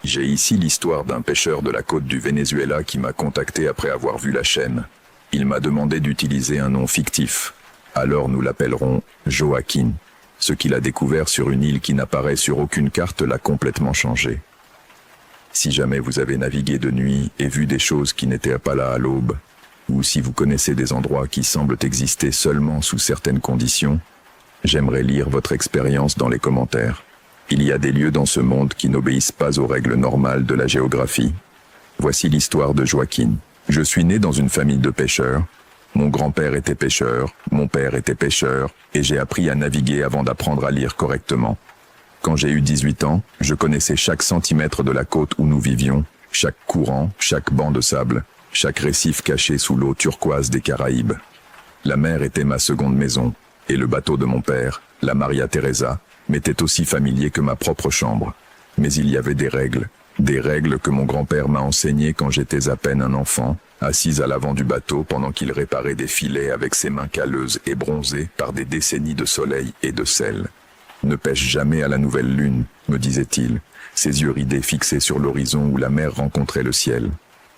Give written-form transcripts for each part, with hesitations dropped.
J'ai ici l'histoire d'un pêcheur de la côte du Venezuela qui m'a contacté après avoir vu la chaîne. Il m'a demandé d'utiliser un nom fictif. Alors nous l'appellerons Joaquin. Ce qu'il a découvert sur une île qui n'apparaît sur aucune carte l'a complètement changé. Si jamais vous avez navigué de nuit et vu des choses qui n'étaient pas là à l'aube, ou si vous connaissez des endroits qui semblent exister seulement sous certaines conditions, j'aimerais lire votre expérience dans les commentaires. Il y a des lieux dans ce monde qui n'obéissent pas aux règles normales de la géographie. Voici l'histoire de Joaquin. Je suis né dans une famille de pêcheurs. Mon grand-père était pêcheur, mon père était pêcheur, et j'ai appris à naviguer avant d'apprendre à lire correctement. Quand j'ai eu 18 ans, je connaissais chaque centimètre de la côte où nous vivions, chaque courant, chaque banc de sable, chaque récif caché sous l'eau turquoise des Caraïbes. La mer était ma seconde maison, et le bateau de mon père, la Maria Teresa, m'était aussi familier que ma propre chambre. Mais il y avait des règles que mon grand-père m'a enseignées quand j'étais à peine un enfant, assis à l'avant du bateau pendant qu'il réparait des filets avec ses mains calleuses et bronzées par des décennies de soleil et de sel. Ne pêche jamais à la nouvelle lune, me disait-il, ses yeux ridés fixés sur l'horizon où la mer rencontrait le ciel.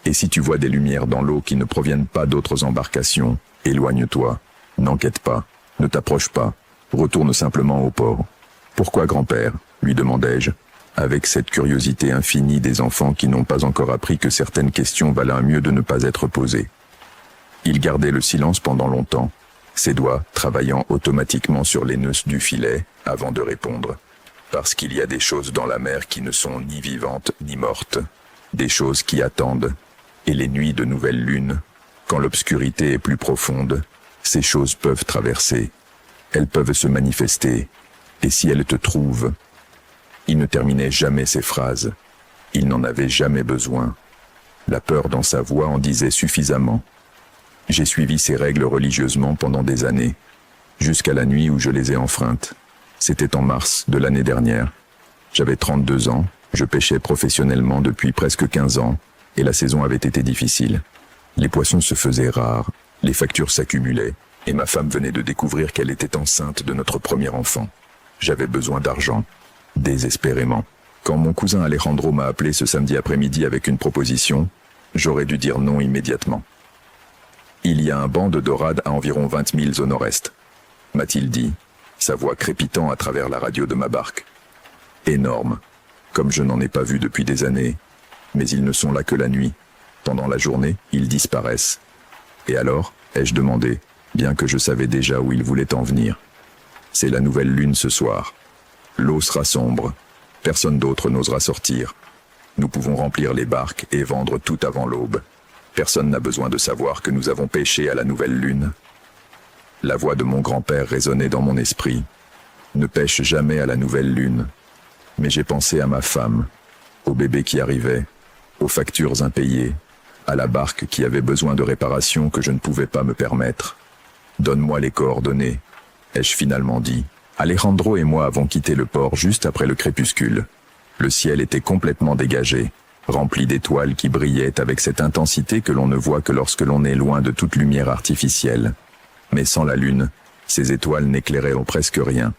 Et si tu vois des lumières dans l'eau qui ne proviennent pas d'autres embarcations, éloigne-toi, n'enquête pas, ne t'approche pas, retourne simplement au port. Pourquoi, grand-père ? Lui demandai-je, avec cette curiosité infinie des enfants qui n'ont pas encore appris que certaines questions valent mieux de ne pas être posées. Il gardait le silence pendant longtemps, ses doigts travaillant automatiquement sur les nœuds du filet avant de répondre. Parce qu'il y a des choses dans la mer qui ne sont ni vivantes ni mortes, des choses qui attendent, et les nuits de nouvelle lune, quand l'obscurité est plus profonde, ces choses peuvent traverser, elles peuvent se manifester, et si elles te trouvent, il ne terminait jamais ses phrases, il n'en avait jamais besoin. La peur dans sa voix en disait suffisamment. J'ai suivi ces règles religieusement pendant des années, jusqu'à la nuit où je les ai enfreintes. C'était en mars de l'année dernière. J'avais 32 ans, je pêchais professionnellement depuis presque 15 ans, et la saison avait été difficile. Les poissons se faisaient rares, les factures s'accumulaient, et ma femme venait de découvrir qu'elle était enceinte de notre premier enfant. J'avais besoin d'argent, désespérément. Quand mon cousin Alejandro m'a appelé ce samedi après-midi avec une proposition, j'aurais dû dire non immédiatement. Il y a un banc de dorade à environ 20 milles au nord-est, m'a-t-il dit, sa voix crépitant à travers la radio de ma barque. Énorme, comme je n'en ai pas vu depuis des années, mais ils ne sont là que la nuit. Pendant la journée, ils disparaissent. Et alors, ai-je demandé, bien que je savais déjà où ils voulaient en venir. C'est la nouvelle lune ce soir. L'eau sera sombre. Personne d'autre n'osera sortir. Nous pouvons remplir les barques et vendre tout avant l'aube. Personne n'a besoin de savoir que nous avons pêché à la nouvelle lune. La voix de mon grand-père résonnait dans mon esprit. Ne pêche jamais à la nouvelle lune. Mais j'ai pensé à ma femme, au bébé qui arrivait, aux factures impayées, à la barque qui avait besoin de réparations que je ne pouvais pas me permettre. Donne-moi les coordonnées, ai-je finalement dit. Alejandro et moi avons quitté le port juste après le crépuscule. Le ciel était complètement dégagé, rempli d'étoiles qui brillaient avec cette intensité que l'on ne voit que lorsque l'on est loin de toute lumière artificielle. Mais sans la lune, ces étoiles n'éclairaient presque rien.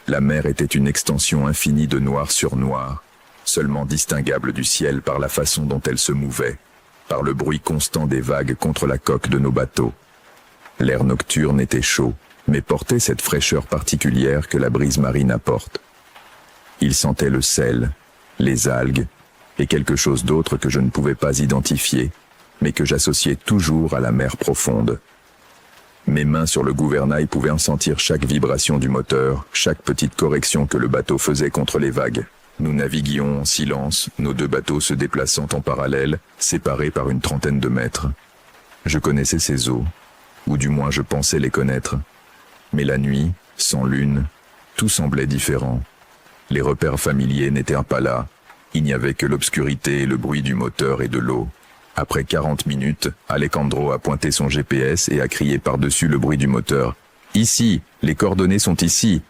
La mer était une extension infinie de noir sur noir, seulement distinguable du ciel par la façon dont elle se mouvait, par le bruit constant des vagues contre la coque de nos bateaux. L'air nocturne était chaud, mais portait cette fraîcheur particulière que la brise marine apporte. Il sentait le sel, les algues, et quelque chose d'autre que je ne pouvais pas identifier, mais que j'associais toujours à la mer profonde. Mes mains sur le gouvernail pouvaient en sentir chaque vibration du moteur, chaque petite correction que le bateau faisait contre les vagues. Nous naviguions en silence, nos deux bateaux se déplaçant en parallèle, séparés par une trentaine de mètres. Je connaissais ces eaux, ou du moins je pensais les connaître. Mais la nuit, sans lune, tout semblait différent. Les repères familiers n'étaient pas là. Il n'y avait que l'obscurité et le bruit du moteur et de l'eau. Après 40 minutes, Alejandro a pointé son GPS et a crié par-dessus le bruit du moteur. « Ici, les coordonnées sont ici !»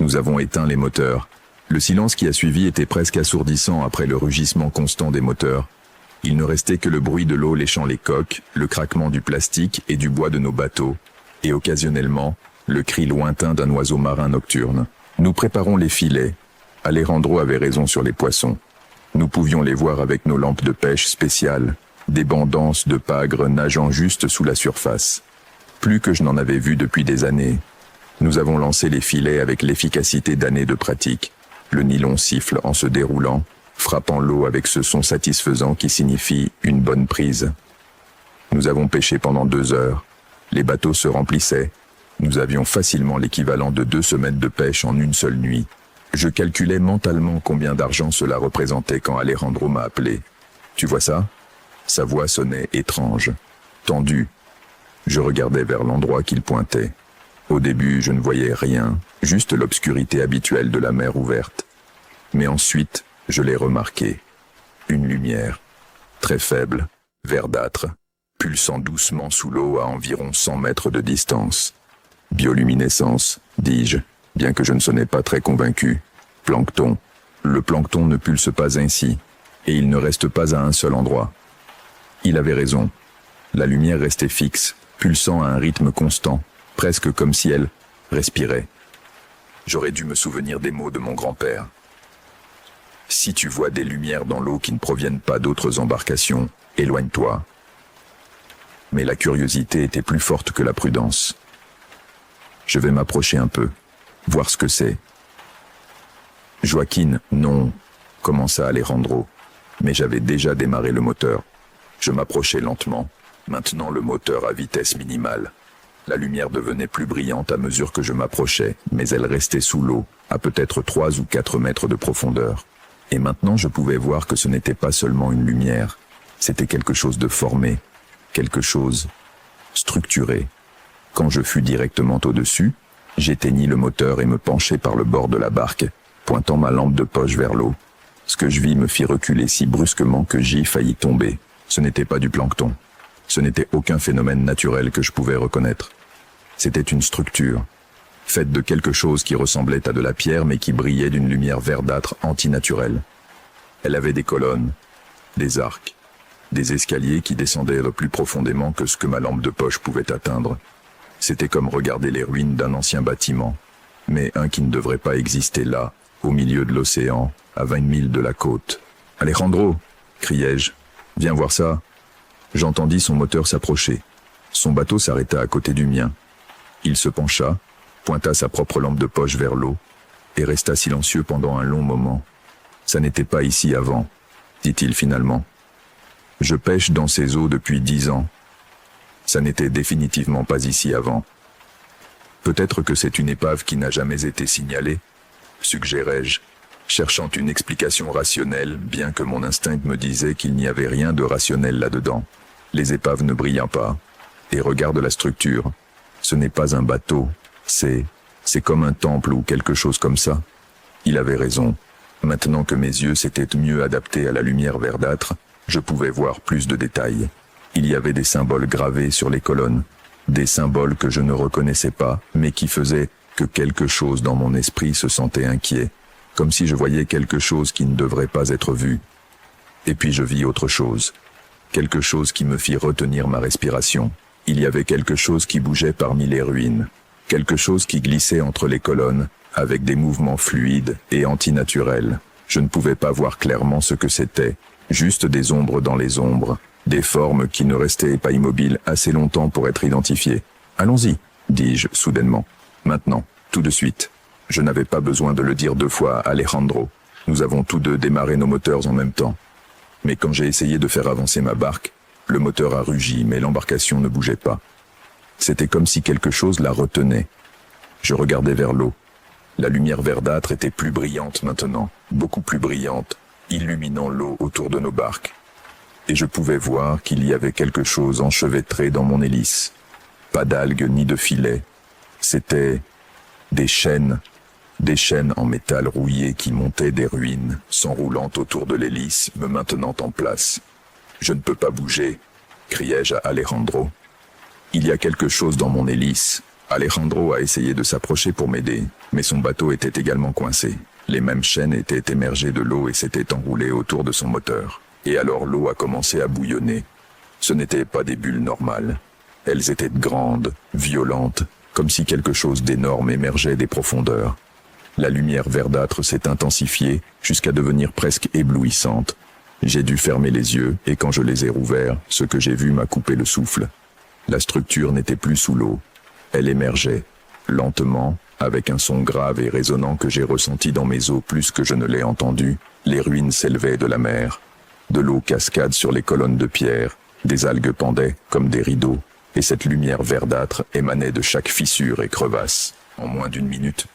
Nous avons éteint les moteurs. Le silence qui a suivi était presque assourdissant après le rugissement constant des moteurs. Il ne restait que le bruit de l'eau léchant les coques, le craquement du plastique et du bois de nos bateaux, et occasionnellement, le cri lointain d'un oiseau marin nocturne. Nous préparons les filets. Alejandro avait raison sur les poissons. Nous pouvions les voir avec nos lampes de pêche spéciales, des bancs denses de pagres nageant juste sous la surface. Plus que je n'en avais vu depuis des années. Nous avons lancé les filets avec l'efficacité d'années de pratique. Le nylon siffle en se déroulant, frappant l'eau avec ce son satisfaisant qui signifie une bonne prise. Nous avons pêché pendant 2 heures. Les bateaux se remplissaient. Nous avions facilement l'équivalent de 2 semaines de pêche en une seule nuit. Je calculais mentalement combien d'argent cela représentait quand Alejandro m'a appelé. Tu vois ça? Sa voix sonnait étrange, tendue. Je regardais vers l'endroit qu'il pointait. Au début, je ne voyais rien, juste l'obscurité habituelle de la mer ouverte. Mais ensuite, je l'ai remarqué. Une lumière, très faible, verdâtre, pulsant doucement sous l'eau à environ 100 mètres de distance. Bioluminescence, dis-je, bien que je ne sonnais pas très convaincu. Plancton. Le plancton ne pulse pas ainsi, et il ne reste pas à un seul endroit. Il avait raison. La lumière restait fixe, pulsant à un rythme constant, presque comme si elle respirait. J'aurais dû me souvenir des mots de mon grand-père. Si tu vois des lumières dans l'eau qui ne proviennent pas d'autres embarcations, éloigne-toi. Mais la curiosité était plus forte que la prudence. Je vais m'approcher un peu, voir ce que c'est. Joaquin, non, commença Alejandro, mais j'avais déjà démarré le moteur. Je m'approchais lentement, maintenant le moteur à vitesse minimale. La lumière devenait plus brillante à mesure que je m'approchais, mais elle restait sous l'eau, à peut-être 3 ou 4 mètres de profondeur. Et maintenant je pouvais voir que ce n'était pas seulement une lumière, c'était quelque chose de formé, quelque chose structuré. Quand je fus directement au-dessus, j'éteignis le moteur et me penchai par le bord de la barque, pointant ma lampe de poche vers l'eau. Ce que je vis me fit reculer si brusquement que j'y faillis tomber. Ce n'était pas du plancton. Ce n'était aucun phénomène naturel que je pouvais reconnaître. C'était une structure, faite de quelque chose qui ressemblait à de la pierre mais qui brillait d'une lumière verdâtre antinaturelle. Elle avait des colonnes, des arcs, des escaliers qui descendaient plus profondément que ce que ma lampe de poche pouvait atteindre. C'était comme regarder les ruines d'un ancien bâtiment, mais un qui ne devrait pas exister là, au milieu de l'océan, à 20 milles de la côte. « Alejandro !» criai-je. « Viens voir ça !» J'entendis son moteur s'approcher. Son bateau s'arrêta à côté du mien. Il se pencha, pointa sa propre lampe de poche vers l'eau, et resta silencieux pendant un long moment. « Ça n'était pas ici avant, » dit-il finalement. « Je pêche dans ces eaux depuis 10 ans. Ça n'était définitivement pas ici avant. Peut-être que c'est une épave qui n'a jamais été signalée, suggérai-je, cherchant une explication rationnelle, bien que mon instinct me disait qu'il n'y avait rien de rationnel là-dedans. Les épaves ne brillent pas. Et regarde la structure. Ce n'est pas un bateau, c'est comme un temple ou quelque chose comme ça. Il avait raison. Maintenant que mes yeux s'étaient mieux adaptés à la lumière verdâtre, je pouvais voir plus de détails. Il y avait des symboles gravés sur les colonnes, des symboles que je ne reconnaissais pas, mais qui faisaient que quelque chose dans mon esprit se sentait inquiet, comme si je voyais quelque chose qui ne devrait pas être vu. Et puis je vis autre chose, quelque chose qui me fit retenir ma respiration. Il y avait quelque chose qui bougeait parmi les ruines, quelque chose qui glissait entre les colonnes, avec des mouvements fluides et antinaturels. Je ne pouvais pas voir clairement ce que c'était, juste des ombres dans les ombres, des formes qui ne restaient pas immobiles assez longtemps pour être identifiées. « Allons-y », dis-je soudainement. « Maintenant, tout de suite. » Je n'avais pas besoin de le dire 2 fois à Alejandro. Nous avons tous deux démarré nos moteurs en même temps. Mais quand j'ai essayé de faire avancer ma barque, le moteur a rugi, mais l'embarcation ne bougeait pas. C'était comme si quelque chose la retenait. Je regardais vers l'eau. La lumière verdâtre était plus brillante maintenant, beaucoup plus brillante, illuminant l'eau autour de nos barques. Et je pouvais voir qu'il y avait quelque chose enchevêtré dans mon hélice. Pas d'algues ni de filets. C'était des chaînes en métal rouillé qui montaient des ruines, s'enroulant autour de l'hélice, me maintenant en place. « Je ne peux pas bouger !» criai-je à Alejandro. « Il y a quelque chose dans mon hélice. » Alejandro a essayé de s'approcher pour m'aider, mais son bateau était également coincé. Les mêmes chaînes étaient émergées de l'eau et s'étaient enroulées autour de son moteur. Et alors l'eau a commencé à bouillonner. Ce n'étaient pas des bulles normales. Elles étaient grandes, violentes, comme si quelque chose d'énorme émergeait des profondeurs. La lumière verdâtre s'est intensifiée jusqu'à devenir presque éblouissante. J'ai dû fermer les yeux et quand je les ai rouverts, ce que j'ai vu m'a coupé le souffle. La structure n'était plus sous l'eau. Elle émergeait, lentement, avec un son grave et résonnant que j'ai ressenti dans mes os plus que je ne l'ai entendu. Les ruines s'élevaient de la mer. De l'eau cascade sur les colonnes de pierre, des algues pendaient comme des rideaux, et cette lumière verdâtre émanait de chaque fissure et crevasse. En moins d'une minute,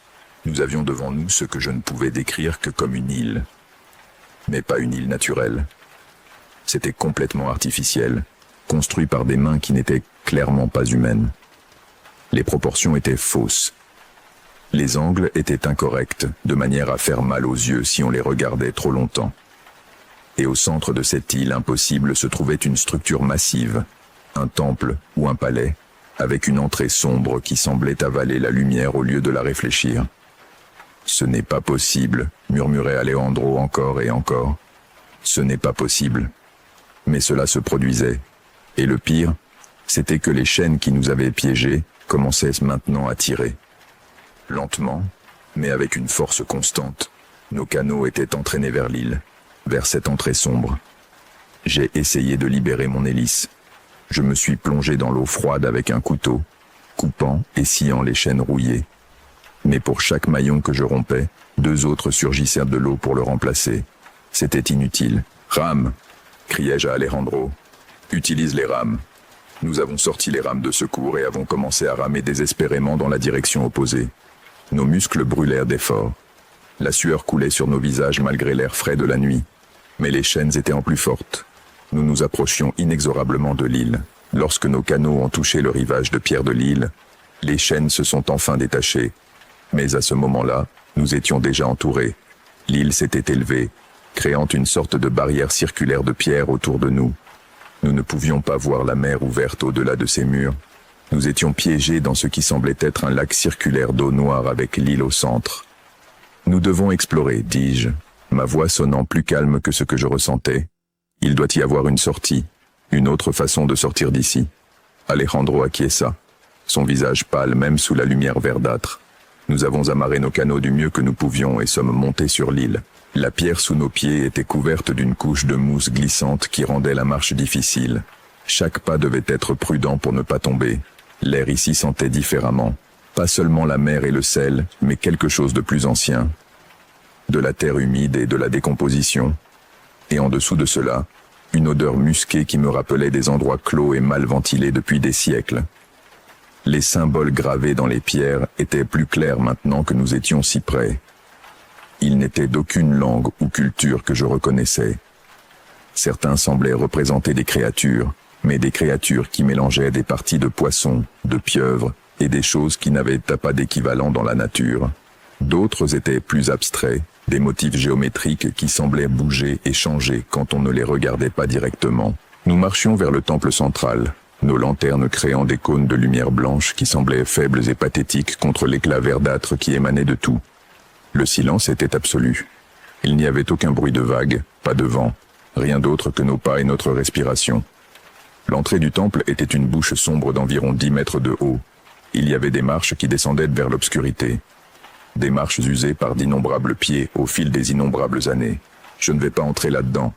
nous avions devant nous ce que je ne pouvais décrire que comme une île. Mais pas une île naturelle. C'était complètement artificiel, construit par des mains qui n'étaient clairement pas humaines. Les proportions étaient fausses. Les angles étaient incorrects, de manière à faire mal aux yeux si on les regardait trop longtemps. Et au centre de cette île impossible se trouvait une structure massive, un temple ou un palais, avec une entrée sombre qui semblait avaler la lumière au lieu de la réfléchir. « Ce n'est pas possible », murmurait Alejandro encore et encore. « Ce n'est pas possible. » Mais cela se produisait. Et le pire, c'était que les chaînes qui nous avaient piégés commençaient maintenant à tirer. Lentement, mais avec une force constante, nos canots étaient entraînés vers l'île, vers cette entrée sombre. J'ai essayé de libérer mon hélice. Je me suis plongé dans l'eau froide avec un couteau, coupant et sciant les chaînes rouillées. Mais pour chaque maillon que je rompais, 2 autres surgissaient de l'eau pour le remplacer. C'était inutile. « Rames !» criai-je à Alejandro. « Utilise les rames. » Nous avons sorti les rames de secours et avons commencé à ramer désespérément dans la direction opposée. Nos muscles brûlèrent d'effort. La sueur coulait sur nos visages malgré l'air frais de la nuit. Mais les chaînes étaient en plus fortes. Nous nous approchions inexorablement de l'île. Lorsque nos canots ont touché le rivage de pierre de l'île, les chaînes se sont enfin détachées. Mais à ce moment-là, nous étions déjà entourés. L'île s'était élevée, créant une sorte de barrière circulaire de pierre autour de nous. Nous ne pouvions pas voir la mer ouverte au-delà de ces murs. Nous étions piégés dans ce qui semblait être un lac circulaire d'eau noire avec l'île au centre. « Nous devons explorer, dis-je, ma voix sonnant plus calme que ce que je ressentais. Il doit y avoir une sortie, une autre façon de sortir d'ici. » Alejandro acquiesça, son visage pâle même sous la lumière verdâtre. Nous avons amarré nos canots du mieux que nous pouvions et sommes montés sur l'île. La pierre sous nos pieds était couverte d'une couche de mousse glissante qui rendait la marche difficile. Chaque pas devait être prudent pour ne pas tomber. L'air ici sentait différemment. Pas seulement la mer et le sel, mais quelque chose de plus ancien. De la terre humide et de la décomposition. Et en dessous de cela, une odeur musquée qui me rappelait des endroits clos et mal ventilés depuis des siècles. Les symboles gravés dans les pierres étaient plus clairs maintenant que nous étions si près. Ils n'étaient d'aucune langue ou culture que je reconnaissais. Certains semblaient représenter des créatures, mais des créatures qui mélangeaient des parties de poissons, de pieuvres et des choses qui n'avaient pas d'équivalent dans la nature. D'autres étaient plus abstraits, des motifs géométriques qui semblaient bouger et changer quand on ne les regardait pas directement. Nous marchions vers le temple central, nos lanternes créant des cônes de lumière blanche qui semblaient faibles et pathétiques contre l'éclat verdâtre qui émanait de tout. Le silence était absolu. Il n'y avait aucun bruit de vagues, pas de vent, rien d'autre que nos pas et notre respiration. L'entrée du temple était une bouche sombre d'environ 10 mètres de haut. Il y avait des marches qui descendaient vers l'obscurité. Des marches usées par d'innombrables pieds au fil des innombrables années. « Je ne vais pas entrer là-dedans »,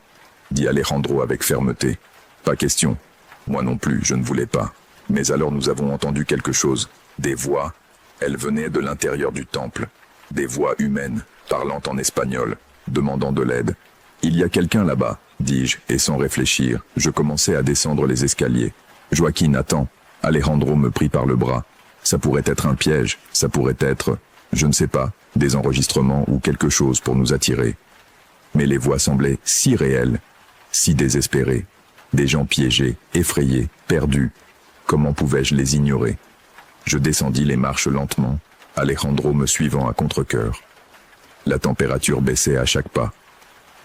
dit Alejandro avec fermeté. « Pas question. Moi non plus, je ne voulais pas. Mais alors nous avons entendu quelque chose. Des voix. Elles venaient de l'intérieur du temple. Des voix humaines, parlant en espagnol, demandant de l'aide. « Il y a quelqu'un là-bas », dis-je, et sans réfléchir, je commençais à descendre les escaliers. « Joaquin, attends !» Alejandro me prit par le bras. Ça pourrait être un piège, ça pourrait être, je ne sais pas, des enregistrements ou quelque chose pour nous attirer. Mais les voix semblaient si réelles, si désespérées. Des gens piégés, effrayés, perdus. Comment pouvais-je les ignorer? Je descendis les marches lentement, Alejandro me suivant à contre-cœur. La température baissait à chaque pas.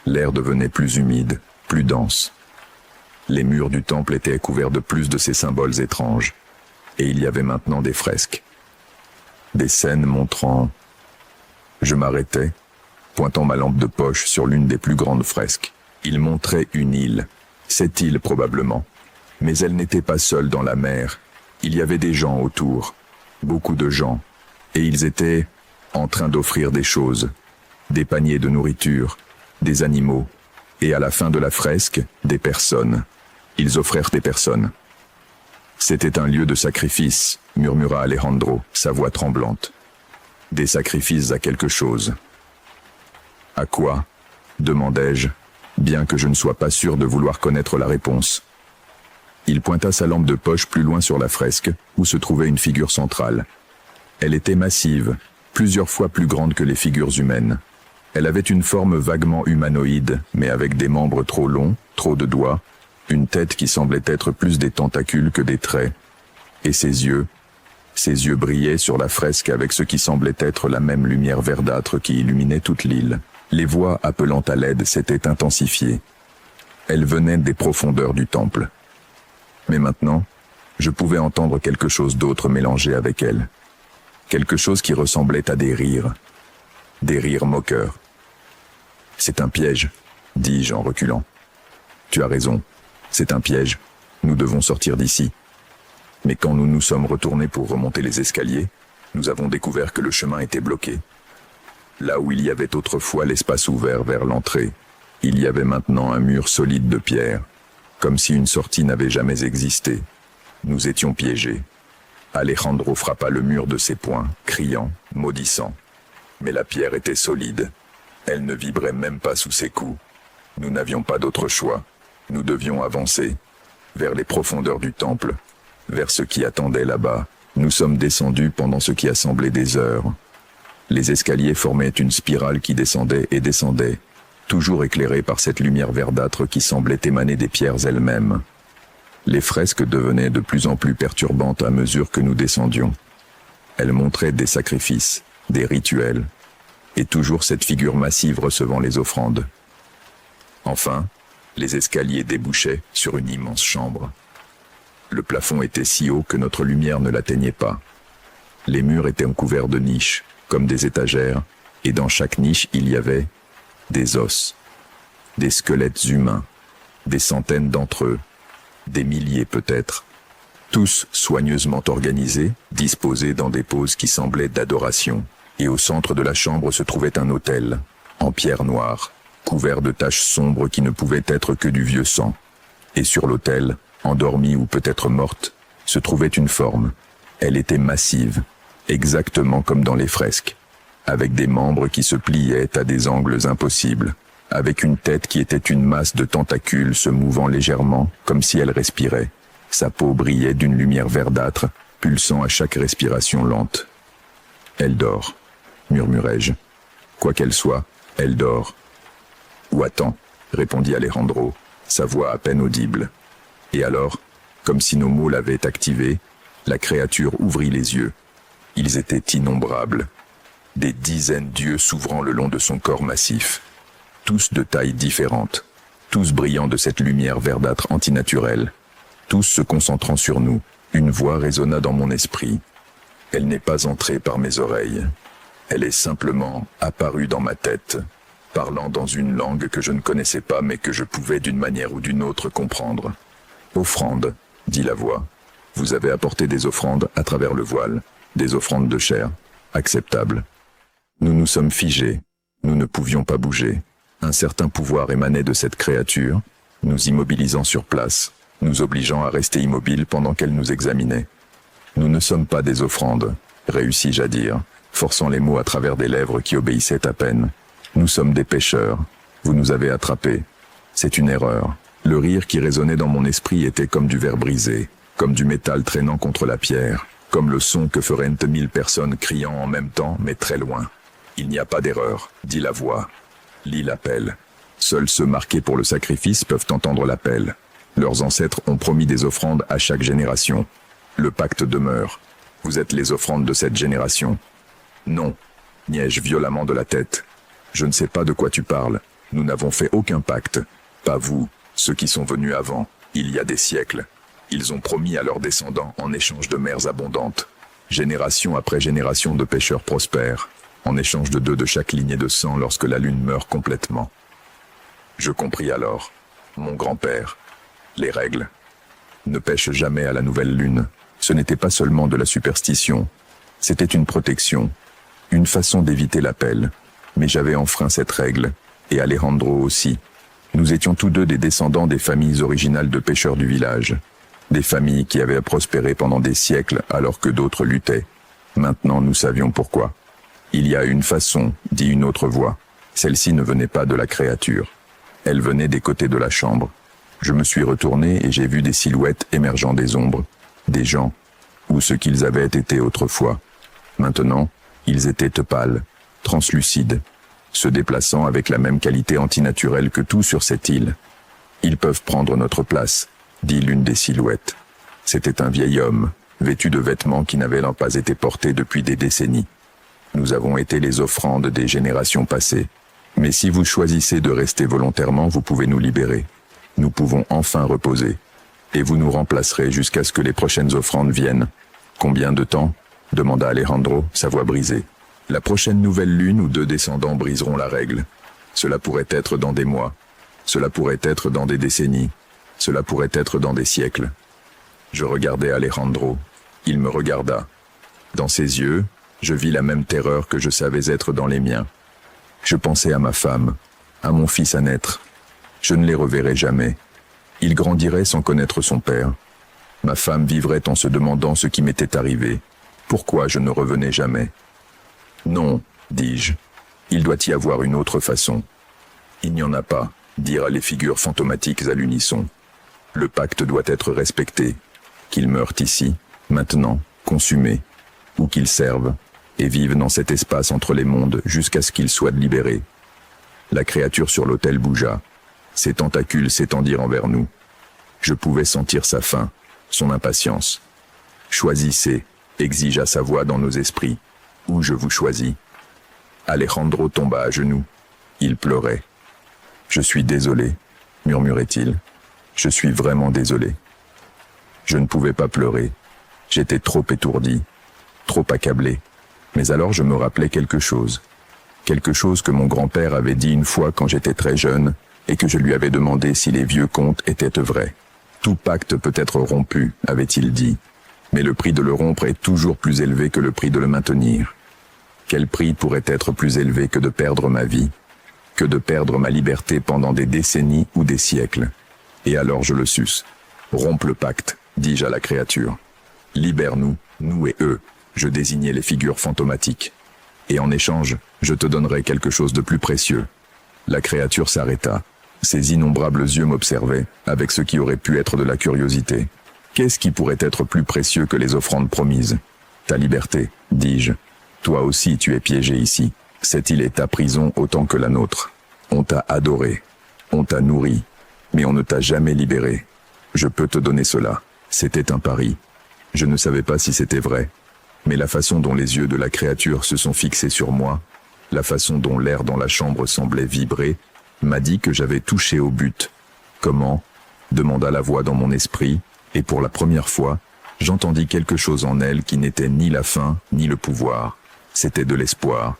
L'air devenait plus humide, plus dense. Les murs du temple étaient couverts de plus de ces symboles étranges. Et il y avait maintenant des fresques. Des scènes montrant... Je m'arrêtai, pointant ma lampe de poche sur l'une des plus grandes fresques. Il montrait une île. Cette île probablement. Mais elle n'était pas seule dans la mer. Il y avait des gens autour. Beaucoup de gens. Et ils étaient en train d'offrir des choses, des paniers de nourriture, des animaux, et à la fin de la fresque, des personnes. Ils offrèrent des personnes. C'était un lieu de sacrifice, murmura Alejandro, sa voix tremblante. Des sacrifices à quelque chose. À quoi? Demandai-je, bien que je ne sois pas sûr de vouloir connaître la réponse. Il pointa sa lampe de poche plus loin sur la fresque, où se trouvait une figure centrale. Elle était massive, plusieurs fois plus grande que les figures humaines. Elle avait une forme vaguement humanoïde, mais avec des membres trop longs, trop de doigts, une tête qui semblait être plus des tentacules que des traits. Et ses yeux brillaient sur la fresque avec ce qui semblait être la même lumière verdâtre qui illuminait toute l'île. Les voix appelant à l'aide s'étaient intensifiées. Elles venaient des profondeurs du temple. Mais maintenant, je pouvais entendre quelque chose d'autre mélangé avec elles. Quelque chose qui ressemblait à des rires moqueurs. C'est un piège, dis-je en reculant. Tu as raison, c'est un piège. Nous devons sortir d'ici. Mais quand nous nous sommes retournés pour remonter les escaliers, nous avons découvert que le chemin était bloqué. Là où il y avait autrefois l'espace ouvert vers l'entrée, il y avait maintenant un mur solide de pierre, comme si une sortie n'avait jamais existé. Nous étions piégés. Alejandro frappa le mur de ses poings, criant, maudissant. Mais la pierre était solide. Elle ne vibrait même pas sous ses coups. Nous n'avions pas d'autre choix. Nous devions avancer, vers les profondeurs du temple, vers ce qui attendait là-bas. Nous sommes descendus pendant ce qui a semblé des heures. Les escaliers formaient une spirale qui descendait et descendait, toujours éclairée par cette lumière verdâtre qui semblait émaner des pierres elles-mêmes. Les fresques devenaient de plus en plus perturbantes à mesure que nous descendions. Elles montraient des sacrifices, des rituels, et toujours cette figure massive recevant les offrandes. Enfin, les escaliers débouchaient sur une immense chambre. Le plafond était si haut que notre lumière ne l'atteignait pas. Les murs étaient couverts de niches, comme des étagères, et dans chaque niche il y avait des os, des squelettes humains, des centaines d'entre eux, des milliers peut-être, tous soigneusement organisés, disposés dans des poses qui semblaient d'adoration. Et au centre de la chambre se trouvait un autel, en pierre noire, couvert de taches sombres qui ne pouvaient être que du vieux sang. Et sur l'autel, endormie ou peut-être morte, se trouvait une forme. Elle était massive, exactement comme dans les fresques, avec des membres qui se pliaient à des angles impossibles, avec une tête qui était une masse de tentacules se mouvant légèrement, comme si elle respirait. Sa peau brillait d'une lumière verdâtre, pulsant à chaque respiration lente. Elle dort, murmurai-je. Quoi qu'elle soit, elle dort. Ou attends, répondit Alejandro, sa voix à peine audible. Et alors, comme si nos mots l'avaient activée, la créature ouvrit les yeux. Ils étaient innombrables. Des dizaines d'yeux s'ouvrant le long de son corps massif. Tous de tailles différentes, tous brillants de cette lumière verdâtre antinaturelle, tous se concentrant sur nous. Une voix résonna dans mon esprit. Elle n'est pas entrée par mes oreilles. Elle est simplement apparue dans ma tête, parlant dans une langue que je ne connaissais pas mais que je pouvais d'une manière ou d'une autre comprendre. « Offrande », dit la voix. « Vous avez apporté des offrandes à travers le voile, des offrandes de chair, acceptables. » Nous nous sommes figés, nous ne pouvions pas bouger. Un certain pouvoir émanait de cette créature, nous immobilisant sur place, nous obligeant à rester immobiles pendant qu'elle nous examinait. Nous ne sommes pas des offrandes, réussis-je à dire, forçant les mots à travers des lèvres qui obéissaient à peine. Nous sommes des pêcheurs. Vous nous avez attrapés. C'est une erreur. Le rire qui résonnait dans mon esprit était comme du verre brisé, comme du métal traînant contre la pierre, comme le son que feraient 1000 personnes criant en même temps, mais très loin. Il n'y a pas d'erreur, dit la voix. Lis l'appel. Seuls ceux marqués pour le sacrifice peuvent entendre l'appel. Leurs ancêtres ont promis des offrandes à chaque génération. Le pacte demeure. Vous êtes les offrandes de cette génération. Non, niai-je violemment de la tête. Je ne sais pas de quoi tu parles. Nous n'avons fait aucun pacte. Pas vous, ceux qui sont venus avant, il y a des siècles. Ils ont promis à leurs descendants en échange de mers abondantes. Génération après génération de pêcheurs prospèrent, en échange de 2 de chaque lignée de sang lorsque la lune meurt complètement. Je compris alors. Mon grand-père. Les règles. Ne pêche jamais à la nouvelle lune. Ce n'était pas seulement de la superstition. C'était une protection. Une façon d'éviter l'appel. Mais j'avais enfreint cette règle, et Alejandro aussi. Nous étions tous deux des descendants des familles originales de pêcheurs du village. Des familles qui avaient prospéré pendant des siècles alors que d'autres luttaient. Maintenant, nous savions pourquoi. Il y a une façon, dit une autre voix. Celle-ci ne venait pas de la créature. Elle venait des côtés de la chambre. Je me suis retourné et j'ai vu des silhouettes émergeant des ombres. Des gens, ou ce qu'ils avaient été autrefois. Maintenant, ils étaient pâles, translucides, se déplaçant avec la même qualité antinaturelle que tout sur cette île. Ils peuvent prendre notre place, dit l'une des silhouettes. C'était un vieil homme, vêtu de vêtements qui n'avaient pas été portés depuis des décennies. Nous avons été les offrandes des générations passées. Mais si vous choisissez de rester volontairement, vous pouvez nous libérer. Nous pouvons enfin reposer. Et vous nous remplacerez jusqu'à ce que les prochaines offrandes viennent. Combien de temps ? Demanda Alejandro, sa voix brisée. La prochaine nouvelle lune ou 2 descendants briseront la règle. Cela pourrait être dans des mois. Cela pourrait être dans des décennies. Cela pourrait être dans des siècles. Je regardais Alejandro. Il me regarda. Dans ses yeux, je vis la même terreur que je savais être dans les miens. Je pensais à ma femme, à mon fils à naître. Je ne les reverrai jamais. Il grandirait sans connaître son père. Ma femme vivrait en se demandant ce qui m'était arrivé. Pourquoi je ne revenais jamais ? Non, dis-je. Il doit y avoir une autre façon. Il n'y en a pas, dirent les figures fantomatiques à l'unisson. Le pacte doit être respecté. Qu'ils meurent ici, maintenant, consumés, ou qu'ils servent, et vivent dans cet espace entre les mondes jusqu'à ce qu'ils soient libérés. La créature sur l'autel bougea. Ses tentacules s'étendirent envers nous. Je pouvais sentir sa faim, son impatience. Choisissez, exigea sa voix dans nos esprits. Ou je vous choisis. Alejandro tomba à genoux. Il pleurait. Je suis désolé, murmurait-il. Je suis vraiment désolé. Je ne pouvais pas pleurer. J'étais trop étourdi, trop accablé. Mais alors je me rappelais quelque chose. Quelque chose que mon grand-père avait dit une fois quand j'étais très jeune et que je lui avais demandé si les vieux contes étaient vrais. Tout pacte peut être rompu, avait-il dit. Mais le prix de le rompre est toujours plus élevé que le prix de le maintenir. Quel prix pourrait être plus élevé que de perdre ma vie, que de perdre ma liberté pendant des décennies ou des siècles? Et alors je le suce. Rompe le pacte, dis-je à la créature. Libère-nous, nous et eux. Je désignais les figures fantomatiques. Et en échange, je te donnerai quelque chose de plus précieux. La créature s'arrêta. Ses innombrables yeux m'observaient, avec ce qui aurait pu être de la curiosité. Qu'est-ce qui pourrait être plus précieux que les offrandes promises? Ta liberté, dis-je. Toi aussi tu es piégé ici. Cette île est ta prison autant que la nôtre. On t'a adoré, on t'a nourri, mais on ne t'a jamais libéré. Je peux te donner cela. C'était un pari. Je ne savais pas si c'était vrai. Mais la façon dont les yeux de la créature se sont fixés sur moi, la façon dont l'air dans la chambre semblait vibrer, m'a dit que j'avais touché au but. Comment ? Demanda la voix dans mon esprit, et pour la première fois, j'entendis quelque chose en elle qui n'était ni la faim, ni le pouvoir. C'était de l'espoir.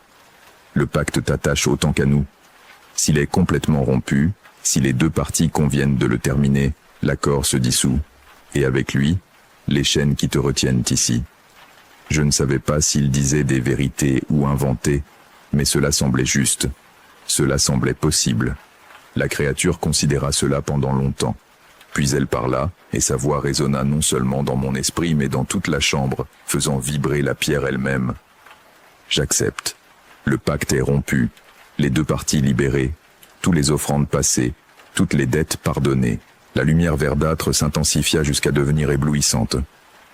Le pacte t'attache autant qu'à nous. S'il est complètement rompu, si les 2 parties conviennent de le terminer, l'accord se dissout. Et avec lui, les chaînes qui te retiennent ici. Je ne savais pas s'il disait des vérités ou inventait, mais cela semblait juste. Cela semblait possible. La créature considéra cela pendant longtemps. Puis elle parla, et sa voix résonna non seulement dans mon esprit, mais dans toute la chambre, faisant vibrer la pierre elle-même. J'accepte. Le pacte est rompu, les 2 parties libérées, tous les offrandes passées, toutes les dettes pardonnées. La lumière verdâtre s'intensifia jusqu'à devenir éblouissante.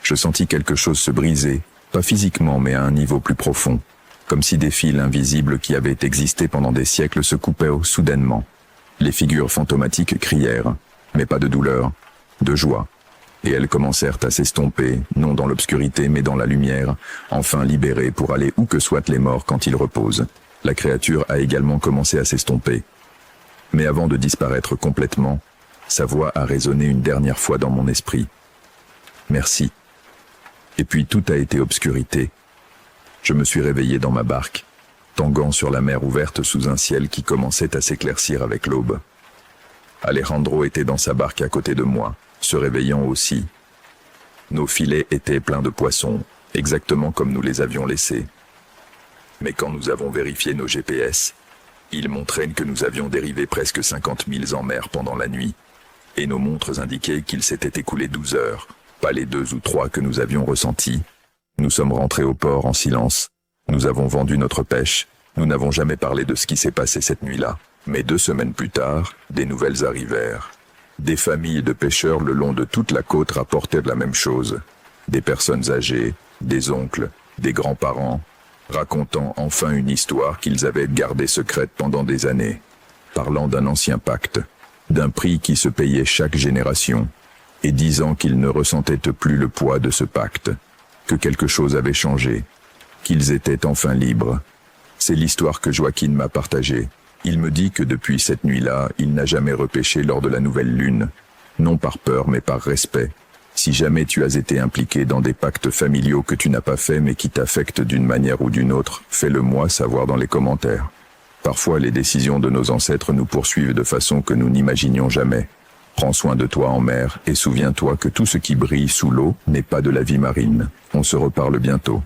Je sentis quelque chose se briser, pas physiquement mais à un niveau plus profond, comme si des fils invisibles qui avaient existé pendant des siècles se coupaient soudainement. Les figures fantomatiques crièrent, mais pas de douleur, de joie, et elles commencèrent à s'estomper, non dans l'obscurité mais dans la lumière, enfin libérées pour aller où que soient les morts quand ils reposent. La créature a également commencé à s'estomper. Mais avant de disparaître complètement, sa voix a résonné une dernière fois dans mon esprit. Merci. Et puis tout a été obscurité. Je me suis réveillé dans ma barque, tanguant sur la mer ouverte sous un ciel qui commençait à s'éclaircir avec l'aube. Alejandro était dans sa barque à côté de moi, se réveillant aussi. Nos filets étaient pleins de poissons, exactement comme nous les avions laissés. Mais quand nous avons vérifié nos GPS, ils montraient que nous avions dérivé presque 50 000 ans en mer pendant la nuit, et nos montres indiquaient qu'il s'était écoulé 12 heures, pas les 2 ou 3 que nous avions ressentis. Nous sommes rentrés au port en silence. Nous avons vendu notre pêche. Nous n'avons jamais parlé de ce qui s'est passé cette nuit-là. Mais 2 semaines plus tard, des nouvelles arrivèrent. Des familles de pêcheurs le long de toute la côte rapportaient de la même chose. Des personnes âgées, des oncles, des grands-parents, racontant enfin une histoire qu'ils avaient gardée secrète pendant des années, parlant d'un ancien pacte, d'un prix qui se payait chaque génération, et disant qu'ils ne ressentaient plus le poids de ce pacte, que quelque chose avait changé, qu'ils étaient enfin libres. C'est l'histoire que Joaquin m'a partagée. Il me dit que depuis cette nuit-là, il n'a jamais repêché lors de la nouvelle lune, non par peur mais par respect. Si jamais tu as été impliqué dans des pactes familiaux que tu n'as pas faits mais qui t'affectent d'une manière ou d'une autre, fais-le-moi savoir dans les commentaires. Parfois les décisions de nos ancêtres nous poursuivent de façon que nous n'imaginions jamais. Prends soin de toi en mer et souviens-toi que tout ce qui brille sous l'eau n'est pas de la vie marine. On se reparle bientôt.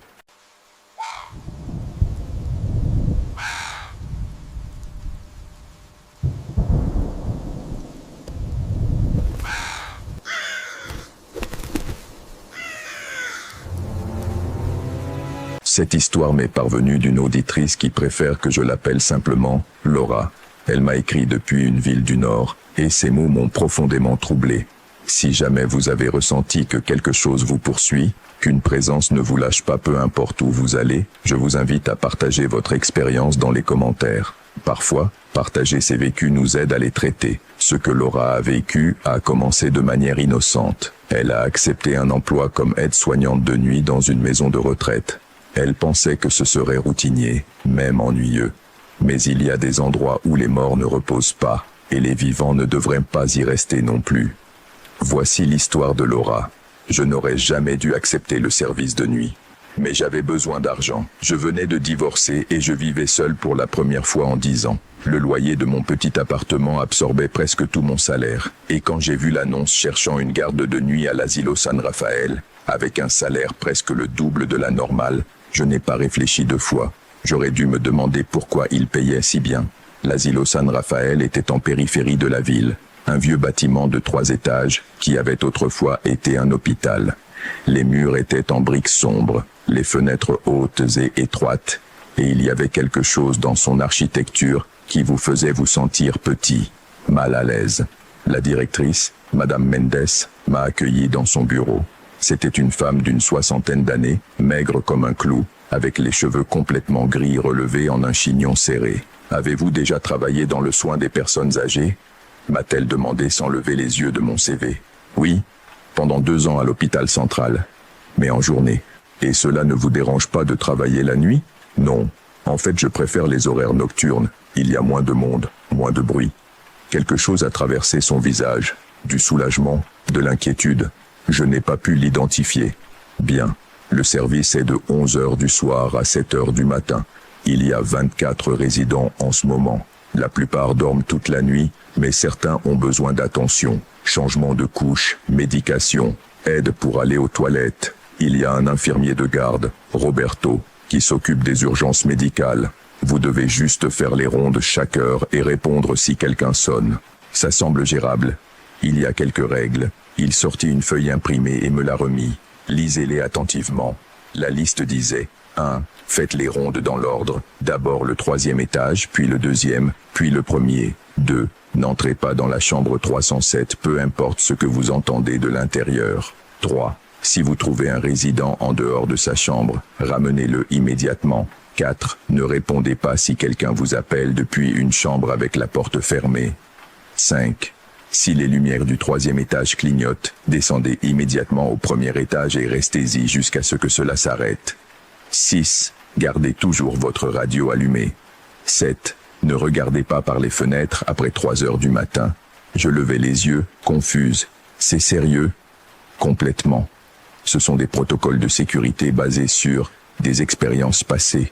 Cette histoire m'est parvenue d'une auditrice qui préfère que je l'appelle simplement Laura. Elle m'a écrit depuis une ville du Nord, et ces mots m'ont profondément troublé. Si jamais vous avez ressenti que quelque chose vous poursuit, qu'une présence ne vous lâche pas peu importe où vous allez, je vous invite à partager votre expérience dans les commentaires. Parfois, partager ces vécus nous aide à les traiter. Ce que Laura a vécu a commencé de manière innocente. Elle a accepté un emploi comme aide-soignante de nuit dans une maison de retraite. Elle pensait que ce serait routinier, même ennuyeux. Mais il y a des endroits où les morts ne reposent pas, et les vivants ne devraient pas y rester non plus. Voici l'histoire de Laura. Je n'aurais jamais dû accepter le service de nuit. Mais j'avais besoin d'argent. Je venais de divorcer et je vivais seul pour la première fois en 10 ans. Le loyer de mon petit appartement absorbait presque tout mon salaire. Et quand j'ai vu l'annonce cherchant une garde de nuit à l'Asilo San Rafael, avec un salaire presque le double de la normale, je n'ai pas réfléchi 2 fois. J'aurais dû me demander pourquoi il payait si bien. L'Asilo San Rafael était en périphérie de la ville, un vieux bâtiment de 3 étages qui avait autrefois été un hôpital. Les murs étaient en briques sombres, les fenêtres hautes et étroites, et il y avait quelque chose dans son architecture qui vous faisait vous sentir petit, mal à l'aise. La directrice, Madame Mendes, m'a accueilli dans son bureau. C'était une femme d'une 60aine d'années, maigre comme un clou, avec les cheveux complètement gris relevés en un chignon serré. « Avez-vous déjà travaillé dans le soin des personnes âgées ?» m'a-t-elle demandé sans lever les yeux de mon CV. « Oui, pendant 2 ans à l'hôpital central, mais en journée. Et cela ne vous dérange pas de travailler la nuit ? Non, en fait je préfère les horaires nocturnes. Il y a moins de monde, moins de bruit. » Quelque chose a traversé son visage, du soulagement, de l'inquiétude. Je n'ai pas pu l'identifier. Bien, le service est de 11 heures du soir à 7 heures du matin. Il y a 24 résidents en ce moment. La plupart dorment toute la nuit, mais certains ont besoin d'attention. Changement de couche, médication, aide pour aller aux toilettes. Il y a un infirmier de garde, Roberto, qui s'occupe des urgences médicales. Vous devez juste faire les rondes chaque heure et répondre si quelqu'un sonne. Ça semble gérable. Il y a quelques règles. Il sortit une feuille imprimée et me l'a remis. Lisez-les attentivement. La liste disait 1. Faites les rondes dans l'ordre. D'abord le 3e étage, puis le 2e, puis le 1er. 2. N'entrez pas dans la chambre 307, peu importe ce que vous entendez de l'intérieur. 3. Si vous trouvez un résident en dehors de sa chambre, ramenez-le immédiatement. 4. Ne répondez pas si quelqu'un vous appelle depuis une chambre avec la porte fermée. 5. Si les lumières du 3e étage clignotent, descendez immédiatement au 1er étage et restez-y jusqu'à ce que cela s'arrête. 6. Gardez toujours votre radio allumée. 7. Ne regardez pas par les fenêtres après 3 heures du matin. Je levai les yeux, confuse. C'est sérieux ? Complètement. Ce sont des protocoles de sécurité basés sur des expériences passées.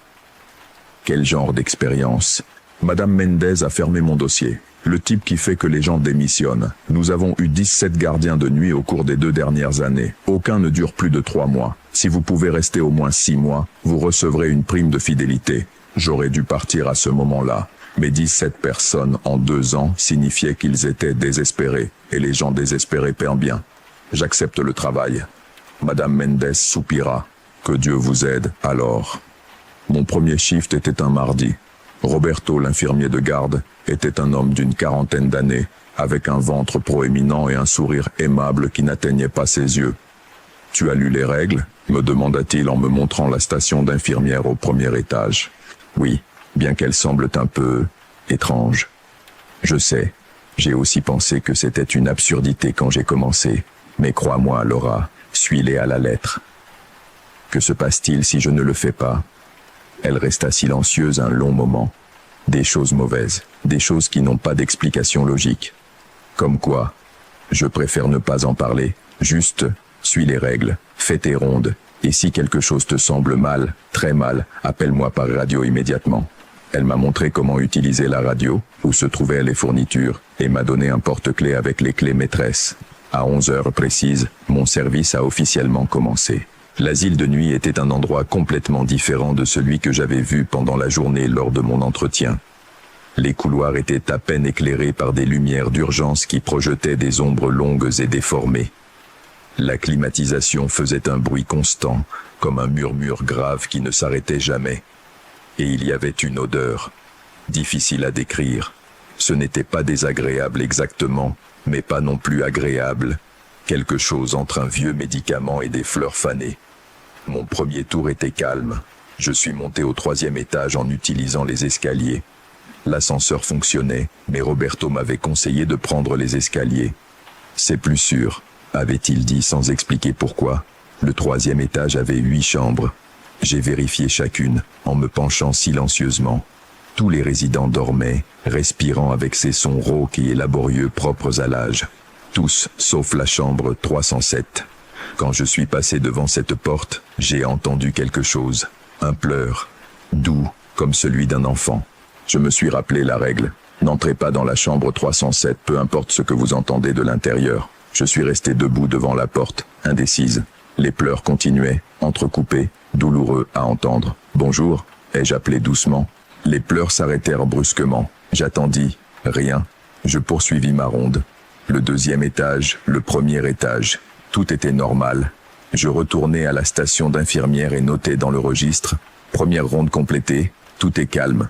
Quel genre d'expérience ? Madame Mendez a fermé mon dossier. Le type qui fait que les gens démissionnent. Nous avons eu 17 gardiens de nuit au cours des 2 dernières années. Aucun ne dure plus de 3 mois. Si vous pouvez rester au moins 6 mois, vous recevrez une prime de fidélité. J'aurais dû partir à ce moment-là. Mais 17 personnes en 2 ans signifiait qu'ils étaient désespérés. Et les gens désespérés perdent bien. J'accepte le travail. Madame Mendes soupira. Que Dieu vous aide, alors. Mon premier shift était un mardi. Roberto, l'infirmier de garde, était un homme d'une 40aine d'années, avec un ventre proéminent et un sourire aimable qui n'atteignait pas ses yeux. « Tu as lu les règles ?» me demanda-t-il en me montrant la station d'infirmière au premier étage. « Oui, bien qu'elles semblent un peu étranges. »« Je sais, j'ai aussi pensé que c'était une absurdité quand j'ai commencé, mais crois-moi, Laura, suis-les à la lettre. » « Que se passe-t-il si je ne le fais pas ?» Elle resta silencieuse un long moment. Des choses mauvaises, des choses qui n'ont pas d'explication logique. Comme quoi? Je préfère ne pas en parler. Juste, suis les règles, fais tes rondes, et si quelque chose te semble mal, très mal, appelle-moi par radio immédiatement. Elle m'a montré comment utiliser la radio, où se trouvaient les fournitures, et m'a donné un porte-clés avec les clés maîtresses. À 11 heures précises, mon service a officiellement commencé. L'asile de nuit était un endroit complètement différent de celui que j'avais vu pendant la journée lors de mon entretien. Les couloirs étaient à peine éclairés par des lumières d'urgence qui projetaient des ombres longues et déformées. La climatisation faisait un bruit constant, comme un murmure grave qui ne s'arrêtait jamais. Et il y avait une odeur, difficile à décrire. Ce n'était pas désagréable exactement, mais pas non plus agréable. Quelque chose entre un vieux médicament et des fleurs fanées. Mon premier tour était calme. Je suis monté au 3e étage en utilisant les escaliers. L'ascenseur fonctionnait, mais Roberto m'avait conseillé de prendre les escaliers. C'est plus sûr, avait-il dit sans expliquer pourquoi. Le 3e étage avait 8 chambres. J'ai vérifié chacune, en me penchant silencieusement. Tous les résidents dormaient, respirant avec ces sons rauques et laborieux propres à l'âge. Tous, sauf la chambre 307. Quand je suis passé devant cette porte, j'ai entendu quelque chose. Un pleur, doux, comme celui d'un enfant. Je me suis rappelé la règle. N'entrez pas dans la chambre 307, peu importe ce que vous entendez de l'intérieur. Je suis resté debout devant la porte, indécise. Les pleurs continuaient, entrecoupés, douloureux à entendre. « Bonjour » ai-je appelé doucement. Les pleurs s'arrêtèrent brusquement. J'attendis. Rien. Je poursuivis ma ronde. Le 2e étage, le 1er étage. Tout était normal. Je retournai à la station d'infirmière et notai dans le registre. Première ronde complétée, tout est calme.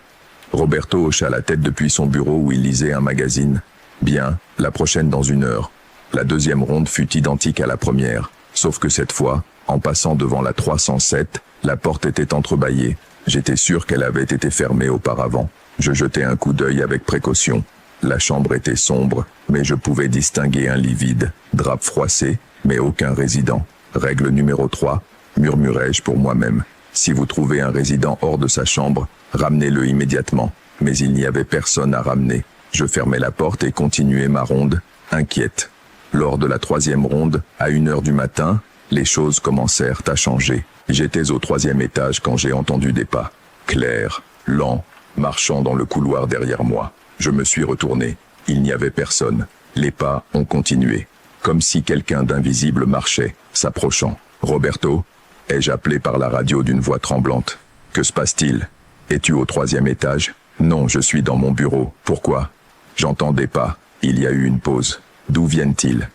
Roberto hocha la tête depuis son bureau où il lisait un magazine. Bien, la prochaine dans 1 heure. La 2e ronde fut identique à la première, sauf que cette fois, en passant devant la 307, la porte était entrebâillée. J'étais sûr qu'elle avait été fermée auparavant. Je jetai un coup d'œil avec précaution. La chambre était sombre, mais je pouvais distinguer un lit vide, drap froissé, mais aucun résident. Règle numéro 3, murmurai-je pour moi-même. Si vous trouvez un résident hors de sa chambre, ramenez-le immédiatement. Mais il n'y avait personne à ramener. Je fermai la porte et continuai ma ronde, inquiète. Lors de la 3e ronde, à 1 heure du matin, les choses commencèrent à changer. J'étais au 3e étage quand j'ai entendu des pas. Clairs, lents, marchant dans le couloir derrière moi. Je me suis retourné. Il n'y avait personne. Les pas ont continué. Comme si quelqu'un d'invisible marchait, s'approchant. « Roberto ?» ai-je appelé par la radio d'une voix tremblante. « Que se passe-t-il ? Es-tu au 3e étage ? » ?»« Non, je suis dans mon bureau. Pourquoi ? » ?»« J'entends des pas. Il y a eu une pause. D'où viennent-ils ? » ?»«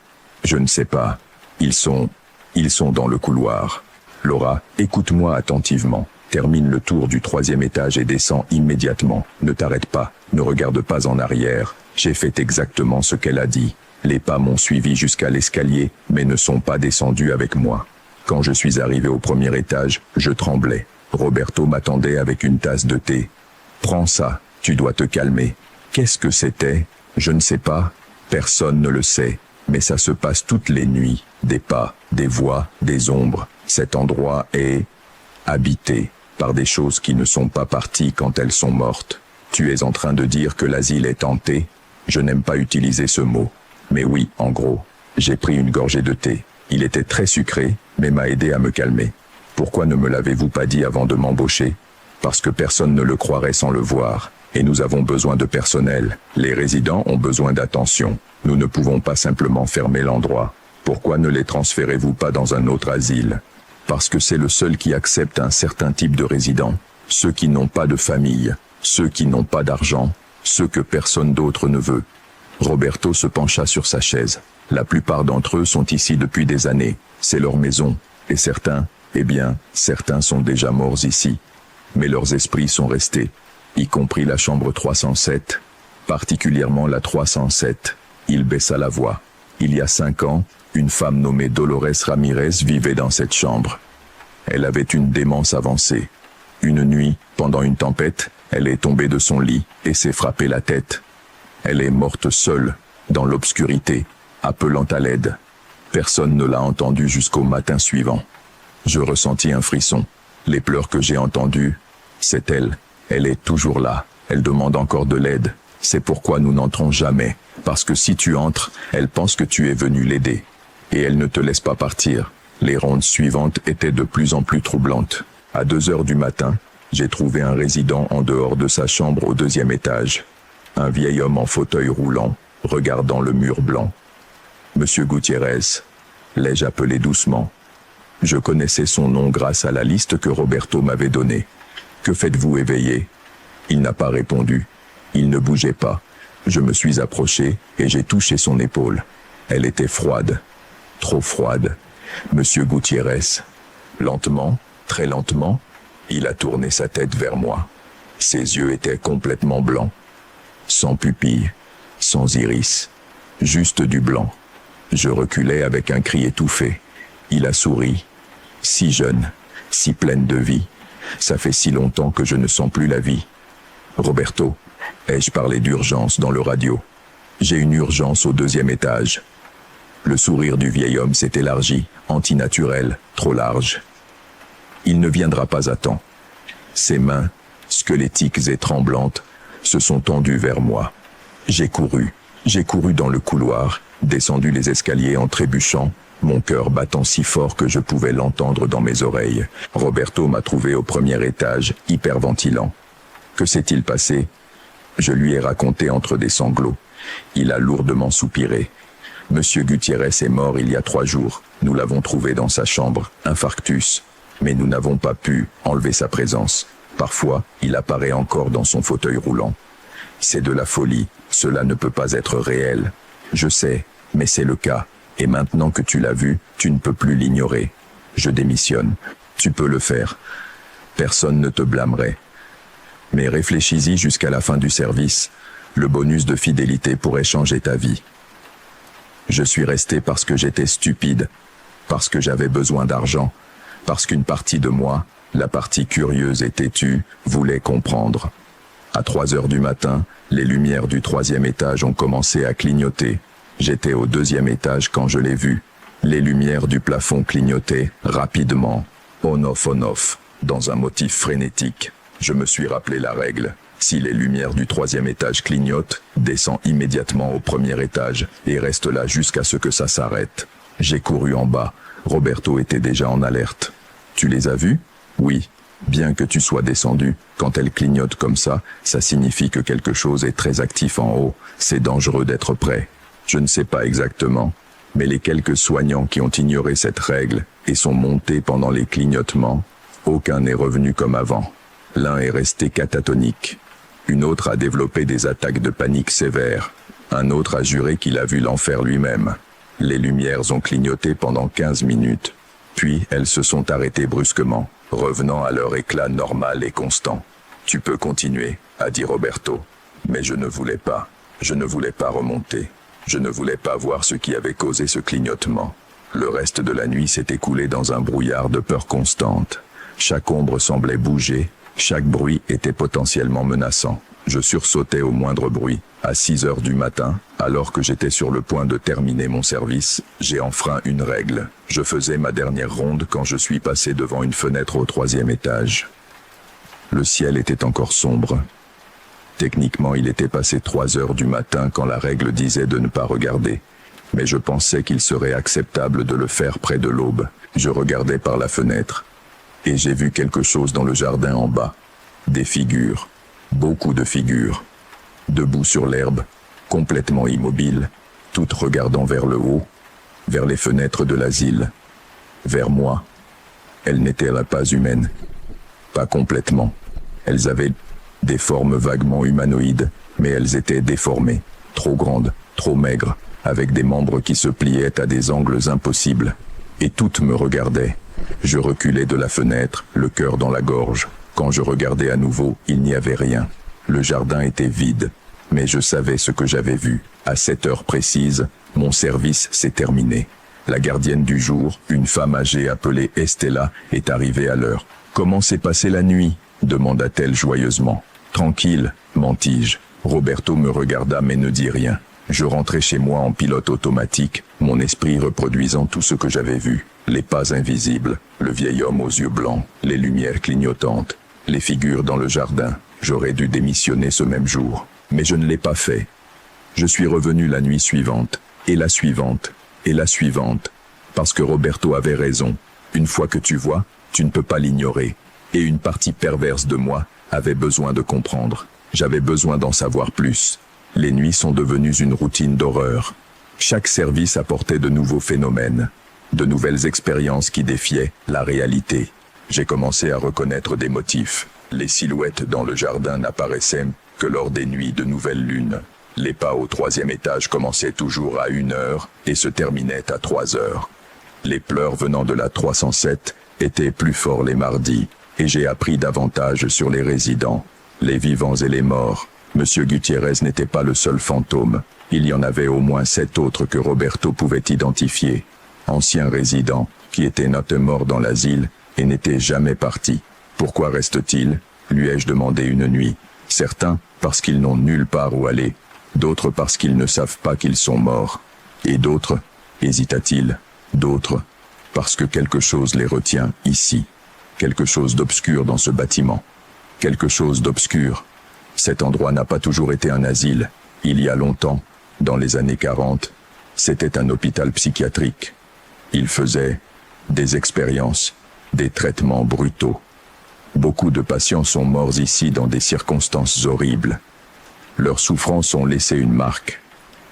Je ne sais pas. Ils sont dans le couloir. » « Laura, écoute-moi attentivement. Termine le tour du 3e étage et descends immédiatement. Ne t'arrête pas. Ne regarde pas en arrière. J'ai fait exactement ce qu'elle a dit. Les pas m'ont suivi jusqu'à l'escalier, mais ne sont pas descendus avec moi. Quand je suis arrivé au 1er étage, je tremblais. Roberto m'attendait avec une tasse de thé. « Prends ça, tu dois te calmer. » Qu'est-ce que c'était ? Je ne sais pas. Personne ne le sait. Mais ça se passe toutes les nuits. Des pas, des voix, des ombres. Cet endroit est habité par des choses qui ne sont pas parties quand elles sont mortes. Tu es en train de dire que l'asile est hanté ? Je n'aime pas utiliser ce mot. Mais oui, en gros. J'ai pris une gorgée de thé. Il était très sucré, mais m'a aidé à me calmer. Pourquoi ne me l'avez-vous pas dit avant de m'embaucher ? Parce que personne ne le croirait sans le voir. Et nous avons besoin de personnel. Les résidents ont besoin d'attention. Nous ne pouvons pas simplement fermer l'endroit. Pourquoi ne les transférez-vous pas dans un autre asile? Parce que c'est le seul qui accepte un certain type de résidents. Ceux qui n'ont pas de famille, ceux qui n'ont pas d'argent, ceux que personne d'autre ne veut. Roberto se pencha sur sa chaise. La plupart d'entre eux sont ici depuis des années. C'est leur maison. Et certains, certains sont déjà morts ici. Mais leurs esprits sont restés, y compris la chambre 307, particulièrement la 307. Il baissa la voix. Il y a 5 ans, une femme nommée Dolores Ramirez vivait dans cette chambre. Elle avait une démence avancée. Une nuit, pendant une tempête, elle est tombée de son lit et s'est frappée la tête. Elle est morte seule, dans l'obscurité, appelant à l'aide. Personne ne l'a entendue jusqu'au matin suivant. Je ressentis un frisson. Les pleurs que j'ai entendus, c'est elle. Elle est toujours là. Elle demande encore de l'aide. C'est pourquoi nous n'entrons jamais. Parce que si tu entres, elle pense que tu es venu l'aider. Et elle ne te laisse pas partir. Les rondes suivantes étaient de plus en plus troublantes. À 2 heures du matin, j'ai trouvé un résident en dehors de sa chambre au 2e étage. Un vieil homme en fauteuil roulant, regardant le mur blanc. Monsieur Gutiérrez, l'ai-je appelé doucement. Je connaissais son nom grâce à la liste que Roberto m'avait donnée. Que faites-vous éveillé? Il n'a pas répondu. Il ne bougeait pas. Je me suis approché et j'ai touché son épaule. Elle était froide. Trop froide. Monsieur Gutiérrez. Lentement, très lentement, il a tourné sa tête vers moi. Ses yeux étaient complètement blancs. Sans pupille, sans iris. Juste du blanc. Je reculai avec un cri étouffé. Il a souri. Si jeune, si pleine de vie. Ça fait si longtemps que je ne sens plus la vie. Roberto, ai-je parlé d'urgence dans le radio? J'ai une urgence au 2e étage. Le sourire du vieil homme s'est élargi, antinaturel, trop large. Il ne viendra pas à temps. Ses mains, squelettiques et tremblantes, se sont tendues vers moi. J'ai couru dans le couloir, descendu les escaliers en trébuchant, mon cœur battant si fort que je pouvais l'entendre dans mes oreilles. Roberto m'a trouvé au 1er étage, hyperventilant. Que s'est-il passé? Je lui ai raconté entre des sanglots. Il a lourdement soupiré. Monsieur Gutiérrez est mort il y a 3 jours. Nous l'avons trouvé dans sa chambre, infarctus. Mais nous n'avons pas pu enlever sa présence. Parfois, il apparaît encore dans son fauteuil roulant. C'est de la folie. Cela ne peut pas être réel. Je sais, mais c'est le cas. Et maintenant que tu l'as vu, tu ne peux plus l'ignorer. Je démissionne. Tu peux le faire. Personne ne te blâmerait. Mais réfléchis-y jusqu'à la fin du service. Le bonus de fidélité pourrait changer ta vie. Je suis resté parce que j'étais stupide, parce que j'avais besoin d'argent, parce qu'une partie de moi, la partie curieuse et têtue, voulait comprendre. À 3 heures du matin, les lumières du 3e étage ont commencé à clignoter. J'étais au 2e étage quand je l'ai vu. Les lumières du plafond clignotaient rapidement, on-off, dans un motif frénétique. Je me suis rappelé la règle. Si les lumières du 3e étage clignotent, descends immédiatement au 1er étage et reste là jusqu'à ce que ça s'arrête. J'ai couru en bas. Roberto était déjà en alerte. Tu les as vus? Oui. Bien que tu sois descendu, quand elles clignotent comme ça signifie que quelque chose est très actif en haut. C'est dangereux d'être prêt. Je ne sais pas exactement, mais les quelques soignants qui ont ignoré cette règle et sont montés pendant les clignotements, aucun n'est revenu comme avant. L'un est resté catatonique. Une autre a développé des attaques de panique sévères. Un autre a juré qu'il a vu l'enfer lui-même. Les lumières ont clignoté pendant 15 minutes. Puis elles se sont arrêtées brusquement, revenant à leur éclat normal et constant. « Tu peux continuer », a dit Roberto. Mais je ne voulais pas. Je ne voulais pas remonter. Je ne voulais pas voir ce qui avait causé ce clignotement. Le reste de la nuit s'est écoulé dans un brouillard de peur constante. Chaque ombre semblait bouger. Chaque bruit était potentiellement menaçant. Je sursautais au moindre bruit. À 6 heures du matin, alors que j'étais sur le point de terminer mon service, j'ai enfreint une règle. Je faisais ma dernière ronde quand je suis passé devant une fenêtre au 3e étage. Le ciel était encore sombre. Techniquement, il était passé 3 heures du matin quand la règle disait de ne pas regarder. Mais je pensais qu'il serait acceptable de le faire près de l'aube. Je regardais par la fenêtre. Et j'ai vu quelque chose dans le jardin en bas. Des figures. Beaucoup de figures. Debout sur l'herbe, complètement immobiles, toutes regardant vers le haut, vers les fenêtres de l'asile, vers moi. Elles n'étaient pas humaines. Pas complètement. Elles avaient des formes vaguement humanoïdes, mais elles étaient déformées, trop grandes, trop maigres, avec des membres qui se pliaient à des angles impossibles. Et toutes me regardaient. Je reculais de la fenêtre, le cœur dans la gorge. Quand je regardais à nouveau, il n'y avait rien. Le jardin était vide. Mais je savais ce que j'avais vu. À cette heure précise, mon service s'est terminé. La gardienne du jour, une femme âgée appelée Estella, est arrivée à l'heure. « Comment s'est passée la nuit ?» demanda-t-elle joyeusement. « Tranquille, mentis-je. » Roberto me regarda mais ne dit rien. Je rentrai chez moi en pilote automatique, mon esprit reproduisant tout ce que j'avais vu. Les pas invisibles, le vieil homme aux yeux blancs, les lumières clignotantes, les figures dans le jardin. J'aurais dû démissionner ce même jour, mais je ne l'ai pas fait. Je suis revenu la nuit suivante, et la suivante, et la suivante, parce que Roberto avait raison. Une fois que tu vois, tu ne peux pas l'ignorer. Et une partie perverse de moi avait besoin de comprendre. J'avais besoin d'en savoir plus. Les nuits sont devenues une routine d'horreur. Chaque service apportait de nouveaux phénomènes, de nouvelles expériences qui défiaient la réalité. J'ai commencé à reconnaître des motifs. Les silhouettes dans le jardin n'apparaissaient que lors des nuits de nouvelle lune. Les pas au 3e étage commençaient toujours à 1h et se terminaient à 3h. Les pleurs venant de la 307 étaient plus forts les mardis, et j'ai appris davantage sur les résidents, les vivants et les morts. Monsieur Gutiérrez n'était pas le seul fantôme. Il y en avait au moins 7 autres que Roberto pouvait identifier. Anciens résidents, qui étaient morts dans l'asile et n'étaient jamais partis. Pourquoi restent-ils ? Lui ai-je demandé une nuit. Certains, parce qu'ils n'ont nulle part où aller. D'autres parce qu'ils ne savent pas qu'ils sont morts. Et d'autres, hésita-t-il, d'autres, parce que quelque chose les retient ici. Quelque chose d'obscur dans ce bâtiment. Quelque chose d'obscur. Cet endroit n'a pas toujours été un asile. Il y a longtemps, dans les années 40, c'était un hôpital psychiatrique. Il faisait des expériences, des traitements brutaux. Beaucoup de patients sont morts ici dans des circonstances horribles. Leurs souffrances ont laissé une marque,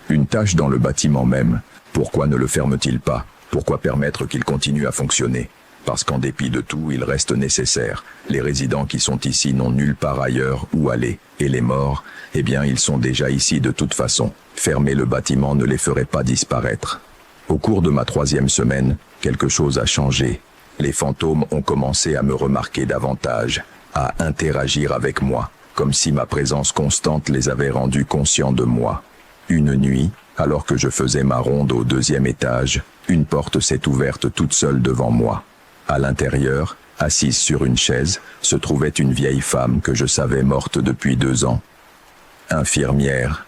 une tache dans le bâtiment même. Pourquoi ne le ferment-ils pas? Pourquoi permettre qu'il continue à fonctionner? Parce qu'en dépit de tout, il reste nécessaire. Les résidents qui sont ici n'ont nulle part ailleurs où aller. Et les morts, eh bien, ils sont déjà ici de toute façon. Fermer le bâtiment ne les ferait pas disparaître. Au cours de ma 3e semaine, quelque chose a changé. Les fantômes ont commencé à me remarquer davantage, à interagir avec moi, comme si ma présence constante les avait rendus conscients de moi. Une nuit, alors que je faisais ma ronde au 2e étage, une porte s'est ouverte toute seule devant moi. À l'intérieur, assise sur une chaise, se trouvait une vieille femme que je savais morte depuis 2 ans. « Infirmière »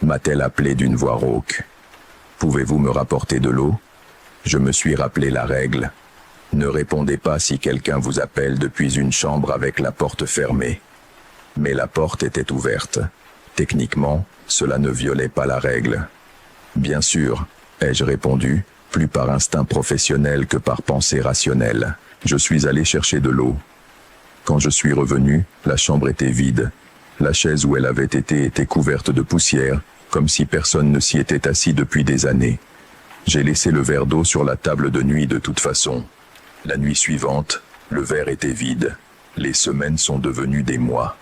m'a-t-elle appelé d'une voix rauque. « Pouvez-vous me rapporter de l'eau » Je me suis rappelé la règle. Ne répondez pas si quelqu'un vous appelle depuis une chambre avec la porte fermée. Mais la porte était ouverte. Techniquement, cela ne violait pas la règle. Bien sûr, ai-je répondu, plus par instinct professionnel que par pensée rationnelle. Je suis allé chercher de l'eau. Quand je suis revenu, la chambre était vide. La chaise où elle avait été était couverte de poussière, comme si personne ne s'y était assis depuis des années. J'ai laissé le verre d'eau sur la table de nuit de toute façon. La nuit suivante, le verre était vide. Les semaines sont devenues des mois.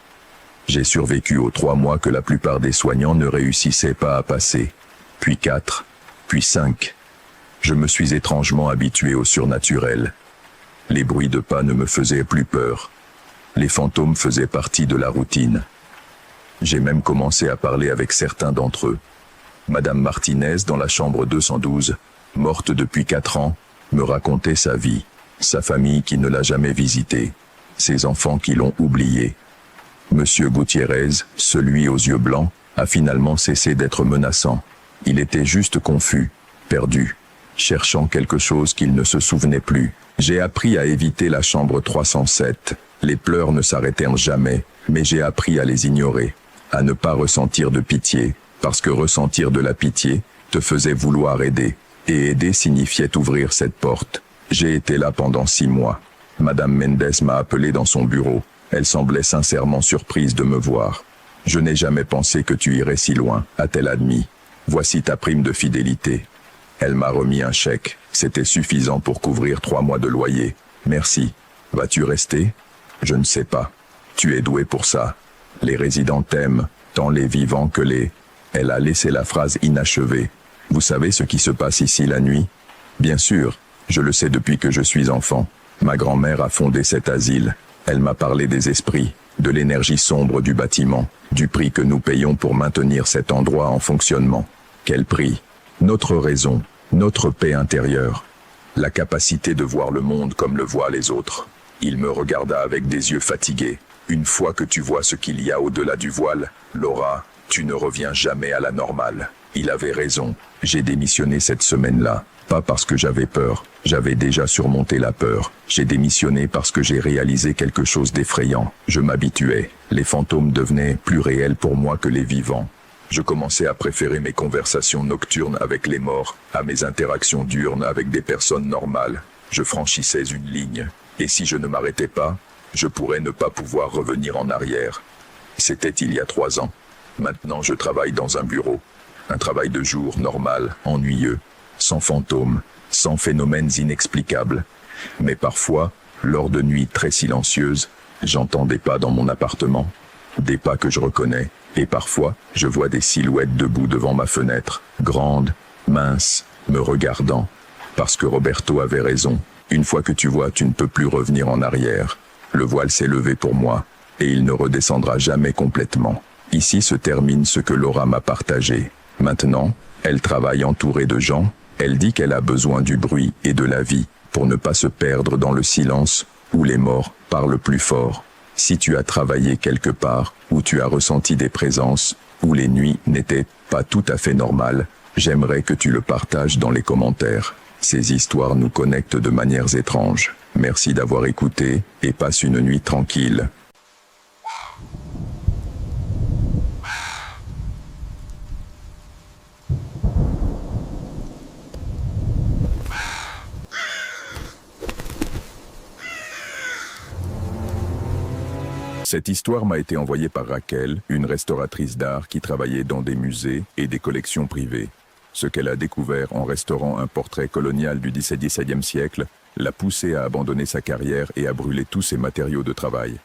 J'ai survécu aux 3 mois que la plupart des soignants ne réussissaient pas à passer. Puis 4, puis 5. Je me suis étrangement habitué au surnaturel. Les bruits de pas ne me faisaient plus peur. Les fantômes faisaient partie de la routine. J'ai même commencé à parler avec certains d'entre eux. Madame Martinez, dans la chambre 212, morte depuis 4 ans, me racontait sa vie, sa famille qui ne l'a jamais visitée, ses enfants qui l'ont oublié. Monsieur Gutiérrez, celui aux yeux blancs, a finalement cessé d'être menaçant. Il était juste confus, perdu, cherchant quelque chose qu'il ne se souvenait plus. J'ai appris à éviter la chambre 307. Les pleurs ne s'arrêtèrent jamais, mais j'ai appris à les ignorer, à ne pas ressentir de pitié, parce que ressentir de la pitié te faisait vouloir aider, et aider signifiait ouvrir cette porte. J'ai été là pendant 6 mois. Madame Mendes m'a appelé dans son bureau. Elle semblait sincèrement surprise de me voir. Je n'ai jamais pensé que tu irais si loin, a-t-elle admis. Voici ta prime de fidélité. Elle m'a remis un chèque. C'était suffisant pour couvrir 3 mois de loyer. Merci. Vas-tu rester? Je ne sais pas. Tu es doué pour ça. Les résidents t'aiment, tant les vivants que les... Elle a laissé la phrase inachevée. Vous savez ce qui se passe ici la nuit? Bien sûr, je le sais depuis que je suis enfant. Ma grand-mère a fondé cet asile. Elle m'a parlé des esprits, de l'énergie sombre du bâtiment, du prix que nous payons pour maintenir cet endroit en fonctionnement. Quel prix? Notre raison, notre paix intérieure, la capacité de voir le monde comme le voient les autres. Il me regarda avec des yeux fatigués. Une fois que tu vois ce qu'il y a au-delà du voile, Laura, tu ne reviens jamais à la normale. Il avait raison. J'ai démissionné cette semaine-là. Pas parce que j'avais peur. J'avais déjà surmonté la peur. J'ai démissionné parce que j'ai réalisé quelque chose d'effrayant. Je m'habituais. Les fantômes devenaient plus réels pour moi que les vivants. Je commençais à préférer mes conversations nocturnes avec les morts à mes interactions diurnes avec des personnes normales. Je franchissais une ligne. Et si je ne m'arrêtais pas, je pourrais ne pas pouvoir revenir en arrière. C'était il y a 3 ans. Maintenant, je travaille dans un bureau. Un travail de jour normal, ennuyeux, sans fantômes, sans phénomènes inexplicables. Mais parfois, lors de nuits très silencieuses, j'entends des pas dans mon appartement. Des pas que je reconnais. Et parfois, je vois des silhouettes debout devant ma fenêtre, grandes, minces, me regardant. Parce que Roberto avait raison. Une fois que tu vois, tu ne peux plus revenir en arrière. Le voile s'est levé pour moi, et il ne redescendra jamais complètement. Ici se termine ce que Laura m'a partagé. Maintenant, elle travaille entourée de gens. Elle dit qu'elle a besoin du bruit et de la vie pour ne pas se perdre dans le silence où les morts parlent plus fort. Si tu as travaillé quelque part, où tu as ressenti des présences, où les nuits n'étaient pas tout à fait normales, j'aimerais que tu le partages dans les commentaires. Ces histoires nous connectent de manières étranges. Merci d'avoir écouté et passe une nuit tranquille. Cette histoire m'a été envoyée par Raquel, une restauratrice d'art qui travaillait dans des musées et des collections privées. Ce qu'elle a découvert en restaurant un portrait colonial du XVIIe siècle l'a poussée à abandonner sa carrière et à brûler tous ses matériaux de travail.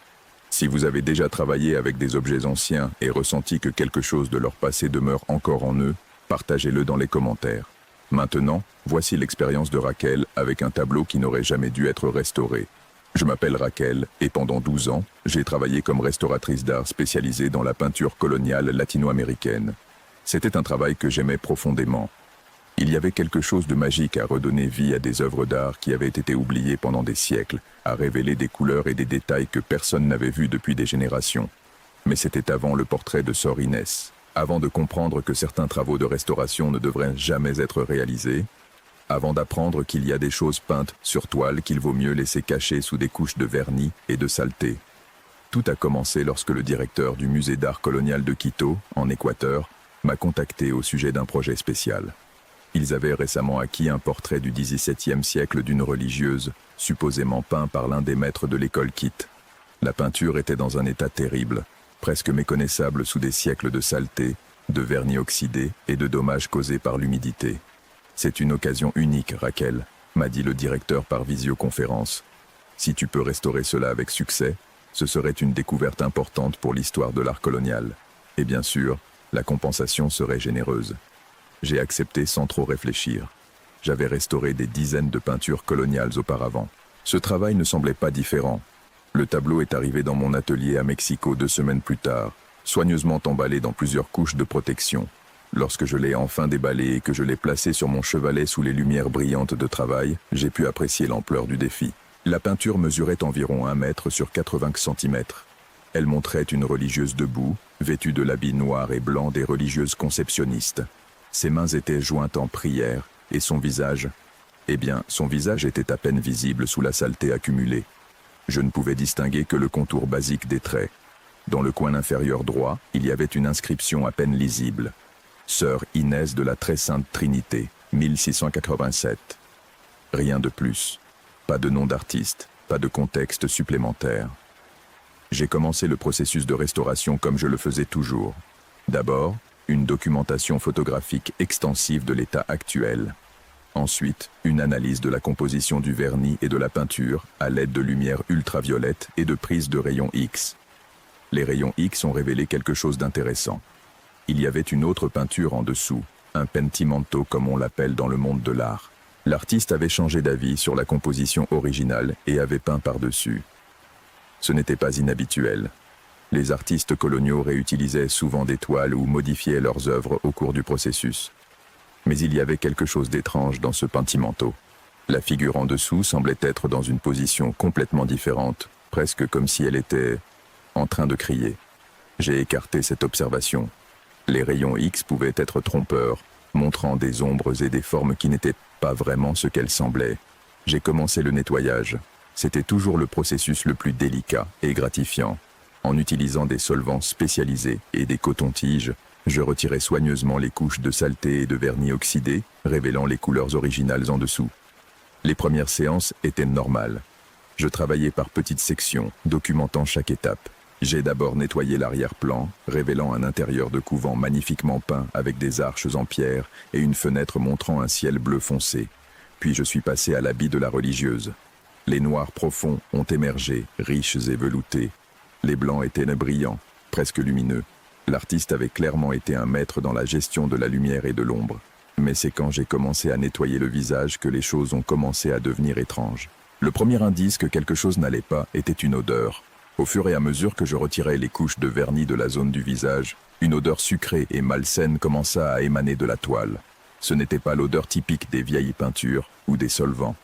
Si vous avez déjà travaillé avec des objets anciens et ressenti que quelque chose de leur passé demeure encore en eux, partagez-le dans les commentaires. Maintenant, voici l'expérience de Raquel avec un tableau qui n'aurait jamais dû être restauré. Je m'appelle Raquel et pendant 12 ans, j'ai travaillé comme restauratrice d'art spécialisée dans la peinture coloniale latino-américaine. C'était un travail que j'aimais profondément. Il y avait quelque chose de magique à redonner vie à des œuvres d'art qui avaient été oubliées pendant des siècles, à révéler des couleurs et des détails que personne n'avait vus depuis des générations. Mais c'était avant le portrait de Sor Inès, avant de comprendre que certains travaux de restauration ne devraient jamais être réalisés, avant d'apprendre qu'il y a des choses peintes sur toile qu'il vaut mieux laisser cachées sous des couches de vernis et de saleté. Tout a commencé lorsque le directeur du musée d'art colonial de Quito, en Équateur, m'a contacté au sujet d'un projet spécial. Ils avaient récemment acquis un portrait du XVIIe siècle d'une religieuse, supposément peint par l'un des maîtres de l'école Kit. La peinture était dans un état terrible, presque méconnaissable sous des siècles de saleté, de vernis oxydé et de dommages causés par l'humidité. C'est une occasion unique, Raquel, m'a dit le directeur par visioconférence. Si tu peux restaurer cela avec succès, ce serait une découverte importante pour l'histoire de l'art colonial. Et bien sûr, la compensation serait généreuse. J'ai accepté sans trop réfléchir. J'avais restauré des dizaines de peintures coloniales auparavant. Ce travail ne semblait pas différent. Le tableau est arrivé dans mon atelier à Mexico 2 semaines plus tard, soigneusement emballé dans plusieurs couches de protection. Lorsque je l'ai enfin déballé et que je l'ai placé sur mon chevalet sous les lumières brillantes de travail, j'ai pu apprécier l'ampleur du défi. La peinture mesurait environ 1 mètre sur 80 cm. Elle montrait une religieuse debout, vêtue de l'habit noir et blanc des religieuses conceptionnistes. Ses mains étaient jointes en prière, et son visage... son visage était à peine visible sous la saleté accumulée. Je ne pouvais distinguer que le contour basique des traits. Dans le coin inférieur droit, il y avait une inscription à peine lisible. Sœur Inès de la Très Sainte Trinité, 1687. Rien de plus. Pas de nom d'artiste, pas de contexte supplémentaire. J'ai commencé le processus de restauration comme je le faisais toujours. D'abord, une documentation photographique extensive de l'état actuel. Ensuite, une analyse de la composition du vernis et de la peinture à l'aide de lumière ultraviolette et de prises de rayons X. Les rayons X ont révélé quelque chose d'intéressant. Il y avait une autre peinture en dessous, un pentimento comme on l'appelle dans le monde de l'art. L'artiste avait changé d'avis sur la composition originale et avait peint par-dessus. Ce n'était pas inhabituel. Les artistes coloniaux réutilisaient souvent des toiles ou modifiaient leurs œuvres au cours du processus. Mais il y avait quelque chose d'étrange dans ce pentimento. La figure en dessous semblait être dans une position complètement différente, presque comme si elle était en train de crier. J'ai écarté cette observation. Les rayons X pouvaient être trompeurs, montrant des ombres et des formes qui n'étaient pas vraiment ce qu'elles semblaient. J'ai commencé le nettoyage. C'était toujours le processus le plus délicat et gratifiant. En utilisant des solvants spécialisés et des cotons-tiges, je retirais soigneusement les couches de saleté et de vernis oxydé, révélant les couleurs originales en dessous. Les premières séances étaient normales. Je travaillais par petites sections, documentant chaque étape. J'ai d'abord nettoyé l'arrière-plan, révélant un intérieur de couvent magnifiquement peint avec des arches en pierre et une fenêtre montrant un ciel bleu foncé. Puis je suis passé à l'habit de la religieuse. Les noirs profonds ont émergé, riches et veloutés. Les blancs étaient brillants, presque lumineux. L'artiste avait clairement été un maître dans la gestion de la lumière et de l'ombre. Mais c'est quand j'ai commencé à nettoyer le visage que les choses ont commencé à devenir étranges. Le premier indice que quelque chose n'allait pas était une odeur. Au fur et à mesure que je retirais les couches de vernis de la zone du visage, une odeur sucrée et malsaine commença à émaner de la toile. Ce n'était pas l'odeur typique des vieilles peintures ou des solvants.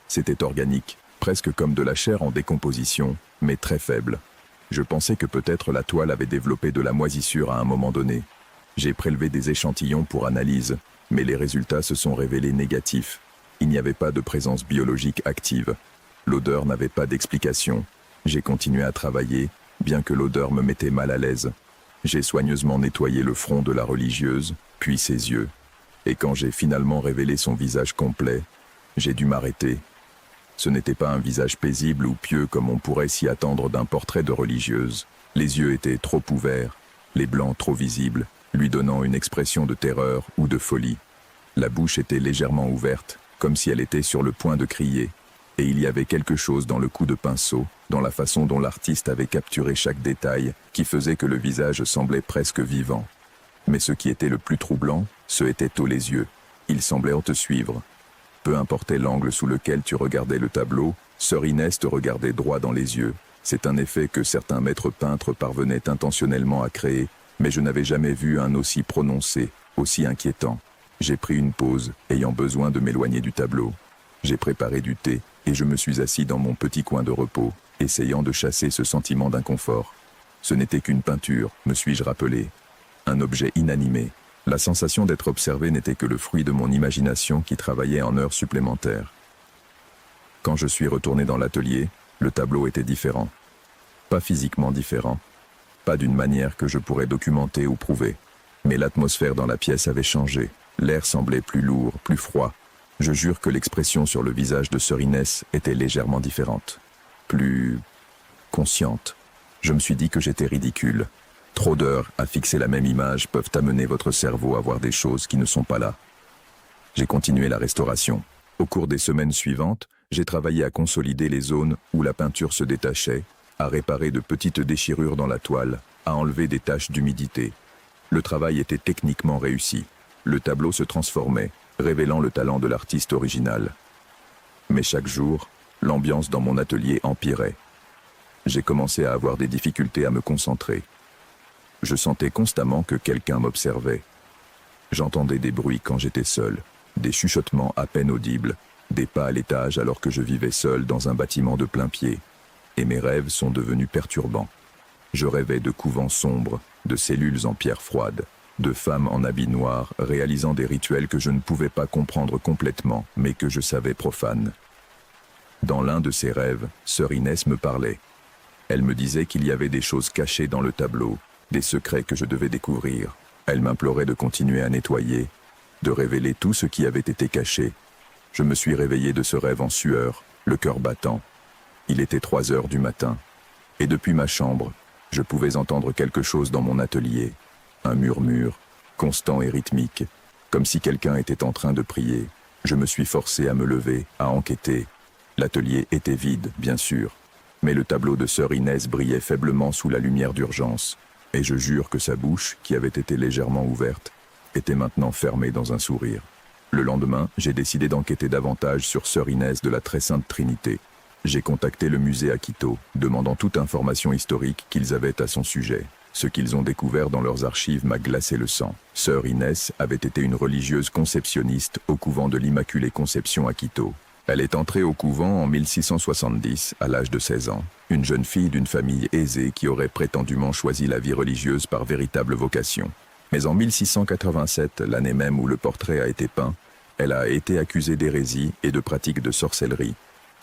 C'était organique, presque comme de la chair en décomposition, mais très faible. Je pensais que peut-être la toile avait développé de la moisissure à un moment donné. J'ai prélevé des échantillons pour analyse, mais les résultats se sont révélés négatifs. Il n'y avait pas de présence biologique active. L'odeur n'avait pas d'explication. J'ai continué à travailler, bien que l'odeur me mettait mal à l'aise. J'ai soigneusement nettoyé le front de la religieuse, puis ses yeux. Et quand j'ai finalement révélé son visage complet, j'ai dû m'arrêter. Ce n'était pas un visage paisible ou pieux comme on pourrait s'y attendre d'un portrait de religieuse. Les yeux étaient trop ouverts, les blancs trop visibles, lui donnant une expression de terreur ou de folie. La bouche était légèrement ouverte, comme si elle était sur le point de crier. Et il y avait quelque chose dans le coup de pinceau, dans la façon dont l'artiste avait capturé chaque détail, qui faisait que le visage semblait presque vivant. Mais ce qui était le plus troublant, ce étaient les yeux. Ils semblaient te suivre. Peu importait l'angle sous lequel tu regardais le tableau, Sœur Inès te regardait droit dans les yeux. C'est un effet que certains maîtres peintres parvenaient intentionnellement à créer, mais je n'avais jamais vu un aussi prononcé, aussi inquiétant. J'ai pris une pause, ayant besoin de m'éloigner du tableau. J'ai préparé du thé, et je me suis assis dans mon petit coin de repos, essayant de chasser ce sentiment d'inconfort. Ce n'était qu'une peinture, me suis-je rappelé. Un objet inanimé. La sensation d'être observé n'était que le fruit de mon imagination qui travaillait en heures supplémentaires. Quand je suis retourné dans l'atelier, le tableau était différent. Pas physiquement différent. Pas d'une manière que je pourrais documenter ou prouver. Mais l'atmosphère dans la pièce avait changé. L'air semblait plus lourd, plus froid. Je jure que l'expression sur le visage de Sœur Inès était légèrement différente. Plus consciente. Je me suis dit que j'étais ridicule. Trop d'heures à fixer la même image peuvent amener votre cerveau à voir des choses qui ne sont pas là. J'ai continué la restauration. Au cours des semaines suivantes, j'ai travaillé à consolider les zones où la peinture se détachait, à réparer de petites déchirures dans la toile, à enlever des taches d'humidité. Le travail était techniquement réussi. Le tableau se transformait, révélant le talent de l'artiste original. Mais chaque jour, l'ambiance dans mon atelier empirait. J'ai commencé à avoir des difficultés à me concentrer. Je sentais constamment que quelqu'un m'observait. J'entendais des bruits quand j'étais seul, des chuchotements à peine audibles, des pas à l'étage alors que je vivais seul dans un bâtiment de plain-pied. Et mes rêves sont devenus perturbants. Je rêvais de couvents sombres, de cellules en pierre froide, de femmes en habits noirs réalisant des rituels que je ne pouvais pas comprendre complètement, mais que je savais profanes. Dans l'un de ces rêves, Sœur Inès me parlait. Elle me disait qu'il y avait des choses cachées dans le tableau, des secrets que je devais découvrir. Elle m'implorait de continuer à nettoyer, de révéler tout ce qui avait été caché. Je me suis réveillé de ce rêve en sueur, le cœur battant. Il était 3 heures du matin, Et depuis ma chambre, je pouvais entendre quelque chose dans mon atelier, un murmure, constant et rythmique, comme si quelqu'un était en train de prier. Je me suis forcé à me lever, à enquêter. L'atelier était vide, bien sûr, mais le tableau de sœur Inès brillait faiblement sous la lumière d'urgence, et je jure que sa bouche, qui avait été légèrement ouverte, était maintenant fermée dans un sourire. Le lendemain, j'ai décidé d'enquêter davantage sur sœur Inès de la Très Sainte Trinité. J'ai contacté le musée à Quito, demandant toute information historique qu'ils avaient à son sujet. Ce qu'ils ont découvert dans leurs archives m'a glacé le sang. Sœur Inès avait été une religieuse conceptionniste au couvent de l'Immaculée Conception à Quito. Elle est entrée au couvent en 1670, à l'âge de 16 ans, une jeune fille d'une famille aisée qui aurait prétendument choisi la vie religieuse par véritable vocation. Mais en 1687, l'année même où le portrait a été peint, elle a été accusée d'hérésie et de pratique de sorcellerie.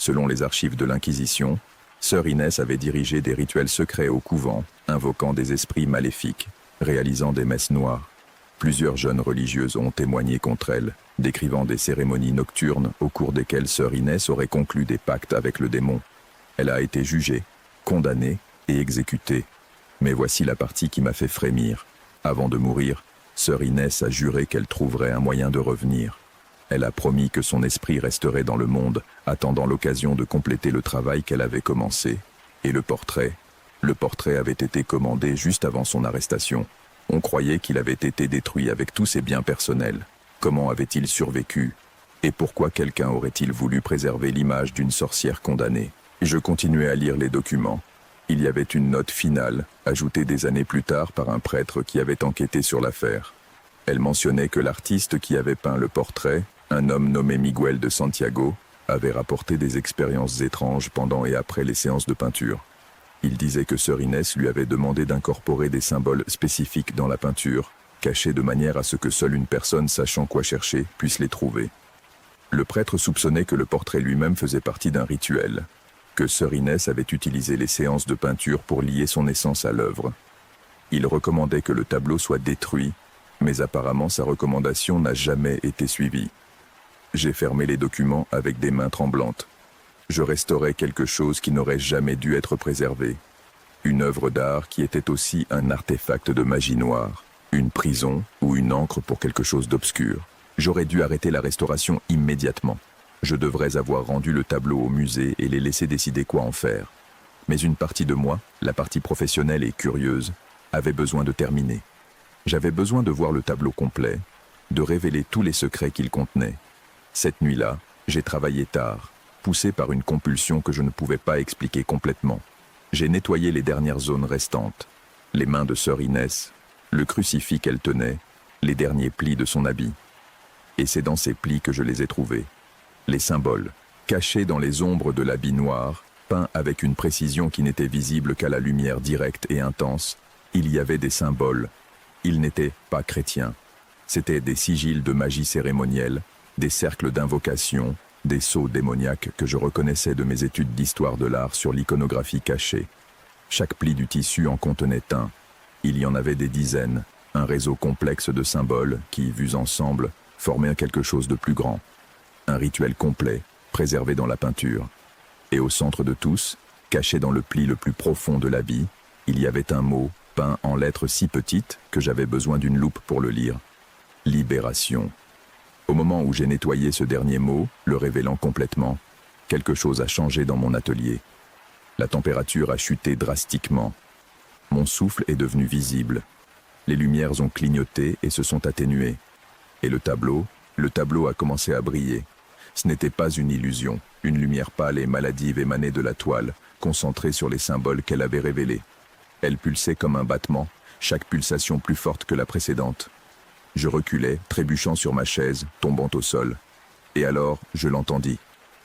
Selon les archives de l'Inquisition, sœur Inès avait dirigé des rituels secrets au couvent, invoquant des esprits maléfiques, réalisant des messes noires. Plusieurs jeunes religieuses ont témoigné contre elle, décrivant des cérémonies nocturnes au cours desquelles sœur Inès aurait conclu des pactes avec le démon. Elle a été jugée, condamnée et exécutée. Mais voici la partie qui m'a fait frémir. Avant de mourir, sœur Inès a juré qu'elle trouverait un moyen de revenir. Elle a promis que son esprit resterait dans le monde, attendant l'occasion de compléter le travail qu'elle avait commencé. Et le portrait avait été commandé juste avant son arrestation. On croyait qu'il avait été détruit avec tous ses biens personnels. Comment avait-il survécu? Et pourquoi quelqu'un aurait-il voulu préserver l'image d'une sorcière condamnée? Je continuais à lire les documents. Il y avait une note finale, ajoutée des années plus tard par un prêtre qui avait enquêté sur l'affaire. Elle mentionnait que l'artiste qui avait peint le portrait, un homme nommé Miguel de Santiago, avait rapporté des expériences étranges pendant et après les séances de peinture. Il disait que sœur Inès lui avait demandé d'incorporer des symboles spécifiques dans la peinture, cachés de manière à ce que seule une personne sachant quoi chercher puisse les trouver. Le prêtre soupçonnait que le portrait lui-même faisait partie d'un rituel, que sœur Inès avait utilisé les séances de peinture pour lier son essence à l'œuvre. Il recommandait que le tableau soit détruit, mais apparemment sa recommandation n'a jamais été suivie. J'ai fermé les documents avec des mains tremblantes. Je restaurais quelque chose qui n'aurait jamais dû être préservé. Une œuvre d'art qui était aussi un artefact de magie noire, une prison ou une encre pour quelque chose d'obscur. J'aurais dû arrêter la restauration immédiatement. Je devrais avoir rendu le tableau au musée et les laisser décider quoi en faire. Mais une partie de moi, la partie professionnelle et curieuse, avait besoin de terminer. J'avais besoin de voir le tableau complet, de révéler tous les secrets qu'il contenait. Cette nuit-là, j'ai travaillé tard, poussé par une compulsion que je ne pouvais pas expliquer complètement. J'ai nettoyé les dernières zones restantes, les mains de sœur Inès, le crucifix qu'elle tenait, les derniers plis de son habit. Et c'est dans ces plis que je les ai trouvés. Les symboles, cachés dans les ombres de l'habit noir, peints avec une précision qui n'était visible qu'à la lumière directe et intense, il y avait des symboles. Ils n'étaient pas chrétiens. C'étaient des sigils de magie cérémonielle, des cercles d'invocation, des sceaux démoniaques que je reconnaissais de mes études d'histoire de l'art sur l'iconographie cachée. Chaque pli du tissu en contenait un. Il y en avait des dizaines, un réseau complexe de symboles qui, vus ensemble, formaient quelque chose de plus grand. Un rituel complet, préservé dans la peinture. Et au centre de tous, caché dans le pli le plus profond de l'habit, il y avait un mot, peint en lettres si petites que j'avais besoin d'une loupe pour le lire. Libération. Au moment où j'ai nettoyé ce dernier mot, le révélant complètement, quelque chose a changé dans mon atelier. La température a chuté drastiquement. Mon souffle est devenu visible. Les lumières ont clignoté et se sont atténuées. Et le tableau a commencé à briller. Ce n'était pas une illusion, une lumière pâle et maladive émanait de la toile, concentrée sur les symboles qu'elle avait révélés. Elle pulsait comme un battement, chaque pulsation plus forte que la précédente. Je reculais, trébuchant sur ma chaise, tombant au sol. Et alors, je l'entendis.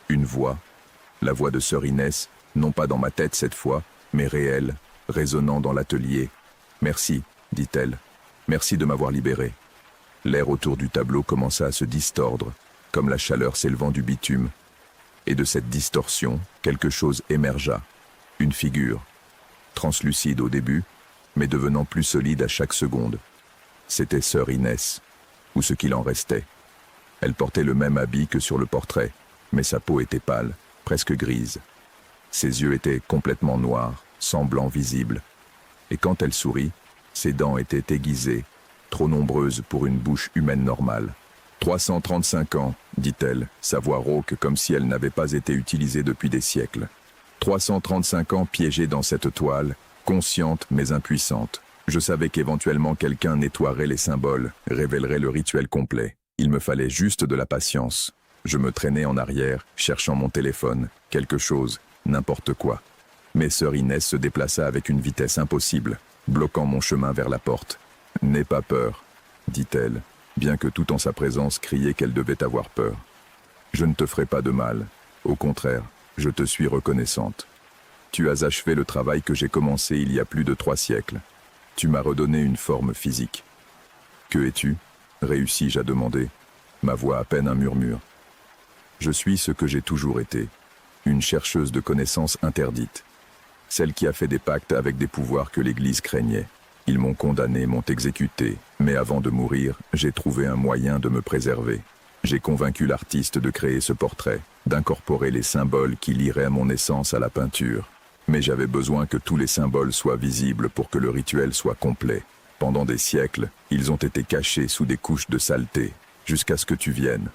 Une voix. La voix de sœur Inès, non pas dans ma tête cette fois, mais réelle, résonnant dans l'atelier. « Merci », dit-elle. « Merci de m'avoir libéré. » L'air autour du tableau commença à se distordre, comme la chaleur s'élevant du bitume. Et de cette distorsion, quelque chose émergea. Une figure. Translucide au début, mais devenant plus solide à chaque seconde. C'était sœur Inès, ou ce qu'il en restait. Elle portait le même habit que sur le portrait, mais sa peau était pâle, presque grise. Ses yeux étaient complètement noirs, semblant visible. Et quand elle sourit, ses dents étaient aiguisées, trop nombreuses pour une bouche humaine normale. 335 ans, dit-elle, sa voix rauque comme si elle n'avait pas été utilisée depuis des siècles. 335 ans piégée dans cette toile, consciente mais impuissante. Je savais qu'éventuellement quelqu'un nettoierait les symboles, révélerait le rituel complet. Il me fallait juste de la patience. Je me traînais en arrière, cherchant mon téléphone, quelque chose, n'importe quoi. Mais sœur Inès se déplaça avec une vitesse impossible, bloquant mon chemin vers la porte. « N'aie pas peur », dit-elle, bien que tout en sa présence criait qu'elle devait avoir peur. « Je ne te ferai pas de mal. Au contraire, je te suis reconnaissante. Tu as achevé le travail que j'ai commencé il y a plus de 3 siècles. Tu m'as redonné une forme physique. »« Que es-tu » réussis-je à demander, ma voix à peine un murmure. « Je suis ce que j'ai toujours été, une chercheuse de connaissances interdites. Celle qui a fait des pactes avec des pouvoirs que l'Église craignait. Ils m'ont condamné, m'ont exécuté, mais avant de mourir, j'ai trouvé un moyen de me préserver. J'ai convaincu l'artiste de créer ce portrait, d'incorporer les symboles qui lieraient mon essence à la peinture. Mais j'avais besoin que tous les symboles soient visibles pour que le rituel soit complet. Pendant des siècles, ils ont été cachés sous des couches de saleté, jusqu'à ce que tu viennes.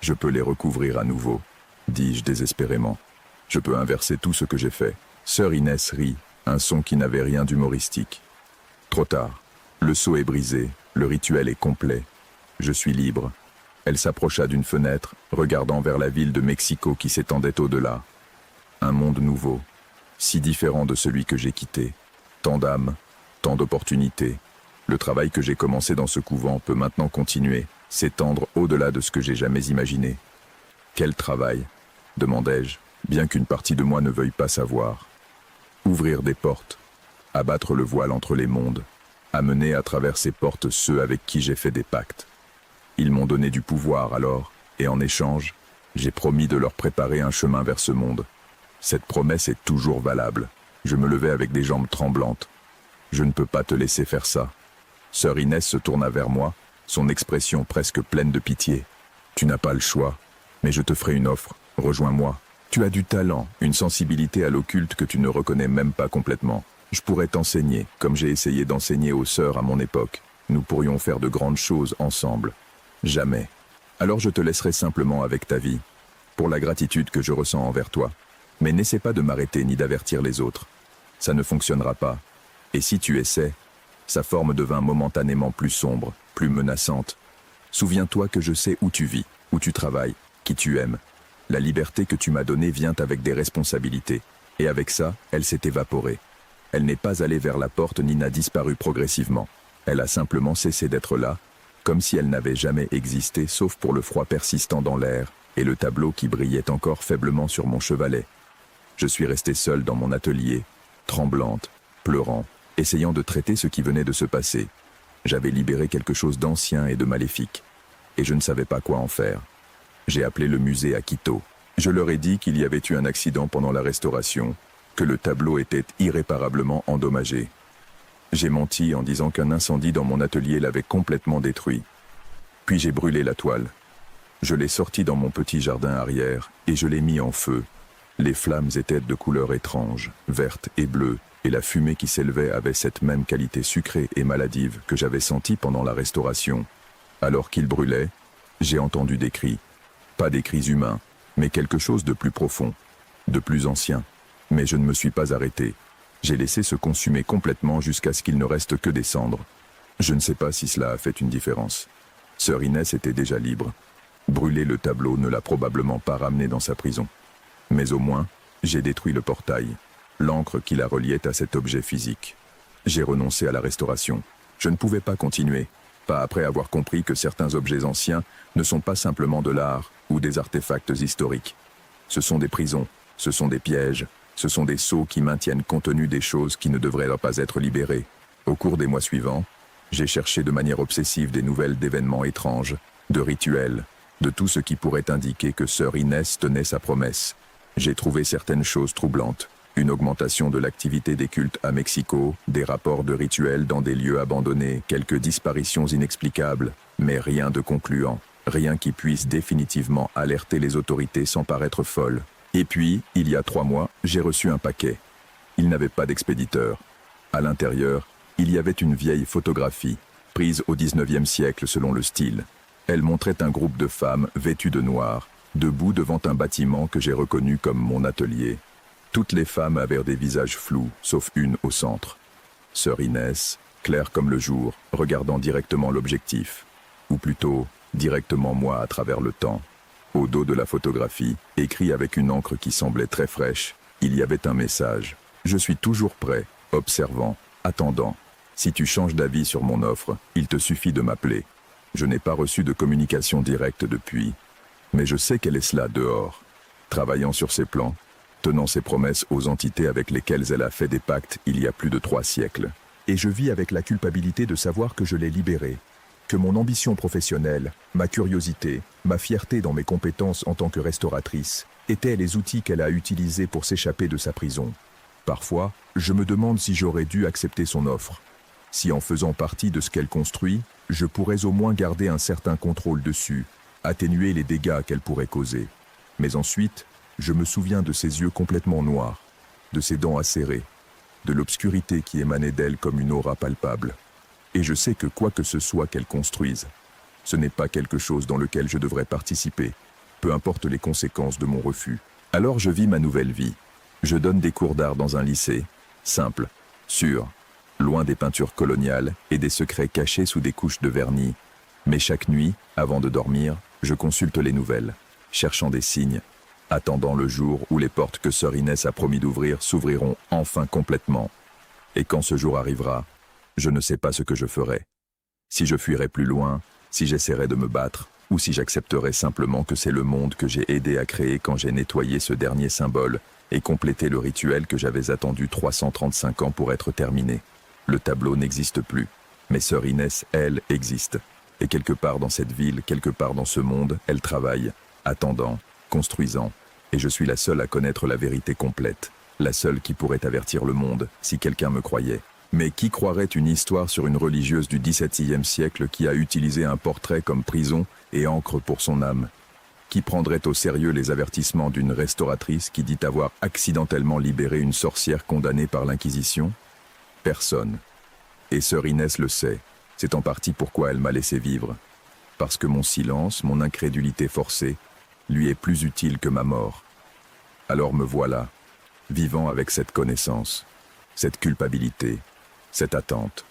Je peux les recouvrir à nouveau, dis-je désespérément. Je peux inverser tout ce que j'ai fait. Sœur Inès rit, un son qui n'avait rien d'humoristique. Trop tard. Le sceau est brisé, le rituel est complet. Je suis libre. Elle s'approcha d'une fenêtre, regardant vers la ville de Mexico qui s'étendait au-delà. Un monde nouveau, si différent de celui que j'ai quitté. Tant d'âmes, tant d'opportunités. Le travail que j'ai commencé dans ce couvent peut maintenant continuer, s'étendre au-delà de ce que j'ai jamais imaginé. Quel travail ? Demandai-je, bien qu'une partie de moi ne veuille pas savoir. Ouvrir des portes, abattre le voile entre les mondes, amener à travers ces portes ceux avec qui j'ai fait des pactes. Ils m'ont donné du pouvoir alors, et en échange, j'ai promis de leur préparer un chemin vers ce monde. Cette promesse est toujours valable. Je me levai avec des jambes tremblantes. Je ne peux pas te laisser faire ça. Sœur Inès se tourna vers moi, son expression presque pleine de pitié. Tu n'as pas le choix, mais je te ferai une offre. Rejoins-moi. Tu as du talent, une sensibilité à l'occulte que tu ne reconnais même pas complètement. Je pourrais t'enseigner, comme j'ai essayé d'enseigner aux sœurs à mon époque. Nous pourrions faire de grandes choses ensemble. Jamais. Alors je te laisserai simplement avec ta vie, pour la gratitude que je ressens envers toi. Mais n'essaie pas de m'arrêter ni d'avertir les autres. Ça ne fonctionnera pas. Et si tu essaies, sa forme devint momentanément plus sombre, plus menaçante. Souviens-toi que je sais où tu vis, où tu travailles, qui tu aimes. La liberté que tu m'as donnée vient avec des responsabilités. Et avec ça, elle s'est évaporée. Elle n'est pas allée vers la porte ni n'a disparu progressivement. Elle a simplement cessé d'être là, comme si elle n'avait jamais existé sauf pour le froid persistant dans l'air et le tableau qui brillait encore faiblement sur mon chevalet. Je suis resté seul dans mon atelier, tremblante, pleurant, essayant de traiter ce qui venait de se passer. J'avais libéré quelque chose d'ancien et de maléfique, et je ne savais pas quoi en faire. J'ai appelé le musée à Quito. Je leur ai dit qu'il y avait eu un accident pendant la restauration, que le tableau était irréparablement endommagé. J'ai menti en disant qu'un incendie dans mon atelier l'avait complètement détruit. Puis j'ai brûlé la toile. Je l'ai sortie dans mon petit jardin arrière et je l'ai mis en feu. Les flammes étaient de couleurs étranges, vertes et bleues, et la fumée qui s'élevait avait cette même qualité sucrée et maladive que j'avais sentie pendant la restauration. Alors qu'il brûlait, j'ai entendu des cris. Pas des cris humains, mais quelque chose de plus profond, de plus ancien. Mais je ne me suis pas arrêté. J'ai laissé se consumer complètement jusqu'à ce qu'il ne reste que des cendres. Je ne sais pas si cela a fait une différence. Sœur Inès était déjà libre. Brûler le tableau ne l'a probablement pas ramenée dans sa prison. Mais au moins, j'ai détruit le portail, l'encre qui la reliait à cet objet physique. J'ai renoncé à la restauration. Je ne pouvais pas continuer, pas après avoir compris que certains objets anciens ne sont pas simplement de l'art ou des artefacts historiques. Ce sont des prisons, ce sont des pièges, ce sont des sceaux qui maintiennent contenues des choses qui ne devraient pas être libérées. Au cours des mois suivants, j'ai cherché de manière obsessive des nouvelles d'événements étranges, de rituels, de tout ce qui pourrait indiquer que sœur Inès tenait sa promesse. J'ai trouvé certaines choses troublantes. Une augmentation de l'activité des cultes à Mexico, des rapports de rituels dans des lieux abandonnés, quelques disparitions inexplicables, mais rien de concluant, rien qui puisse définitivement alerter les autorités sans paraître folle. Et puis, il y a 3 mois, j'ai reçu un paquet. Il n'avait pas d'expéditeur. À l'intérieur, il y avait une vieille photographie, prise au XIXe siècle selon le style. Elle montrait un groupe de femmes vêtues de noir, debout devant un bâtiment que j'ai reconnu comme mon atelier. Toutes les femmes avaient des visages flous, sauf une au centre. Sœur Inès, claire comme le jour, regardant directement l'objectif. Ou plutôt, directement moi à travers le temps. Au dos de la photographie, écrit avec une encre qui semblait très fraîche, il y avait un message. Je suis toujours prêt, observant, attendant. Si tu changes d'avis sur mon offre, il te suffit de m'appeler. Je n'ai pas reçu de communication directe depuis. Mais je sais qu'elle est là dehors, travaillant sur ses plans, tenant ses promesses aux entités avec lesquelles elle a fait des pactes il y a plus de 3 siècles. Et je vis avec la culpabilité de savoir que je l'ai libérée, que mon ambition professionnelle, ma curiosité, ma fierté dans mes compétences en tant que restauratrice, étaient les outils qu'elle a utilisés pour s'échapper de sa prison. Parfois, je me demande si j'aurais dû accepter son offre. Si en faisant partie de ce qu'elle construit, je pourrais au moins garder un certain contrôle dessus, atténuer les dégâts qu'elle pourrait causer. Mais ensuite, je me souviens de ses yeux complètement noirs, de ses dents acérées, de l'obscurité qui émanait d'elle comme une aura palpable. Et je sais que quoi que ce soit qu'elle construise, ce n'est pas quelque chose dans lequel je devrais participer, peu importe les conséquences de mon refus. Alors je vis ma nouvelle vie. Je donne des cours d'art dans un lycée, simple, sûr, loin des peintures coloniales et des secrets cachés sous des couches de vernis. Mais chaque nuit, avant de dormir, je consulte les nouvelles, cherchant des signes, attendant le jour où les portes que sœur Inès a promis d'ouvrir s'ouvriront enfin complètement. Et quand ce jour arrivera, je ne sais pas ce que je ferai. Si je fuirai plus loin, si j'essaierai de me battre, ou si j'accepterai simplement que c'est le monde que j'ai aidé à créer quand j'ai nettoyé ce dernier symbole et complété le rituel que j'avais attendu 335 ans pour être terminé. Le tableau n'existe plus, mais sœur Inès, elle, existe. Et quelque part dans cette ville, quelque part dans ce monde, elle travaille, attendant, construisant. Et je suis la seule à connaître la vérité complète, la seule qui pourrait avertir le monde, si quelqu'un me croyait. Mais qui croirait une histoire sur une religieuse du XVIIe siècle qui a utilisé un portrait comme prison et encre pour son âme? Qui prendrait au sérieux les avertissements d'une restauratrice qui dit avoir accidentellement libéré une sorcière condamnée par l'Inquisition? Personne. Et sœur Inès le sait. C'est en partie pourquoi elle m'a laissé vivre. Parce que mon silence, mon incrédulité forcée, lui est plus utile que ma mort. Alors me voilà, vivant avec cette connaissance, cette culpabilité, cette attente,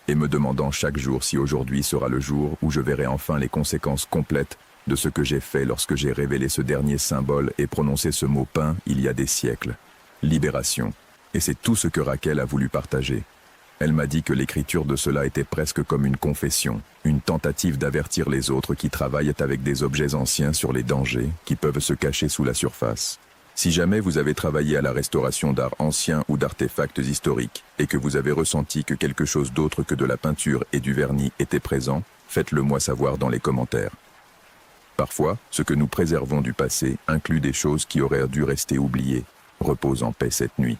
et me demandant chaque jour si aujourd'hui sera le jour où je verrai enfin les conséquences complètes de ce que j'ai fait lorsque j'ai révélé ce dernier symbole et prononcé ce mot peint il y a des siècles. Libération. Et c'est tout ce que Raquel a voulu partager. Elle m'a dit que l'écriture de cela était presque comme une confession, une tentative d'avertir les autres qui travaillent avec des objets anciens sur les dangers qui peuvent se cacher sous la surface. Si jamais vous avez travaillé à la restauration d'art ancien ou d'artefacts historiques et que vous avez ressenti que quelque chose d'autre que de la peinture et du vernis était présent, faites-le moi savoir dans les commentaires. Parfois, ce que nous préservons du passé inclut des choses qui auraient dû rester oubliées. Repose en paix cette nuit.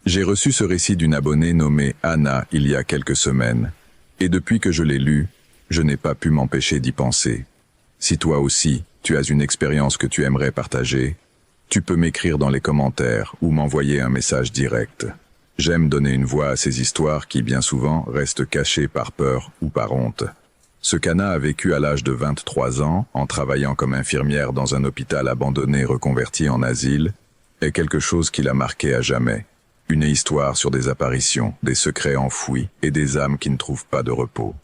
J'ai reçu ce récit d'une abonnée nommée Anna il y a quelques semaines. Et depuis que je l'ai lu, je n'ai pas pu m'empêcher d'y penser. Si toi aussi, tu as une expérience que tu aimerais partager, tu peux m'écrire dans les commentaires ou m'envoyer un message direct. J'aime donner une voix à ces histoires qui, bien souvent, restent cachées par peur ou par honte. Ce qu'Anna a vécu à l'âge de 23 ans, en travaillant comme infirmière dans un hôpital abandonné reconverti en asile, est quelque chose qui l'a marqué à jamais. Une histoire sur des apparitions, des secrets enfouis et des âmes qui ne trouvent pas de repos.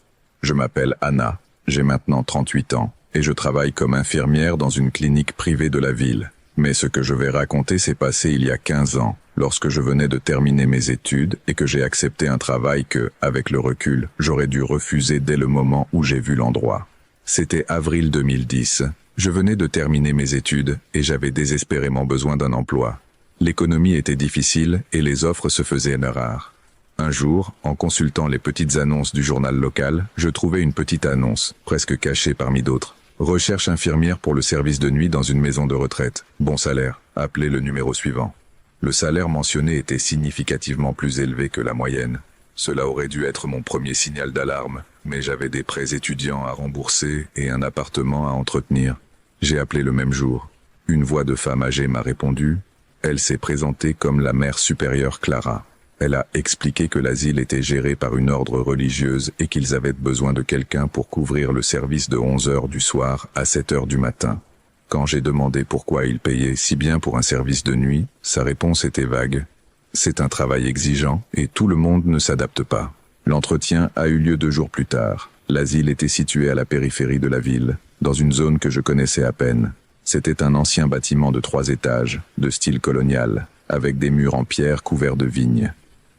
Je m'appelle Anna, j'ai maintenant 38 ans et je travaille comme infirmière dans une clinique privée de la ville. Mais ce que je vais raconter s'est passé il y a 15 ans, lorsque je venais de terminer mes études et que j'ai accepté un travail que, avec le recul, j'aurais dû refuser dès le moment où j'ai vu l'endroit. C'était avril 2010. Je venais de terminer mes études et j'avais désespérément besoin d'un emploi. L'économie était difficile et les offres se faisaient rares. Un jour, en consultant les petites annonces du journal local, je trouvais une petite annonce, presque cachée parmi d'autres. Recherche infirmière pour le service de nuit dans une maison de retraite. Bon salaire. Appelez le numéro suivant. Le salaire mentionné était significativement plus élevé que la moyenne. Cela aurait dû être mon premier signal d'alarme, mais j'avais des prêts étudiants à rembourser et un appartement à entretenir. J'ai appelé le même jour. Une voix de femme âgée m'a répondu. Elle s'est présentée comme la mère supérieure Clara. Elle a expliqué que l'asile était géré par une ordre religieuse et qu'ils avaient besoin de quelqu'un pour couvrir le service de 11 heures du soir à 7 heures du matin. Quand j'ai demandé pourquoi il payait si bien pour un service de nuit, sa réponse était vague. C'est un travail exigeant et tout le monde ne s'adapte pas. L'entretien a eu lieu 2 jours plus tard. L'asile était situé à la périphérie de la ville, dans une zone que je connaissais à peine. C'était un ancien bâtiment de 3 étages, de style colonial, avec des murs en pierre couverts de vignes.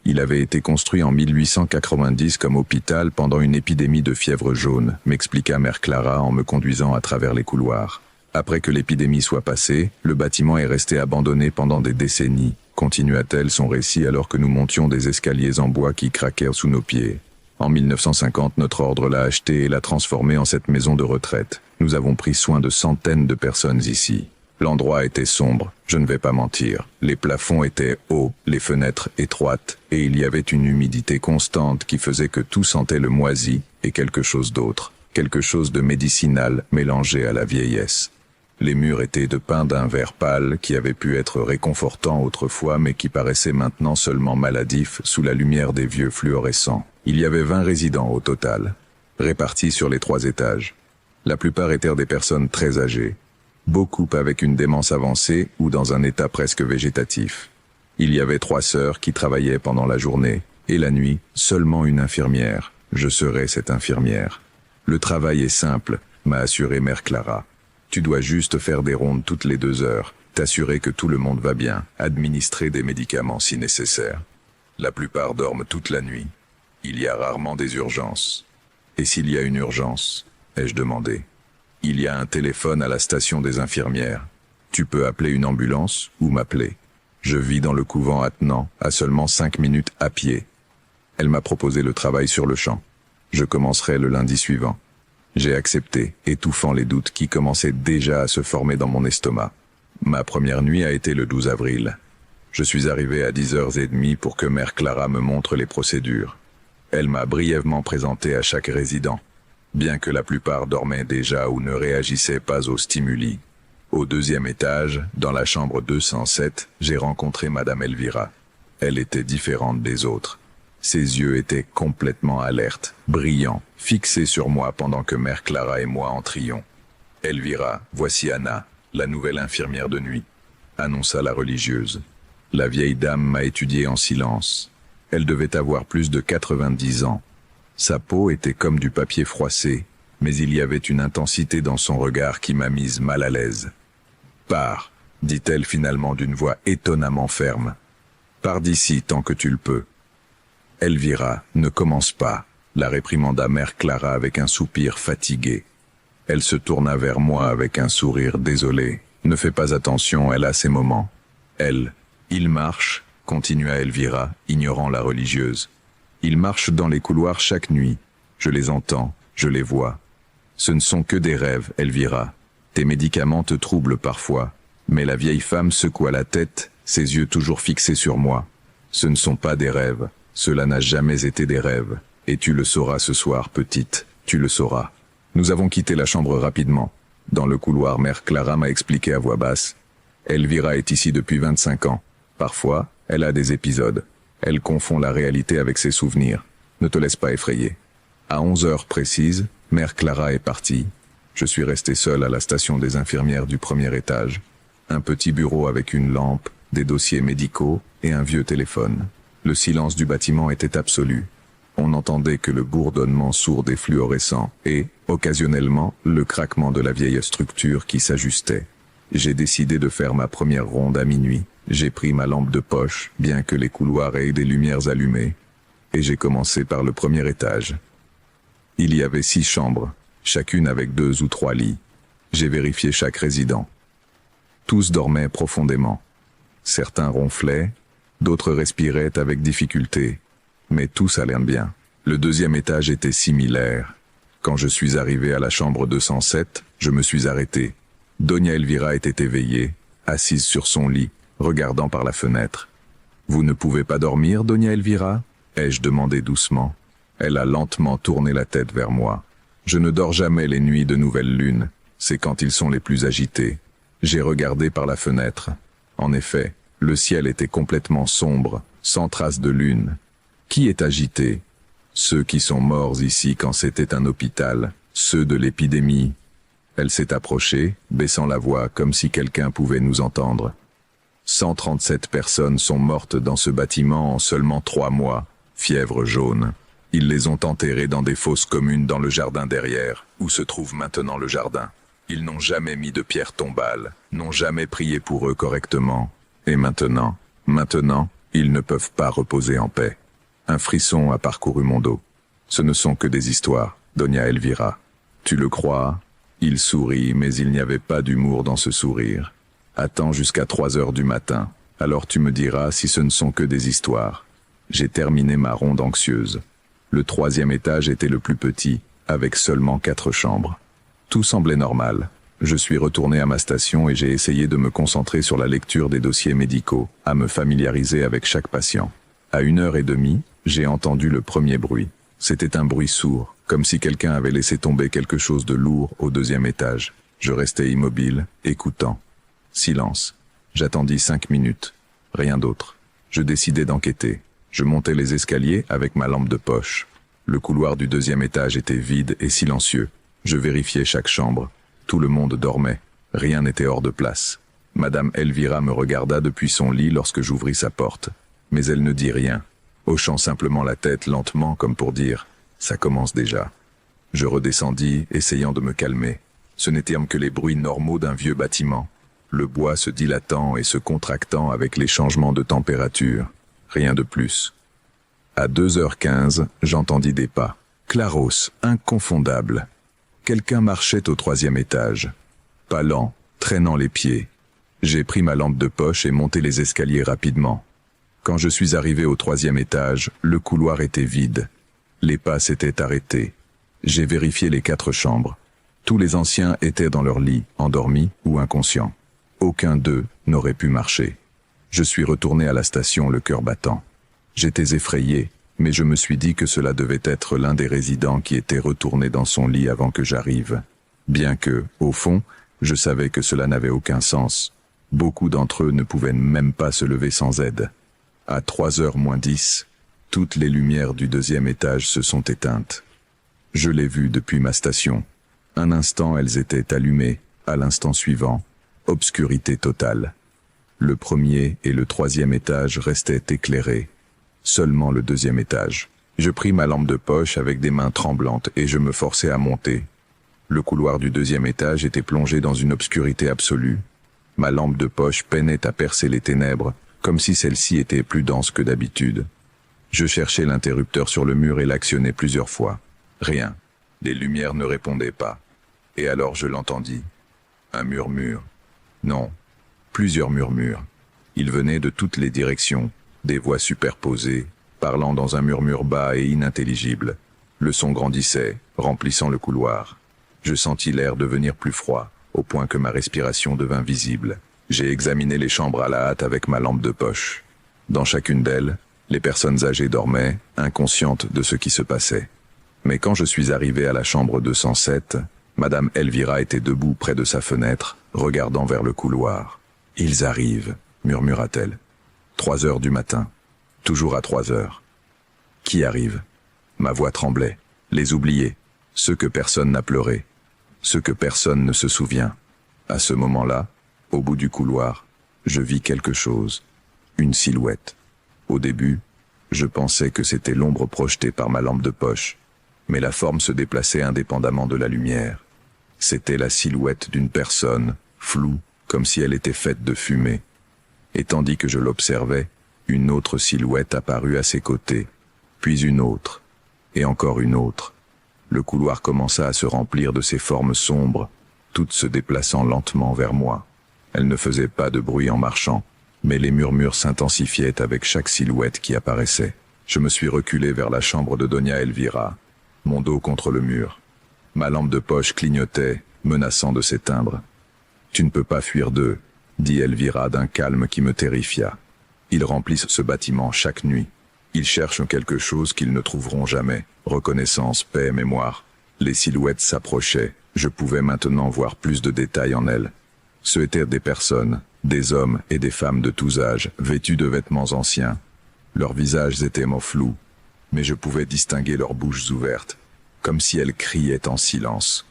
Il avait été construit en 1890 comme hôpital pendant une épidémie de fièvre jaune, m'expliqua mère Clara en me conduisant à travers les couloirs. Après que l'épidémie soit passée, le bâtiment est resté abandonné pendant des décennies, continua-t-elle son récit alors que nous montions des escaliers en bois qui craquèrent sous nos pieds. En 1950, notre ordre l'a acheté et l'a transformé en cette maison de retraite. Nous avons pris soin de centaines de personnes ici. L'endroit était sombre, je ne vais pas mentir. Les plafonds étaient hauts, les fenêtres étroites, et il y avait une humidité constante qui faisait que tout sentait le moisi et quelque chose d'autre, quelque chose de médicinal mélangé à la vieillesse. Les murs étaient de pin d'un vert pâle qui avait pu être réconfortant autrefois mais qui paraissait maintenant seulement maladif sous la lumière des vieux fluorescents. Il y avait 20 résidents au total, répartis sur les 3 étages. La plupart étaient des personnes très âgées, beaucoup avec une démence avancée ou dans un état presque végétatif. Il y avait 3 sœurs qui travaillaient pendant la journée, et la nuit, seulement une infirmière. Je serais cette infirmière. Le travail est simple, m'a assuré mère Clara. Tu dois juste faire des rondes toutes les 2 heures, t'assurer que tout le monde va bien, administrer des médicaments si nécessaire. La plupart dorment toute la nuit. Il y a rarement des urgences. Et s'il y a une urgence, ai-je demandé. Il y a un téléphone à la station des infirmières. Tu peux appeler une ambulance ou m'appeler. Je vis dans le couvent attenant, à seulement 5 minutes à pied. Elle m'a proposé le travail sur le champ. Je commencerai le lundi suivant. J'ai accepté, étouffant les doutes qui commençaient déjà à se former dans mon estomac. Ma première nuit a été le 12 avril. Je suis arrivé à 10h30 pour que mère Clara me montre les procédures. Elle m'a brièvement présenté à chaque résident, bien que la plupart dormaient déjà ou ne réagissaient pas aux stimuli. Au 2e étage, dans la chambre 207, j'ai rencontré Madame Elvira. Elle était différente des autres. Ses yeux étaient complètement alertes, brillants, fixés sur moi pendant que mère Clara et moi entrions. « Elvira, voici Anna, la nouvelle infirmière de nuit », annonça la religieuse. La vieille dame m'a étudié en silence. Elle devait avoir plus de 90 ans. Sa peau était comme du papier froissé, mais il y avait une intensité dans son regard qui m'a mise mal à l'aise. « Pars », dit-elle finalement d'une voix étonnamment ferme. « Pars d'ici tant que tu le peux. » « Elvira, ne commence pas », la réprimanda mère Clara avec un soupir fatigué. Elle se tourna vers moi avec un sourire désolé. « Ne fais pas attention, elle a ses moments. » Il marche, continua Elvira, ignorant la religieuse. Ils marchent dans les couloirs chaque nuit. Je les entends, je les vois. Ce ne sont que des rêves, Elvira. Tes médicaments te troublent parfois. Mais la vieille femme secoua la tête, ses yeux toujours fixés sur moi. Ce ne sont pas des rêves. Cela n'a jamais été des rêves. Et tu le sauras ce soir, petite. Tu le sauras. Nous avons quitté la chambre rapidement. Dans le couloir, mère Clara m'a expliqué à voix basse. Elvira est ici depuis 25 ans. Parfois, elle a des épisodes. Elle confond la réalité avec ses souvenirs. Ne te laisse pas effrayer. À 11 heures précises, mère Clara est partie. Je suis resté seul à la station des infirmières du 1er étage. Un petit bureau avec une lampe, des dossiers médicaux et un vieux téléphone. Le silence du bâtiment était absolu. On n'entendait que le bourdonnement sourd des fluorescents et, occasionnellement, le craquement de la vieille structure qui s'ajustait. J'ai décidé de faire ma première ronde à minuit. J'ai pris ma lampe de poche, bien que les couloirs aient des lumières allumées, et j'ai commencé par le 1er étage. Il y avait 6 chambres, chacune avec 2 ou 3 lits. J'ai vérifié chaque résident. Tous dormaient profondément. Certains ronflaient, d'autres respiraient avec difficulté, mais tous allaient bien. Le 2e étage était similaire. Quand je suis arrivé à la chambre 207, je me suis arrêté. Doña Elvira était éveillée, assise sur son lit, regardant par la fenêtre. « Vous ne pouvez pas dormir, Doña Elvira ?» ai-je demandé doucement. Elle a lentement tourné la tête vers moi. « Je ne dors jamais les nuits de nouvelle lune, c'est quand ils sont les plus agités. » J'ai regardé par la fenêtre. En effet, le ciel était complètement sombre, sans trace de lune. Qui est agité? Ceux qui sont morts ici quand c'était un hôpital, ceux de l'épidémie. Elle s'est approchée, baissant la voix comme si quelqu'un pouvait nous entendre. 137 personnes sont mortes dans ce bâtiment en seulement 3 mois, fièvre jaune. Ils les ont enterrées dans des fosses communes dans le jardin derrière, où se trouve maintenant le jardin. Ils n'ont jamais mis de pierre tombale, n'ont jamais prié pour eux correctement. Et maintenant, ils ne peuvent pas reposer en paix. Un frisson a parcouru mon dos. Ce ne sont que des histoires, Doña Elvira. Tu le crois? Il sourit, mais il n'y avait pas d'humour dans ce sourire. Attends jusqu'à 3 heures du matin, alors tu me diras si ce ne sont que des histoires. J'ai terminé ma ronde anxieuse. Le 3e étage était le plus petit, avec seulement 4 chambres. Tout semblait normal. Je suis retourné à ma station et j'ai essayé de me concentrer sur la lecture des dossiers médicaux, à me familiariser avec chaque patient. À 1h30, j'ai entendu le premier bruit. C'était un bruit sourd, comme si quelqu'un avait laissé tomber quelque chose de lourd au 2e étage. Je restais immobile, écoutant. Silence. J'attendis 5 minutes. Rien d'autre. Je décidai d'enquêter. Je montai les escaliers avec ma lampe de poche. Le couloir du 2e étage était vide et silencieux. Je vérifiai chaque chambre. Tout le monde dormait. Rien n'était hors de place. Madame Elvira me regarda depuis son lit lorsque j'ouvris sa porte. Mais elle ne dit rien, hochant simplement la tête lentement comme pour dire « ça commence déjà ». Je redescendis, essayant de me calmer. Ce n'étaient que les bruits normaux d'un vieux bâtiment, le bois se dilatant et se contractant avec les changements de température. Rien de plus. À 2h15, j'entendis des pas. Claros, inconfondable. Quelqu'un marchait au 3e étage. Pas lent, traînant les pieds. J'ai pris ma lampe de poche et monté les escaliers rapidement. Quand je suis arrivé au 3e étage, le couloir était vide. Les pas s'étaient arrêtés. J'ai vérifié les 4 chambres. Tous les anciens étaient dans leur lit, endormis ou inconscients. Aucun d'eux n'aurait pu marcher. Je suis retourné à la station, le cœur battant. J'étais effrayé, mais je me suis dit que cela devait être l'un des résidents qui était retourné dans son lit avant que j'arrive. Bien que, au fond, je savais que cela n'avait aucun sens. Beaucoup d'entre eux ne pouvaient même pas se lever sans aide. À 3h moins 10, toutes les lumières du 2e étage se sont éteintes. Je l'ai vu depuis ma station. Un instant, elles étaient allumées. À l'instant suivant, obscurité totale. Le 1er et le 3e étage restaient éclairés. Seulement le 2e étage. Je pris ma lampe de poche avec des mains tremblantes et je me forçai à monter. Le couloir du 2e étage était plongé dans une obscurité absolue. Ma lampe de poche peinait à percer les ténèbres, comme si celle-ci était plus dense que d'habitude. Je cherchais l'interrupteur sur le mur et l'actionnais plusieurs fois. Rien. Les lumières ne répondaient pas. Et alors je l'entendis. Un murmure. Non, plusieurs murmures. Ils venaient de toutes les directions, des voix superposées, parlant dans un murmure bas et inintelligible. Le son grandissait, remplissant le couloir. Je sentis l'air devenir plus froid, au point que ma respiration devint visible. J'ai examiné les chambres à la hâte avec ma lampe de poche. Dans chacune d'elles, les personnes âgées dormaient, inconscientes de ce qui se passait. Mais quand je suis arrivé à la chambre 207, Madame Elvira était debout près de sa fenêtre, regardant vers le couloir. « Ils arrivent », murmura-t-elle. 3 heures du matin. Toujours à 3 heures. Qui arrive? Ma voix tremblait. Les oubliés. Ceux que personne n'a pleuré. Ceux que personne ne se souvient. À ce moment-là, au bout du couloir, je vis quelque chose. Une silhouette. Au début, je pensais que c'était l'ombre projetée par ma lampe de poche, mais la forme se déplaçait indépendamment de la lumière. C'était la silhouette d'une personne, floue, comme si elle était faite de fumée. Et tandis que je l'observais, une autre silhouette apparut à ses côtés, puis une autre, et encore une autre. Le couloir commença à se remplir de ces formes sombres, toutes se déplaçant lentement vers moi. Elles ne faisaient pas de bruit en marchant, mais les murmures s'intensifiaient avec chaque silhouette qui apparaissait. Je me suis reculé vers la chambre de Doña Elvira, mon dos contre le mur. Ma lampe de poche clignotait, menaçant de s'éteindre. « Tu ne peux pas fuir d'eux », dit Elvira d'un calme qui me terrifia. Ils remplissent ce bâtiment chaque nuit. Ils cherchent quelque chose qu'ils ne trouveront jamais. Reconnaissance, paix, mémoire. Les silhouettes s'approchaient. Je pouvais maintenant voir plus de détails en elles. Ce étaient des personnes, des hommes et des femmes de tous âges, vêtus de vêtements anciens. Leurs visages étaient flous, mais je pouvais distinguer leurs bouches ouvertes, comme si elles criaient en silence.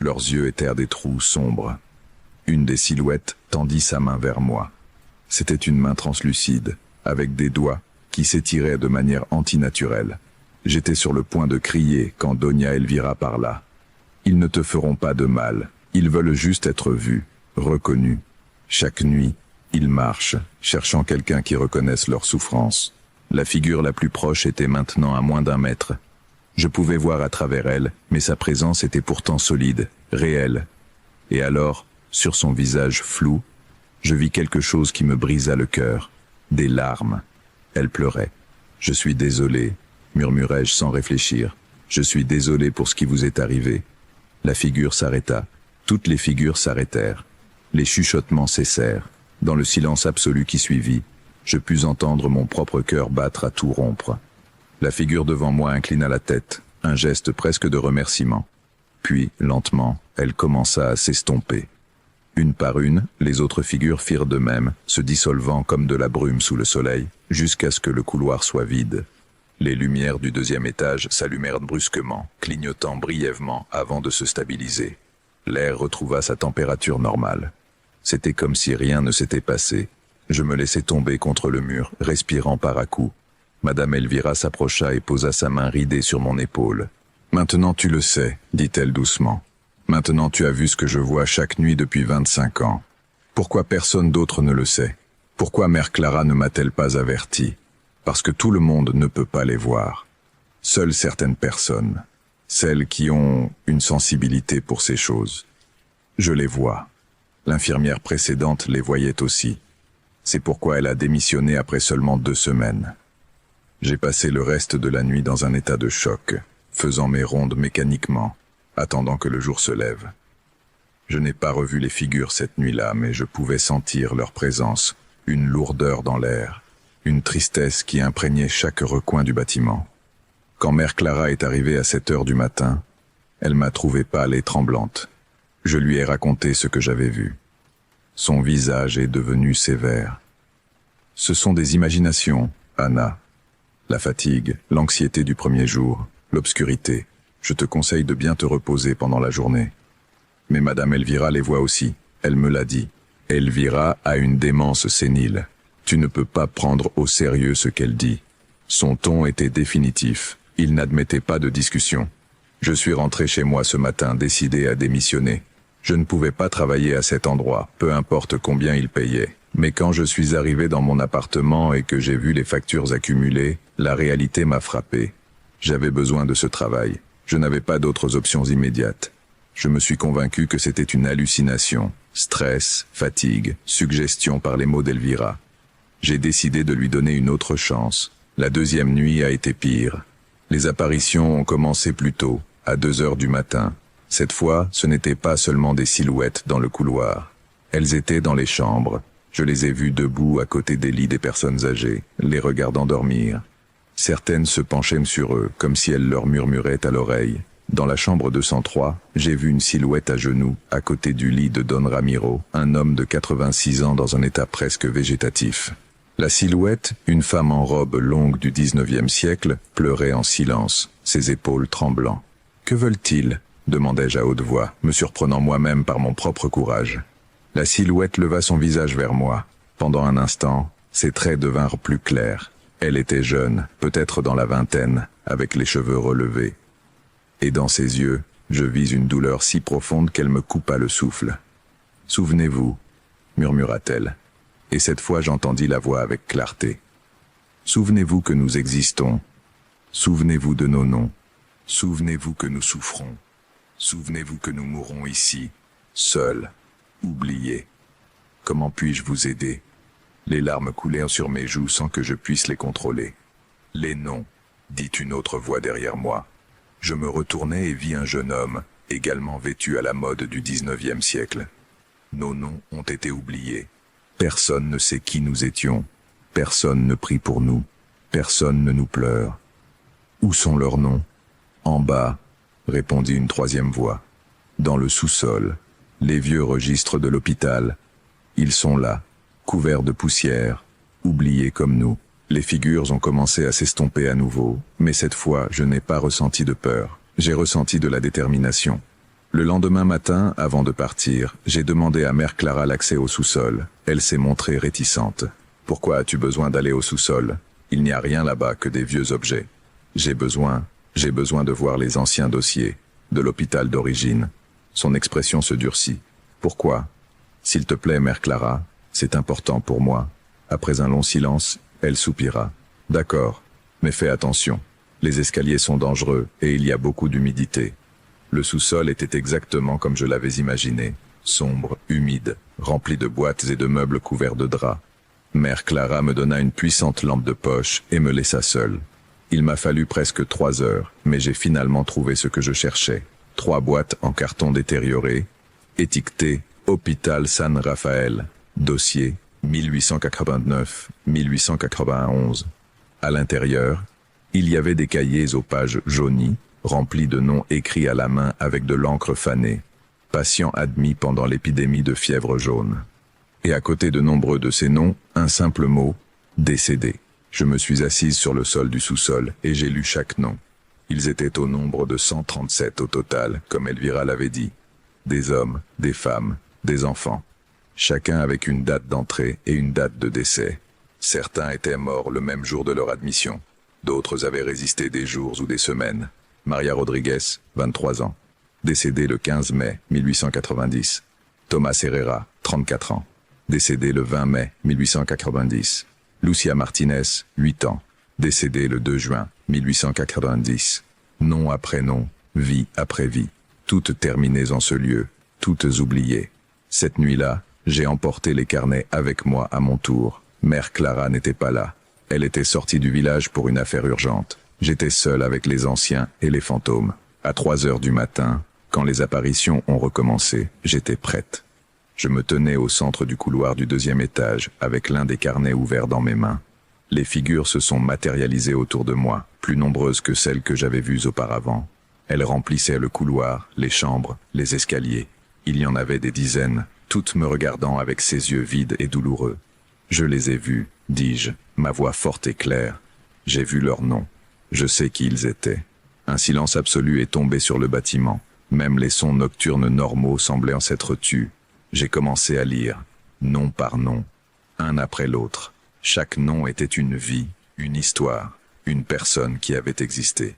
Leurs yeux étaient des trous sombres. Une des silhouettes tendit sa main vers moi. C'était une main translucide, avec des doigts qui s'étiraient de manière antinaturelle. J'étais sur le point de crier quand Doña Elvira parla. Ils ne te feront pas de mal, ils veulent juste être vus, reconnus. Chaque nuit, ils marchent, cherchant quelqu'un qui reconnaisse leur souffrance. La figure la plus proche était maintenant à moins d'1 mètre. Je pouvais voir à travers elle, mais sa présence était pourtant solide, réelle. Et alors, sur son visage flou, je vis quelque chose qui me brisa le cœur. Des larmes. Elle pleurait. « Je suis désolé », murmurai-je sans réfléchir. « Je suis désolé pour ce qui vous est arrivé. » La figure s'arrêta. Toutes les figures s'arrêtèrent. Les chuchotements cessèrent. Dans le silence absolu qui suivit, je pus entendre mon propre cœur battre à tout rompre. La figure devant moi inclina la tête, un geste presque de remerciement. Puis, lentement, elle commença à s'estomper. Une par une, les autres figures firent de même, se dissolvant comme de la brume sous le soleil, jusqu'à ce que le couloir soit vide. Les lumières du 2e étage s'allumèrent brusquement, clignotant brièvement avant de se stabiliser. L'air retrouva sa température normale. C'était comme si rien ne s'était passé. Je me laissai tomber contre le mur, respirant par à-coups. Madame Elvira s'approcha et posa sa main ridée sur mon épaule. « Maintenant tu le sais, dit-elle doucement. Maintenant tu as vu ce que je vois chaque nuit depuis 25 ans. Pourquoi personne d'autre ne le sait? Pourquoi Mère Clara ne m'a-t-elle pas averti? Parce que tout le monde ne peut pas les voir. Seules certaines personnes, celles qui ont une sensibilité pour ces choses. Je les vois. L'infirmière précédente les voyait aussi. C'est pourquoi elle a démissionné après seulement 2 semaines. J'ai passé le reste de la nuit dans un état de choc, faisant mes rondes mécaniquement, attendant que le jour se lève. Je n'ai pas revu les figures cette nuit-là, mais je pouvais sentir leur présence, une lourdeur dans l'air, une tristesse qui imprégnait chaque recoin du bâtiment. Quand Mère Clara est arrivée à 7 heures du matin, elle m'a trouvé pâle et tremblante. Je lui ai raconté ce que j'avais vu. Son visage est devenu sévère. Ce sont des imaginations, Anna. La fatigue, l'anxiété du premier jour, l'obscurité. Je te conseille de bien te reposer pendant la journée. Mais Madame Elvira les voit aussi. Elle me l'a dit. Elvira a une démence sénile. Tu ne peux pas prendre au sérieux ce qu'elle dit. Son ton était définitif. Il n'admettait pas de discussion. Je suis rentré chez moi ce matin décidé à démissionner. Je ne pouvais pas travailler à cet endroit, peu importe combien il payait. Mais quand je suis arrivé dans mon appartement et que j'ai vu les factures accumulées, la réalité m'a frappé. J'avais besoin de ce travail. Je n'avais pas d'autres options immédiates. Je me suis convaincu que c'était une hallucination. Stress, fatigue, suggestion par les mots d'Elvira. J'ai décidé de lui donner une autre chance. La 2e nuit a été pire. Les apparitions ont commencé plus tôt, à 2 heures du matin. Cette fois, ce n'était pas seulement des silhouettes dans le couloir. Elles étaient dans les chambres. Je les ai vues debout à côté des lits des personnes âgées, les regardant dormir. Certaines se penchaient sur eux, comme si elles leur murmuraient à l'oreille. Dans la chambre 203, j'ai vu une silhouette à genoux, à côté du lit de Don Ramiro, un homme de 86 ans dans un état presque végétatif. La silhouette, une femme en robe longue du 19e siècle, pleurait en silence, ses épaules tremblant. « Que veulent-ils » demandai-je à haute voix, me surprenant moi-même par mon propre courage. La silhouette leva son visage vers moi. Pendant un instant, ses traits devinrent plus clairs. Elle était jeune, peut-être dans la vingtaine, avec les cheveux relevés. Et dans ses yeux, je vis une douleur si profonde qu'elle me coupa le souffle. « Souvenez-vous » murmura-t-elle. Et cette fois j'entendis la voix avec clarté. « Souvenez-vous que nous existons. Souvenez-vous de nos noms. Souvenez-vous que nous souffrons. Souvenez-vous que nous mourrons ici, seuls, oubliés. Comment puis-je vous aider ?» Les larmes coulèrent sur mes joues sans que je puisse les contrôler. « Les noms » dit une autre voix derrière moi. Je me retournai et vis un jeune homme, également vêtu à la mode du 19e siècle. Nos noms ont été oubliés. Personne ne sait qui nous étions. Personne ne prie pour nous. Personne ne nous pleure. Où sont leurs noms? En bas, répondit une troisième voix. Dans le sous-sol, les vieux registres de l'hôpital. Ils sont là, couverts de poussière, oubliés comme nous. Les figures ont commencé à s'estomper à nouveau, mais cette fois, je n'ai pas ressenti de peur. J'ai ressenti de la détermination. Le lendemain matin, avant de partir, j'ai demandé à Mère Clara l'accès au sous-sol. Elle s'est montrée réticente. « Pourquoi as-tu besoin d'aller au sous-sol? Il n'y a rien là-bas que des vieux objets. J'ai besoin de voir les anciens dossiers, de l'hôpital d'origine. » Son expression se durcit. « Pourquoi? S'il te plaît, Mère Clara, c'est important pour moi. » Après un long silence, elle soupira. « D'accord, mais fais attention. Les escaliers sont dangereux et il y a beaucoup d'humidité. » Le sous-sol était exactement comme je l'avais imaginé, sombre, humide, rempli de boîtes et de meubles couverts de draps. Mère Clara me donna une puissante lampe de poche et me laissa seule. Il m'a fallu presque 3 heures, mais j'ai finalement trouvé ce que je cherchais. 3 boîtes en carton détérioré, étiquetées « Hôpital San Rafael », dossier 1889-1891. À l'intérieur, il y avait des cahiers aux pages jaunies, remplis de noms écrits à la main avec de l'encre fanée. Patient admis pendant l'épidémie de fièvre jaune. Et à côté de nombreux de ces noms, un simple mot, décédé. Je me suis assise sur le sol du sous-sol et j'ai lu chaque nom. Ils étaient au nombre de 137 au total, comme Elvira l'avait dit. Des hommes, des femmes, des enfants. Chacun avec une date d'entrée et une date de décès. Certains étaient morts le même jour de leur admission. D'autres avaient résisté des jours ou des semaines. Maria Rodriguez, 23 ans. Décédé le 15 mai 1890. Thomas Herrera, 34 ans. Décédé le 20 mai 1890. Lucia Martinez, 8 ans. Décédé le 2 juin 1890. Nom après nom, vie après vie. Toutes terminées en ce lieu, toutes oubliées. Cette nuit-là, j'ai emporté les carnets avec moi à mon tour. Mère Clara n'était pas là. Elle était sortie du village pour une affaire urgente. J'étais seul avec les anciens et les fantômes. À 3 heures du matin, quand les apparitions ont recommencé, j'étais prête. Je me tenais au centre du couloir du 2e étage, avec l'un des carnets ouverts dans mes mains. Les figures se sont matérialisées autour de moi, plus nombreuses que celles que j'avais vues auparavant. Elles remplissaient le couloir, les chambres, les escaliers. Il y en avait des dizaines, toutes me regardant avec ses yeux vides et douloureux. Je les ai vues, dis-je, ma voix forte et claire. J'ai vu leurs noms. Je sais qui ils étaient. Un silence absolu est tombé sur le bâtiment. Même les sons nocturnes normaux semblaient en s'être tus. J'ai commencé à lire, nom par nom, un après l'autre. Chaque nom était une vie, une histoire, une personne qui avait existé.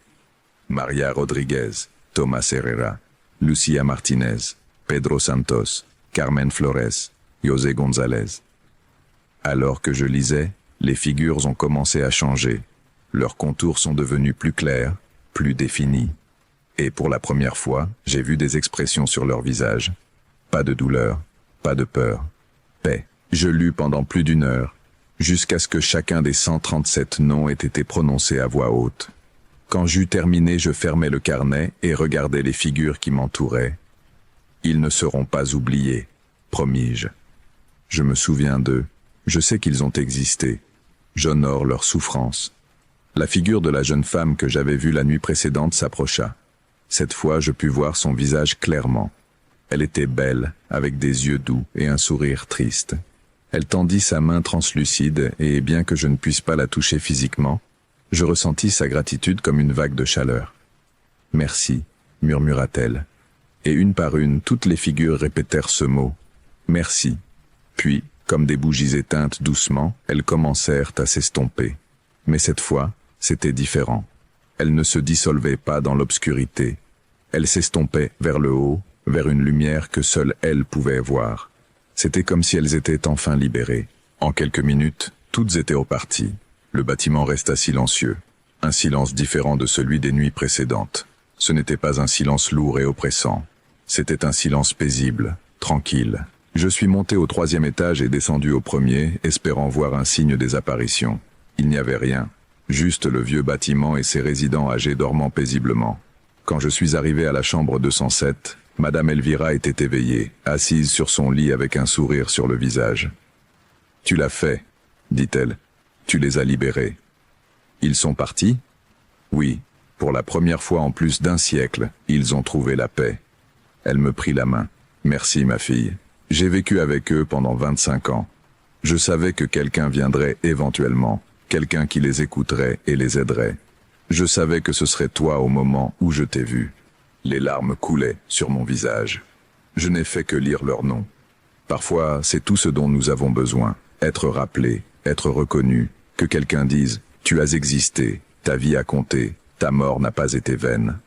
Maria Rodriguez, Thomas Herrera, Lucia Martinez, Pedro Santos, Carmen Flores, José González. Alors que je lisais, les figures ont commencé à changer. Leurs contours sont devenus plus clairs, plus définis. Et pour la première fois, j'ai vu des expressions sur leurs visages. Pas de douleur, pas de peur. Paix. Je lus pendant plus d'1 heure, jusqu'à ce que chacun des 137 noms ait été prononcé à voix haute. Quand j'eus terminé, je fermai le carnet et regardai les figures qui m'entouraient. Ils ne seront pas oubliés, promis-je. Je me souviens d'eux, je sais qu'ils ont existé. J'honore leur souffrance. La figure de la jeune femme que j'avais vue la nuit précédente s'approcha. Cette fois, je pus voir son visage clairement. Elle était belle, avec des yeux doux et un sourire triste. Elle tendit sa main translucide et, bien que je ne puisse pas la toucher physiquement, je ressentis sa gratitude comme une vague de chaleur. « Merci », murmura-t-elle. Et une par une, toutes les figures répétèrent ce mot. « Merci ». Puis, comme des bougies éteintes doucement, elles commencèrent à s'estomper. Mais cette fois, c'était différent. Elles ne se dissolvaient pas dans l'obscurité. Elles s'estompaient vers le haut, vers une lumière que seule elles pouvaient voir. C'était comme si elles étaient enfin libérées. En quelques minutes, toutes étaient reparties. Le bâtiment resta silencieux. Un silence différent de celui des nuits précédentes. Ce n'était pas un silence lourd et oppressant. C'était un silence paisible, tranquille. Je suis monté au 3e étage et descendu au 1er, espérant voir un signe des apparitions. Il n'y avait rien. Juste le vieux bâtiment et ses résidents âgés dormant paisiblement. Quand je suis arrivé à la chambre 207, Madame Elvira était éveillée, assise sur son lit avec un sourire sur le visage. Tu l'as fait, dit-elle. Tu les as libérés. Ils sont partis? Oui, pour la première fois en plus d'1 siècle, ils ont trouvé la paix. Elle me prit la main. Merci, ma fille. J'ai vécu avec eux pendant 25 ans. Je savais que quelqu'un viendrait éventuellement, quelqu'un qui les écouterait et les aiderait. Je savais que ce serait toi au moment où je t'ai vu. Les larmes coulaient sur mon visage. Je n'ai fait que lire leurs noms. Parfois, c'est tout ce dont nous avons besoin. Être rappelé, être reconnu, que quelqu'un dise « Tu as existé, ta vie a compté, ta mort n'a pas été vaine ».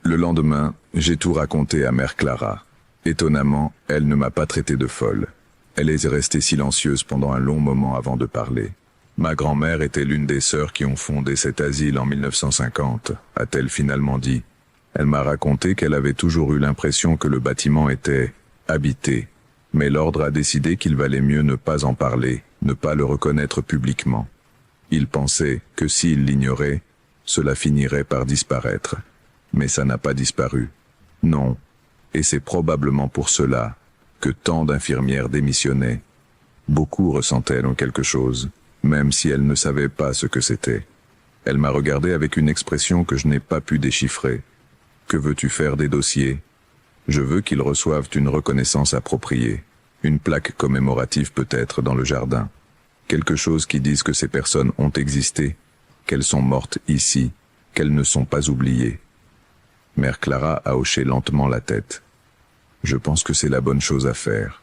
Le lendemain, j'ai tout raconté à Mère Clara. Étonnamment, elle ne m'a pas traité de folle. Elle est restée silencieuse pendant un long moment avant de parler. Ma grand-mère était l'une des sœurs qui ont fondé cet asile en 1950, a-t-elle finalement dit. Elle m'a raconté qu'elle avait toujours eu l'impression que le bâtiment était habité, mais l'ordre a décidé qu'il valait mieux ne pas en parler, ne pas le reconnaître publiquement. Il pensait que s'il l'ignorait, cela finirait par disparaître. Mais ça n'a pas disparu. Non. Et c'est probablement pour cela que tant d'infirmières démissionnaient. Beaucoup ressentaient quelque chose, même si elles ne savaient pas ce que c'était. Elle m'a regardé avec une expression que je n'ai pas pu déchiffrer. Que veux-tu faire des dossiers? Je veux qu'ils reçoivent une reconnaissance appropriée, une plaque commémorative peut-être dans le jardin. Quelque chose qui dise que ces personnes ont existé, qu'elles sont mortes ici, qu'elles ne sont pas oubliées. Mère Clara a hoché lentement la tête. Je pense que c'est la bonne chose à faire.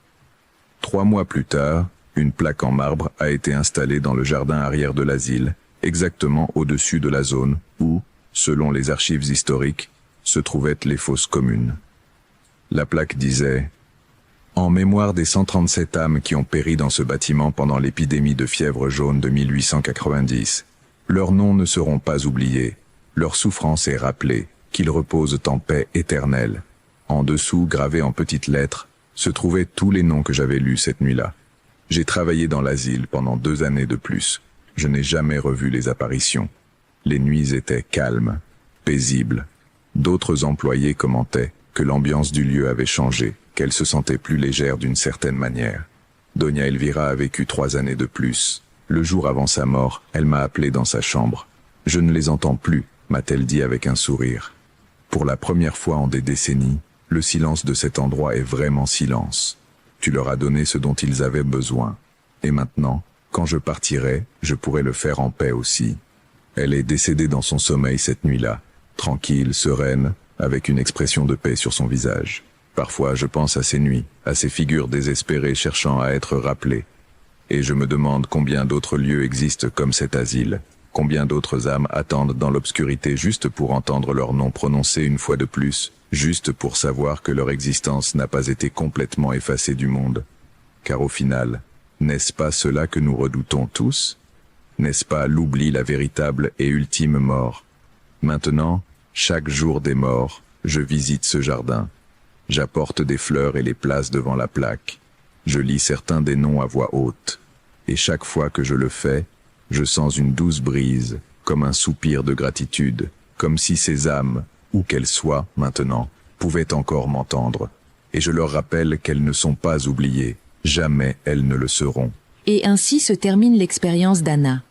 3 mois plus tard, une plaque en marbre a été installée dans le jardin arrière de l'asile, exactement au-dessus de la zone où, selon les archives historiques, se trouvaient les fosses communes. La plaque disait « En mémoire des 137 âmes qui ont péri dans ce bâtiment pendant l'épidémie de fièvre jaune de 1890, leurs noms ne seront pas oubliés, leur souffrance est rappelée, qu'ils reposent en paix éternelle. » En dessous, gravés en petites lettres, se trouvaient tous les noms que j'avais lus cette nuit-là. J'ai travaillé dans l'asile pendant 2 années de plus. Je n'ai jamais revu les apparitions. Les nuits étaient calmes, paisibles. D'autres employés commentaient que l'ambiance du lieu avait changé, qu'elle se sentait plus légère d'une certaine manière. Doña Elvira a vécu 3 années de plus. Le jour avant sa mort, elle m'a appelé dans sa chambre. « Je ne les entends plus », m'a-t-elle dit avec un sourire. Pour la première fois en des décennies, le silence de cet endroit est vraiment silence. Tu leur as donné ce dont ils avaient besoin. Et maintenant, quand je partirai, je pourrai le faire en paix aussi. Elle est décédée dans son sommeil cette nuit-là, tranquille, sereine, avec une expression de paix sur son visage. Parfois, je pense à ces nuits, à ces figures désespérées cherchant à être rappelées. Et je me demande combien d'autres lieux existent comme cet asile, combien d'autres âmes attendent dans l'obscurité juste pour entendre leur nom prononcé une fois de plus, juste pour savoir que leur existence n'a pas été complètement effacée du monde. Car au final, n'est-ce pas cela que nous redoutons tous? N'est-ce pas l'oubli la véritable et ultime mort? Maintenant, chaque jour des morts, je visite ce jardin. J'apporte des fleurs et les place devant la plaque. Je lis certains des noms à voix haute. Et chaque fois que je le fais, je sens une douce brise, comme un soupir de gratitude, comme si ces âmes, où qu'elles soient maintenant, pouvaient encore m'entendre. Et je leur rappelle qu'elles ne sont pas oubliées, jamais elles ne le seront. Et ainsi se termine l'expérience d'Anna.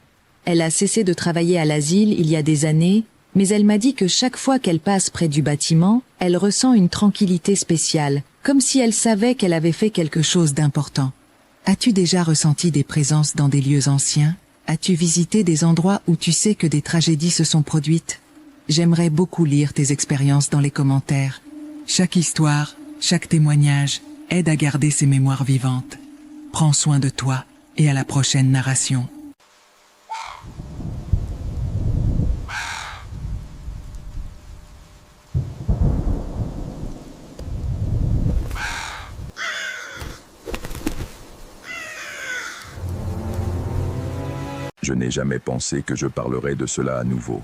Elle a cessé de travailler à l'asile il y a des années, mais elle m'a dit que chaque fois qu'elle passe près du bâtiment, elle ressent une tranquillité spéciale, comme si elle savait qu'elle avait fait quelque chose d'important. As-tu déjà ressenti des présences dans des lieux anciens? As-tu visité des endroits où tu sais que des tragédies se sont produites? J'aimerais beaucoup lire tes expériences dans les commentaires. Chaque histoire, chaque témoignage aide à garder ces mémoires vivantes. Prends soin de toi et à la prochaine narration. Je n'ai jamais pensé que je parlerais de cela à nouveau.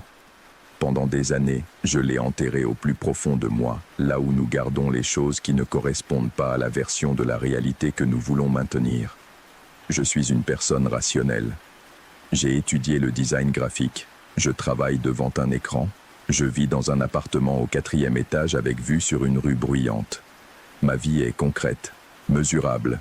Pendant des années, je l'ai enterré au plus profond de moi, là où nous gardons les choses qui ne correspondent pas à la version de la réalité que nous voulons maintenir. Je suis une personne rationnelle. J'ai étudié le design graphique, je travaille devant un écran, je vis dans un appartement au 4e étage avec vue sur une rue bruyante. Ma vie est concrète, mesurable.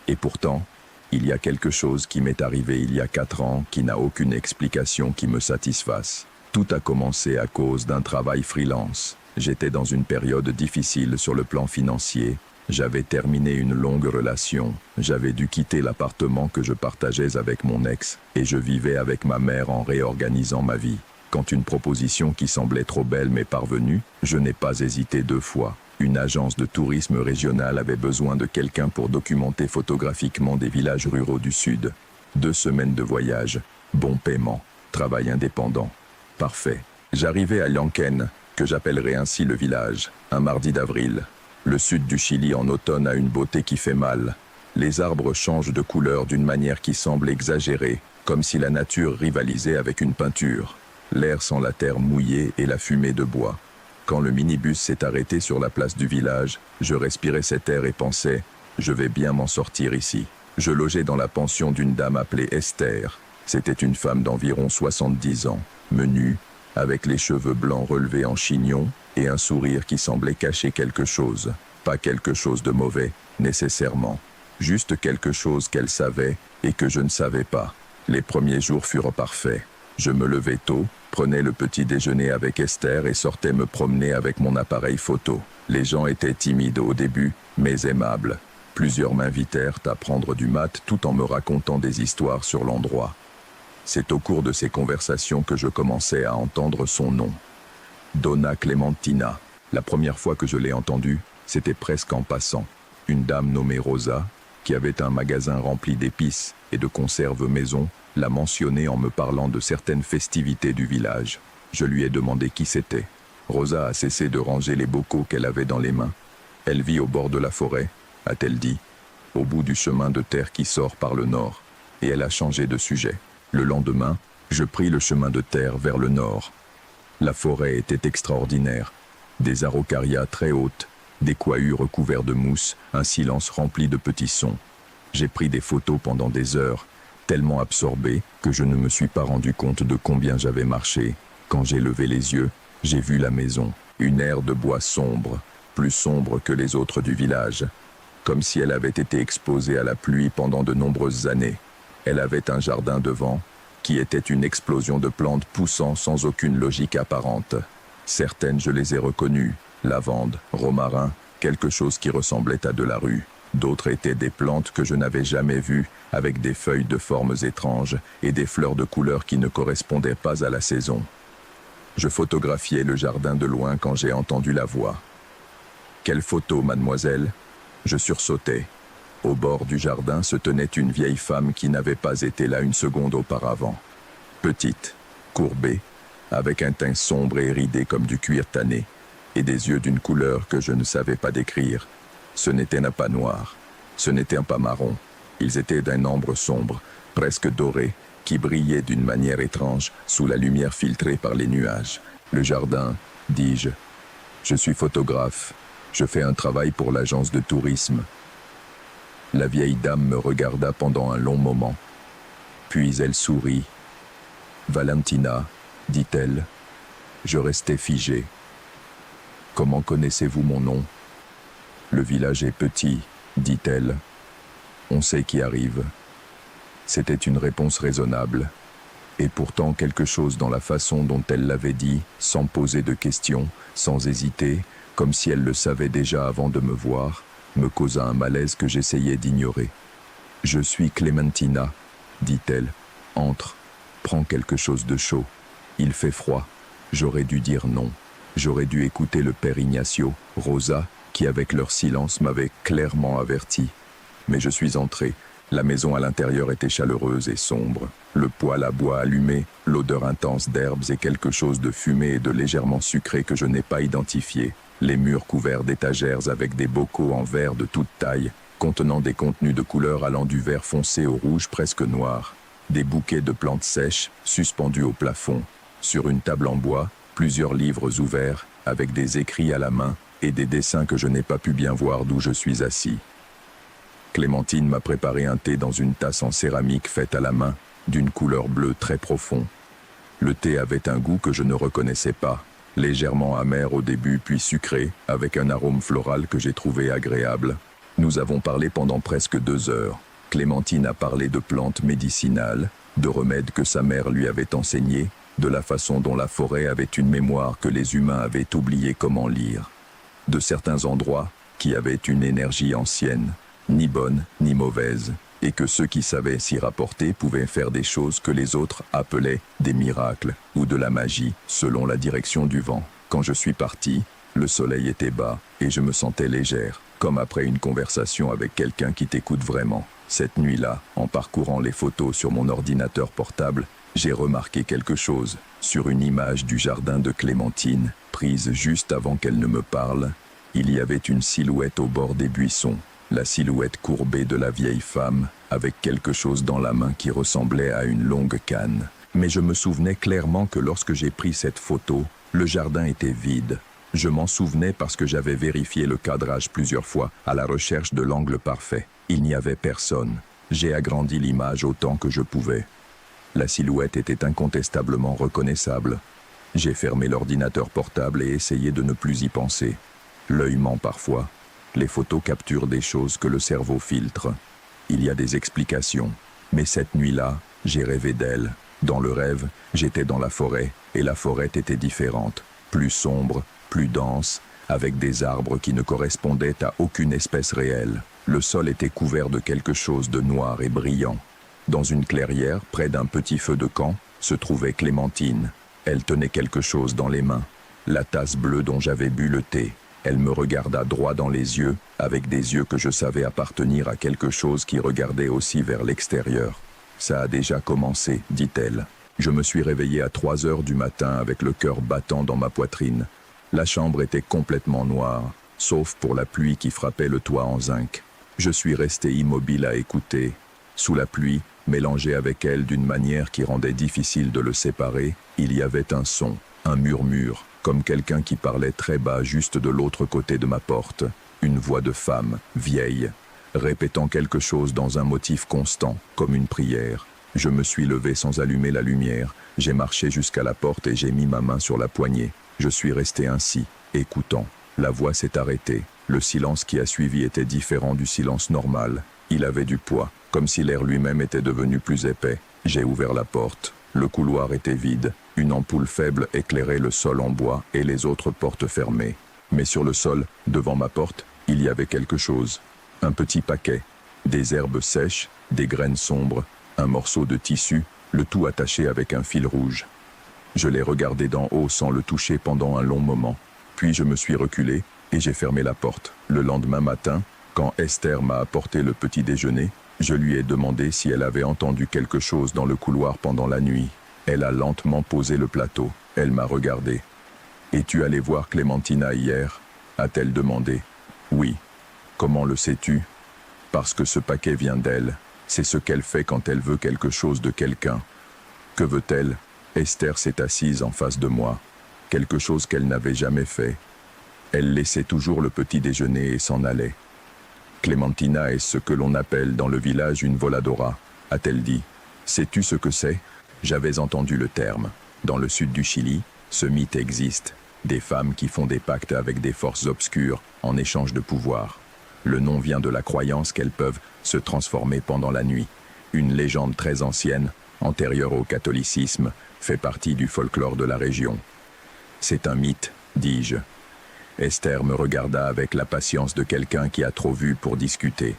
Et pourtant, Il y a quelque chose qui m'est arrivé il y a 4 ans qui n'a aucune explication qui me satisfasse. Tout a commencé à cause d'un travail freelance. J'étais dans une période difficile sur le plan financier. J'avais terminé une longue relation. J'avais dû quitter l'appartement que je partageais avec mon ex et je vivais avec ma mère en réorganisant ma vie. Quand une proposition qui semblait trop belle m'est parvenue, je n'ai pas hésité 2 fois. Une agence de tourisme régional avait besoin de quelqu'un pour documenter photographiquement des villages ruraux du Sud. 2 semaines de voyage, bon paiement, travail indépendant. Parfait. J'arrivais à Llanquén, que j'appellerai ainsi le village, un mardi d'avril. Le sud du Chili en automne a une beauté qui fait mal. Les arbres changent de couleur d'une manière qui semble exagérée, comme si la nature rivalisait avec une peinture. L'air sent la terre mouillée et la fumée de bois. Quand le minibus s'est arrêté sur la place du village, je respirais cet air et pensais « Je vais bien m'en sortir ici ». Je logeais dans la pension d'une dame appelée Esther. C'était une femme d'environ 70 ans, menue, avec les cheveux blancs relevés en chignon et un sourire qui semblait cacher quelque chose. Pas quelque chose de mauvais, nécessairement. Juste quelque chose qu'elle savait et que je ne savais pas. Les premiers jours furent parfaits. Je me levais tôt, prenais le petit déjeuner avec Esther et sortais me promener avec mon appareil photo. Les gens étaient timides au début, mais aimables. Plusieurs m'invitèrent à prendre du mat tout en me racontant des histoires sur l'endroit. C'est au cours de ces conversations que je commençais à entendre son nom. Donna Clementina. La première fois que je l'ai entendue, c'était presque en passant. Une dame nommée Rosa, qui avait un magasin rempli d'épices et de conserves maison, l'a mentionné en me parlant de certaines festivités du village. Je lui ai demandé qui c'était. Rosa a cessé de ranger les bocaux qu'elle avait dans les mains. Elle vit au bord de la forêt, a-t-elle dit, au bout du chemin de terre qui sort par le nord. Et elle a changé de sujet. Le lendemain, je pris le chemin de terre vers le nord. La forêt était extraordinaire. Des araucarias très hautes, des cohues recouverts de mousse, un silence rempli de petits sons. J'ai pris des photos pendant des heures, tellement absorbé que je ne me suis pas rendu compte de combien j'avais marché. Quand j'ai levé les yeux, j'ai vu la maison, une aire de bois sombre, plus sombre que les autres du village, comme si elle avait été exposée à la pluie pendant de nombreuses années. Elle avait un jardin devant, qui était une explosion de plantes poussant sans aucune logique apparente. Certaines je les ai reconnues, lavande, romarin, quelque chose qui ressemblait à de la rue. D'autres étaient des plantes que je n'avais jamais vues, avec des feuilles de formes étranges et des fleurs de couleurs qui ne correspondaient pas à la saison. Je photographiais le jardin de loin quand j'ai entendu la voix. « Quelle photo, mademoiselle ?» Je sursautais. Au bord du jardin se tenait une vieille femme qui n'avait pas été là une seconde auparavant. Petite, courbée, avec un teint sombre et ridé comme du cuir tanné, et des yeux d'une couleur que je ne savais pas décrire. Ce n'était pas noir, ce n'était pas marron. Ils étaient d'un ambre sombre, presque doré, qui brillait d'une manière étrange sous la lumière filtrée par les nuages. Le jardin, dis-je. Je suis photographe. Je fais un travail pour l'agence de tourisme. La vieille dame me regarda pendant un long moment. Puis elle sourit. « Valentina, dit-elle. » Je restai figé. « Comment connaissez-vous mon nom ?»« Le village est petit, dit-elle. On sait qui arrive. » C'était une réponse raisonnable. Et pourtant quelque chose dans la façon dont elle l'avait dit, sans poser de questions, sans hésiter, comme si elle le savait déjà avant de me voir, me causa un malaise que j'essayais d'ignorer. « Je suis Clementina, dit-elle. Entre, prends quelque chose de chaud. Il fait froid. » J'aurais dû dire non. J'aurais dû écouter le père Ignacio, Rosa, qui avec leur silence m'avait clairement averti. Mais je suis entré. La maison à l'intérieur était chaleureuse et sombre. Le poêle à bois allumé, l'odeur intense d'herbes et quelque chose de fumé et de légèrement sucré que je n'ai pas identifié. Les murs couverts d'étagères avec des bocaux en verre de toute taille, contenant des contenus de couleurs allant du vert foncé au rouge presque noir. Des bouquets de plantes sèches suspendus au plafond. Sur une table en bois, plusieurs livres ouverts, avec des écrits à la main et des dessins que je n'ai pas pu bien voir d'où je suis assis. Clémentine m'a préparé un thé dans une tasse en céramique faite à la main, d'une couleur bleue très profond. Le thé avait un goût que je ne reconnaissais pas, légèrement amer au début puis sucré, avec un arôme floral que j'ai trouvé agréable. Nous avons parlé pendant presque 2 heures. Clémentine a parlé de plantes médicinales, de remèdes que sa mère lui avait enseignés, de la façon dont la forêt avait une mémoire que les humains avaient oublié comment lire. De certains endroits qui avaient une énergie ancienne, ni bonne ni mauvaise, et que ceux qui savaient s'y rapporter pouvaient faire des choses que les autres appelaient des miracles ou de la magie, selon la direction du vent. Quand je suis parti, le soleil était bas et je me sentais légère, comme après une conversation avec quelqu'un qui t'écoute vraiment. Cette nuit-là, en parcourant les photos sur mon ordinateur portable, j'ai remarqué quelque chose. Sur une image du jardin de Clémentine, prise juste avant qu'elle ne me parle, il y avait une silhouette au bord des buissons. La silhouette courbée de la vieille femme, avec quelque chose dans la main qui ressemblait à une longue canne. Mais je me souvenais clairement que lorsque j'ai pris cette photo, le jardin était vide. Je m'en souvenais parce que j'avais vérifié le cadrage plusieurs fois à la recherche de l'angle parfait. Il n'y avait personne. J'ai agrandi l'image autant que je pouvais. La silhouette était incontestablement reconnaissable. J'ai fermé l'ordinateur portable et essayé de ne plus y penser. L'œil ment parfois. Les photos capturent des choses que le cerveau filtre. Il y a des explications. Mais cette nuit-là, j'ai rêvé d'elle. Dans le rêve, j'étais dans la forêt, et la forêt était différente. Plus sombre, plus dense, avec des arbres qui ne correspondaient à aucune espèce réelle. Le sol était couvert de quelque chose de noir et brillant. Dans une clairière, près d'un petit feu de camp, se trouvait Clémentine. Elle tenait quelque chose dans les mains. La tasse bleue dont j'avais bu le thé. Elle me regarda droit dans les yeux, avec des yeux que je savais appartenir à quelque chose qui regardait aussi vers l'extérieur. « Ça a déjà commencé, dit-elle. Je me suis réveillé à 3 heures du matin avec le cœur battant dans ma poitrine. La chambre était complètement noire, sauf pour la pluie qui frappait le toit en zinc. Je suis resté immobile à écouter. Sous la pluie, mélangée avec elle d'une manière qui rendait difficile de le séparer, il y avait un son, un murmure, comme quelqu'un qui parlait très bas juste de l'autre côté de ma porte. Une voix de femme, vieille, répétant quelque chose dans un motif constant, comme une prière. Je me suis levé sans allumer la lumière. J'ai marché jusqu'à la porte et j'ai mis ma main sur la poignée. Je suis resté ainsi, écoutant. La voix s'est arrêtée. Le silence qui a suivi était différent du silence normal. Il avait du poids, comme si l'air lui-même était devenu plus épais. J'ai ouvert la porte. Le couloir était vide. Une ampoule faible éclairait le sol en bois et les autres portes fermées. Mais sur le sol, devant ma porte, il y avait quelque chose. Un petit paquet. Des herbes sèches, des graines sombres, un morceau de tissu, le tout attaché avec un fil rouge. Je l'ai regardé d'en haut sans le toucher pendant un long moment. Puis je me suis reculé et j'ai fermé la porte. Le lendemain matin, quand Esther m'a apporté le petit déjeuner, je lui ai demandé si elle avait entendu quelque chose dans le couloir pendant la nuit. Elle a lentement posé le plateau. Elle m'a regardé. « Es-tu allé voir Clémentina hier ?» a-t-elle demandé. « Oui. »« Comment le sais-tu ?»« Parce que ce paquet vient d'elle. C'est ce qu'elle fait quand elle veut quelque chose de quelqu'un. »« Que veut-elle ?» Esther s'est assise en face de moi. Quelque chose qu'elle n'avait jamais fait. Elle laissait toujours le petit déjeuner et s'en allait. « Clémentina est ce que l'on appelle dans le village une voladora, a-t-elle dit. Sais-tu ce que c'est ? J'avais entendu le terme. Dans le sud du Chili, ce mythe existe. Des femmes qui font des pactes avec des forces obscures en échange de pouvoir. Le nom vient de la croyance qu'elles peuvent se transformer pendant la nuit. Une légende très ancienne, antérieure au catholicisme, fait partie du folklore de la région. C'est un mythe, dis-je. Esther me regarda avec la patience de quelqu'un qui a trop vu pour discuter.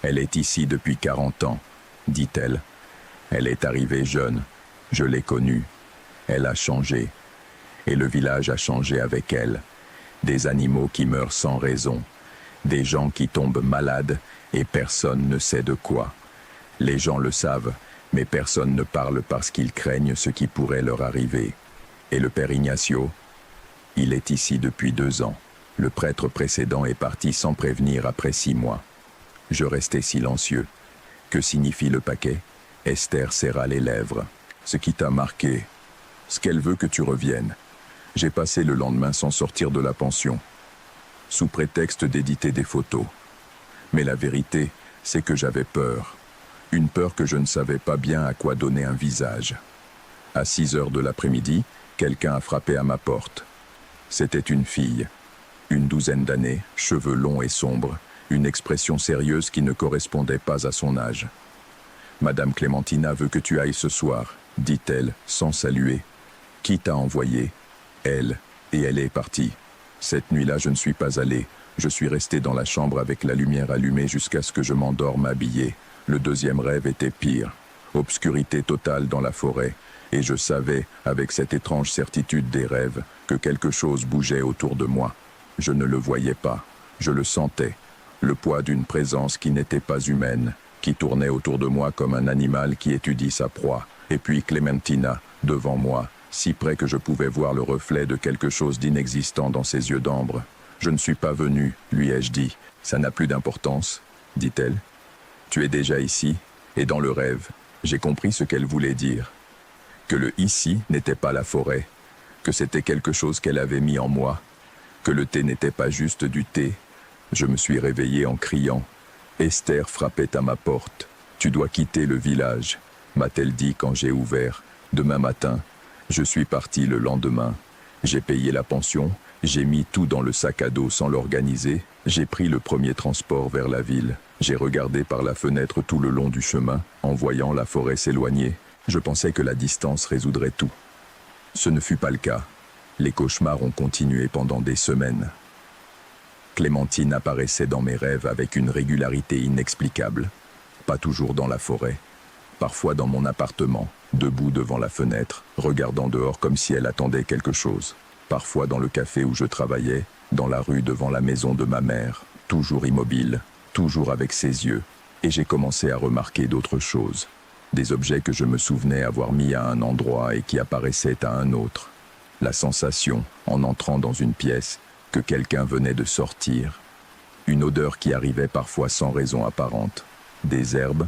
Elle est ici depuis 40 ans, dit-elle. Elle est arrivée jeune. Je l'ai connue. Elle a changé. Et le village a changé avec elle. Des animaux qui meurent sans raison. Des gens qui tombent malades et personne ne sait de quoi. Les gens le savent, mais personne ne parle parce qu'ils craignent ce qui pourrait leur arriver. Et le père Ignacio ? Il est ici depuis 2 ans. Le prêtre précédent est parti sans prévenir après 6 mois. Je restais silencieux. Que signifie le paquet ? Esther serra les lèvres. Ce qui t'a marqué. Ce qu'elle veut que tu reviennes. J'ai passé le lendemain sans sortir de la pension, sous prétexte d'éditer des photos. Mais la vérité, c'est que j'avais peur. Une peur que je ne savais pas bien à quoi donner un visage. À 6 heures de l'après-midi, quelqu'un a frappé à ma porte. C'était une fille, une 12aine d'années, cheveux longs et sombres, une expression sérieuse qui ne correspondait pas à son âge. « Madame Clémentina veut que tu ailles ce soir, dit-elle, sans saluer. Qui t'a envoyé ? Elle, et elle est partie. Cette nuit-là, je ne suis pas allé. Je suis resté dans la chambre avec la lumière allumée jusqu'à ce que je m'endorme habillé. Le deuxième rêve était pire. Obscurité totale dans la forêt. Et je savais, avec cette étrange certitude des rêves, que quelque chose bougeait autour de moi. Je ne le voyais pas. Je le sentais. Le poids d'une présence qui n'était pas humaine, qui tournait autour de moi comme un animal qui étudie sa proie. Et puis Clémentina, devant moi, si près que je pouvais voir le reflet de quelque chose d'inexistant dans ses yeux d'ambre. « Je ne suis pas venu, lui ai-je dit. Ça n'a plus d'importance, dit-elle. Tu es déjà ici, et dans le rêve, j'ai compris ce qu'elle voulait dire. Que le ici n'était pas la forêt, que c'était quelque chose qu'elle avait mis en moi, que le thé n'était pas juste du thé. Je me suis réveillé en criant. Esther frappait à ma porte. Tu dois quitter le village, m'a-t-elle dit quand j'ai ouvert. Demain matin, je suis parti le lendemain. J'ai payé la pension, j'ai mis tout dans le sac à dos sans l'organiser, j'ai pris le premier transport vers la ville. J'ai regardé par la fenêtre tout le long du chemin, en voyant la forêt s'éloigner. Je pensais que la distance résoudrait tout. Ce ne fut pas le cas. Les cauchemars ont continué pendant des semaines. Clémentine apparaissait dans mes rêves avec une régularité inexplicable. Pas toujours dans la forêt, parfois dans mon appartement, debout devant la fenêtre, regardant dehors comme si elle attendait quelque chose. Parfois dans le café où je travaillais, dans la rue devant la maison de ma mère, toujours immobile, toujours avec ses yeux. Et j'ai commencé à remarquer d'autres choses. Des objets que je me souvenais avoir mis à un endroit et qui apparaissaient à un autre. La sensation, en entrant dans une pièce, que quelqu'un venait de sortir. Une odeur qui arrivait parfois sans raison apparente. Des herbes,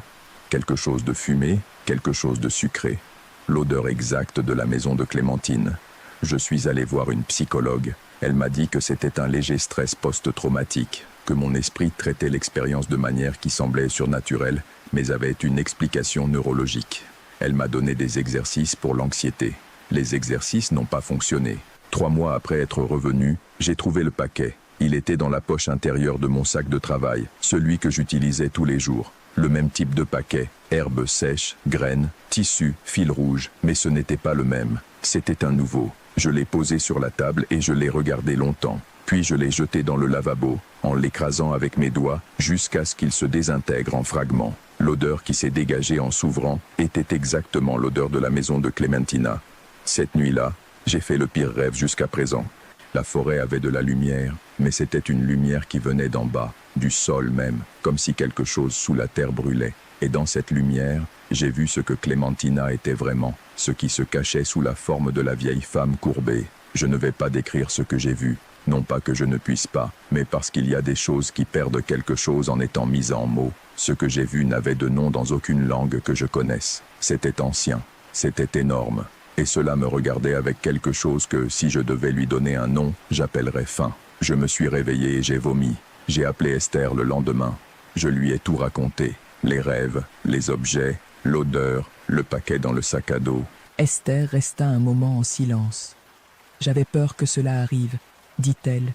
quelque chose de fumé, quelque chose de sucré. L'odeur exacte de la maison de Clémentine. Je suis allé voir une psychologue. Elle m'a dit que c'était un léger stress post-traumatique, que mon esprit traitait l'expérience de manière qui semblait surnaturelle, mais avait une explication neurologique. Elle m'a donné des exercices pour l'anxiété. Les exercices n'ont pas fonctionné. 3 mois après être revenu, j'ai trouvé le paquet. Il était dans la poche intérieure de mon sac de travail, celui que j'utilisais tous les jours. Le même type de paquet, herbes sèches, graines, tissus, fil rouge, mais ce n'était pas le même. C'était un nouveau. Je l'ai posé sur la table et je l'ai regardé longtemps. Puis je l'ai jeté dans le lavabo, en l'écrasant avec mes doigts, jusqu'à ce qu'il se désintègre en fragments. L'odeur qui s'est dégagée en s'ouvrant était exactement l'odeur de la maison de Clémentina. Cette nuit-là, j'ai fait le pire rêve jusqu'à présent. La forêt avait de la lumière, mais c'était une lumière qui venait d'en bas, du sol même, comme si quelque chose sous la terre brûlait. Et dans cette lumière, j'ai vu ce que Clémentina était vraiment, ce qui se cachait sous la forme de la vieille femme courbée. Je ne vais pas décrire ce que j'ai vu, non pas que je ne puisse pas, mais parce qu'il y a des choses qui perdent quelque chose en étant mises en mots. Ce que j'ai vu n'avait de nom dans aucune langue que je connaisse. C'était ancien, c'était énorme. Et cela me regardait avec quelque chose que, si je devais lui donner un nom, j'appellerais faim. Je me suis réveillé et j'ai vomi. J'ai appelé Esther le lendemain. Je lui ai tout raconté. Les rêves, les objets, l'odeur, le paquet dans le sac à dos. Esther resta un moment en silence. « J'avais peur que cela arrive, dit-elle.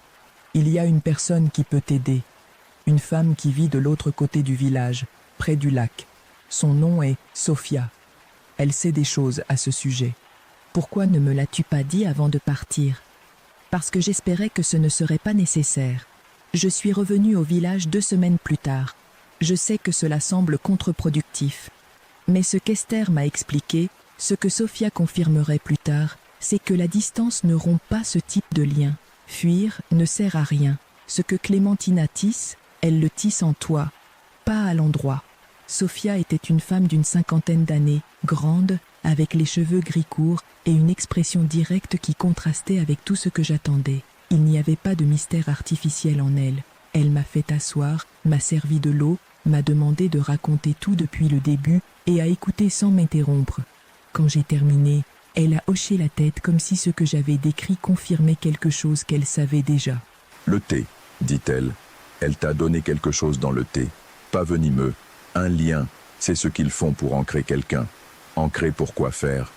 Il y a une personne qui peut t'aider. Une femme qui vit de l'autre côté du village, près du lac. Son nom est Sophia. Elle sait des choses à ce sujet. » Pourquoi ne me l'as-tu pas dit avant de partir ? Parce que j'espérais que ce ne serait pas nécessaire. Je suis revenue au village 2 semaines plus tard. Je sais que cela semble contre-productif. Mais ce qu'Esther m'a expliqué, ce que Sophia confirmerait plus tard, c'est que la distance ne rompt pas ce type de lien. Fuir ne sert à rien. Ce que Clémentina tisse, elle le tisse en toi, pas à l'endroit. Sophia était une femme d'une 50aine d'années, grande, avec les cheveux gris courts et une expression directe qui contrastait avec tout ce que j'attendais. Il n'y avait pas de mystère artificiel en elle. Elle m'a fait asseoir, m'a servi de l'eau, m'a demandé de raconter tout depuis le début et a écouté sans m'interrompre. Quand j'ai terminé, elle a hoché la tête comme si ce que j'avais décrit confirmait quelque chose qu'elle savait déjà. « Le thé, dit-elle. Elle t'a donné quelque chose dans le thé. Pas venimeux. Un lien, c'est ce qu'ils font pour ancrer quelqu'un. Ancrer pour quoi faire ?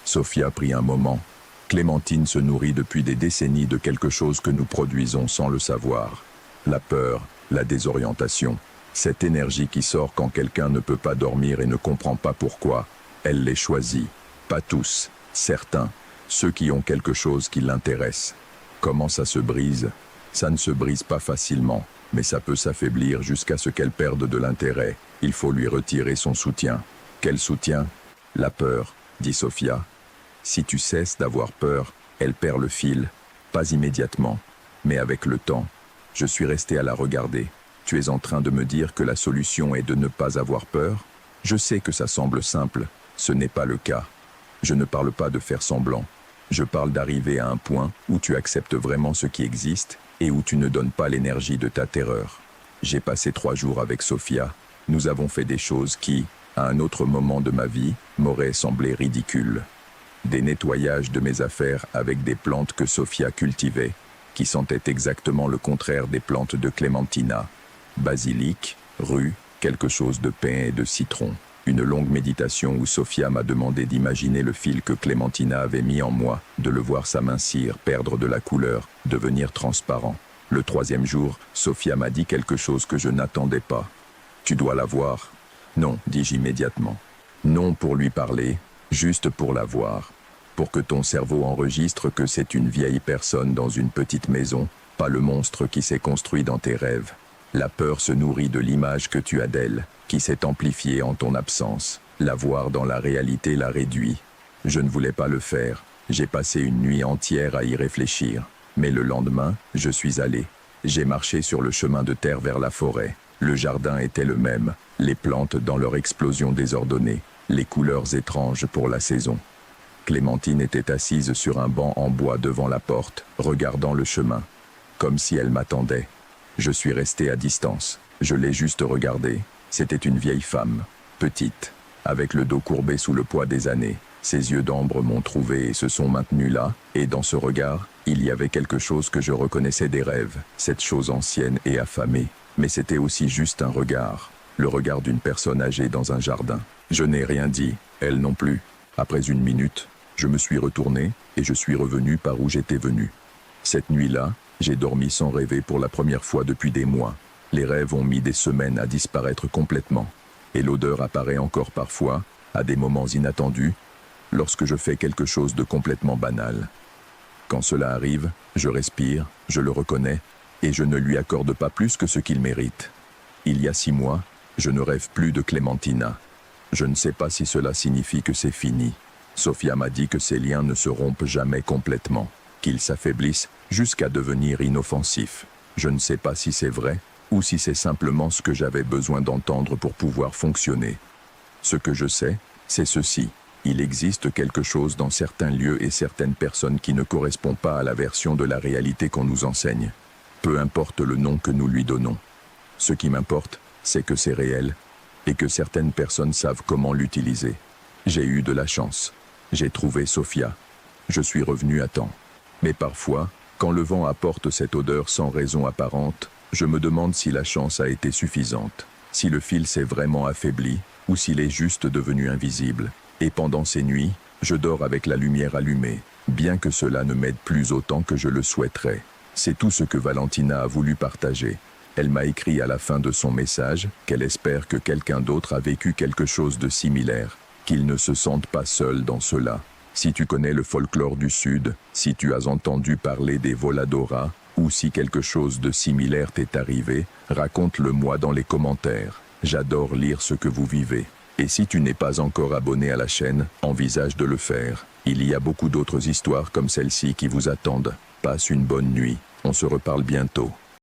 Sophia prit un moment. Clémentine se nourrit depuis des décennies de quelque chose que nous produisons sans le savoir. la peur, la désorientation. Cette énergie qui sort quand quelqu'un ne peut pas dormir et ne comprend pas pourquoi. Elle les choisit. Pas tous, certains. Ceux qui ont quelque chose qui l'intéresse. Comment ça se brise? Ça ne se brise pas facilement, mais ça peut s'affaiblir jusqu'à ce qu'elle perde de l'intérêt. Il faut lui retirer son soutien. Quel soutien? La peur, dit Sophia. Si tu cesses d'avoir peur, elle perd le fil. Pas immédiatement, mais avec le temps. Je suis resté à la regarder. Tu es en train de me dire que la solution est de ne pas avoir peur? Je sais que ça semble simple. Ce n'est pas le cas. Je ne parle pas de faire semblant. Je parle d'arriver à un point où tu acceptes vraiment ce qui existe et où tu ne donnes pas l'énergie de ta terreur. J'ai passé 3 jours avec Sophia. Nous avons fait des choses qui, à un autre moment de ma vie, m'auraient semblé ridicules. Des nettoyages de mes affaires avec des plantes que Sophia cultivait, qui sentaient exactement le contraire des plantes de Clémentina. Basilic, rue, quelque chose de pain et de citron. Une longue méditation où Sophia m'a demandé d'imaginer le fil que Clémentina avait mis en moi, de le voir s'amincir, perdre de la couleur, devenir transparent. Le 3e jour, Sophia m'a dit quelque chose que je n'attendais pas. « Tu dois la voir. » « Non, dis-je immédiatement. Non pour lui parler, juste pour la voir. Pour que ton cerveau enregistre que c'est une vieille personne dans une petite maison, pas le monstre qui s'est construit dans tes rêves. La peur se nourrit de l'image que tu as d'elle, qui s'est amplifiée en ton absence. La voir dans la réalité la réduit. Je ne voulais pas le faire. J'ai passé une nuit entière à y réfléchir. Mais le lendemain, je suis allé. J'ai marché sur le chemin de terre vers la forêt. Le jardin était le même, les plantes dans leur explosion désordonnée, les couleurs étranges pour la saison. Clémentine était assise sur un banc en bois devant la porte, regardant le chemin, comme si elle m'attendait. Je suis resté à distance. Je l'ai juste regardée. C'était une vieille femme, petite, avec le dos courbé sous le poids des années. Ses yeux d'ambre m'ont trouvé et se sont maintenus là, et dans ce regard, il y avait quelque chose que je reconnaissais des rêves, cette chose ancienne et affamée. Mais c'était aussi juste un regard, le regard d'une personne âgée dans un jardin. Je n'ai rien dit, elle non plus. Après une minute, je me suis retourné et je suis revenu par où j'étais venu. Cette nuit-là, j'ai dormi sans rêver pour la première fois depuis des mois. Les rêves ont mis des semaines à disparaître complètement. Et l'odeur apparaît encore parfois, à des moments inattendus, lorsque je fais quelque chose de complètement banal. Quand cela arrive, je respire, je le reconnais, et je ne lui accorde pas plus que ce qu'il mérite. Il y a 6 mois, je ne rêve plus de Clémentina. Je ne sais pas si cela signifie que c'est fini. Sophia m'a dit que ces liens ne se rompent jamais complètement, qu'ils s'affaiblissent jusqu'à devenir inoffensifs. Je ne sais pas si c'est vrai, ou si c'est simplement ce que j'avais besoin d'entendre pour pouvoir fonctionner. Ce que je sais, c'est ceci. Il existe quelque chose dans certains lieux et certaines personnes qui ne correspond pas à la version de la réalité qu'on nous enseigne. Peu importe le nom que nous lui donnons. Ce qui m'importe, c'est que c'est réel, et que certaines personnes savent comment l'utiliser. J'ai eu de la chance. J'ai trouvé Sophia. Je suis revenu à temps. Mais parfois, quand le vent apporte cette odeur sans raison apparente, je me demande si la chance a été suffisante, si le fil s'est vraiment affaibli, ou s'il est juste devenu invisible. Et pendant ces nuits, je dors avec la lumière allumée, bien que cela ne m'aide plus autant que je le souhaiterais. C'est tout ce que Valentina a voulu partager. Elle m'a écrit à la fin de son message qu'elle espère que quelqu'un d'autre a vécu quelque chose de similaire, qu'il ne se sente pas seul dans cela. Si tu connais le folklore du Sud, si tu as entendu parler des Voladora, ou si quelque chose de similaire t'est arrivé, raconte-le-moi dans les commentaires. J'adore lire ce que vous vivez. Et si tu n'es pas encore abonné à la chaîne, envisage de le faire. Il y a beaucoup d'autres histoires comme celle-ci qui vous attendent. Passe une bonne nuit. On se reparle bientôt.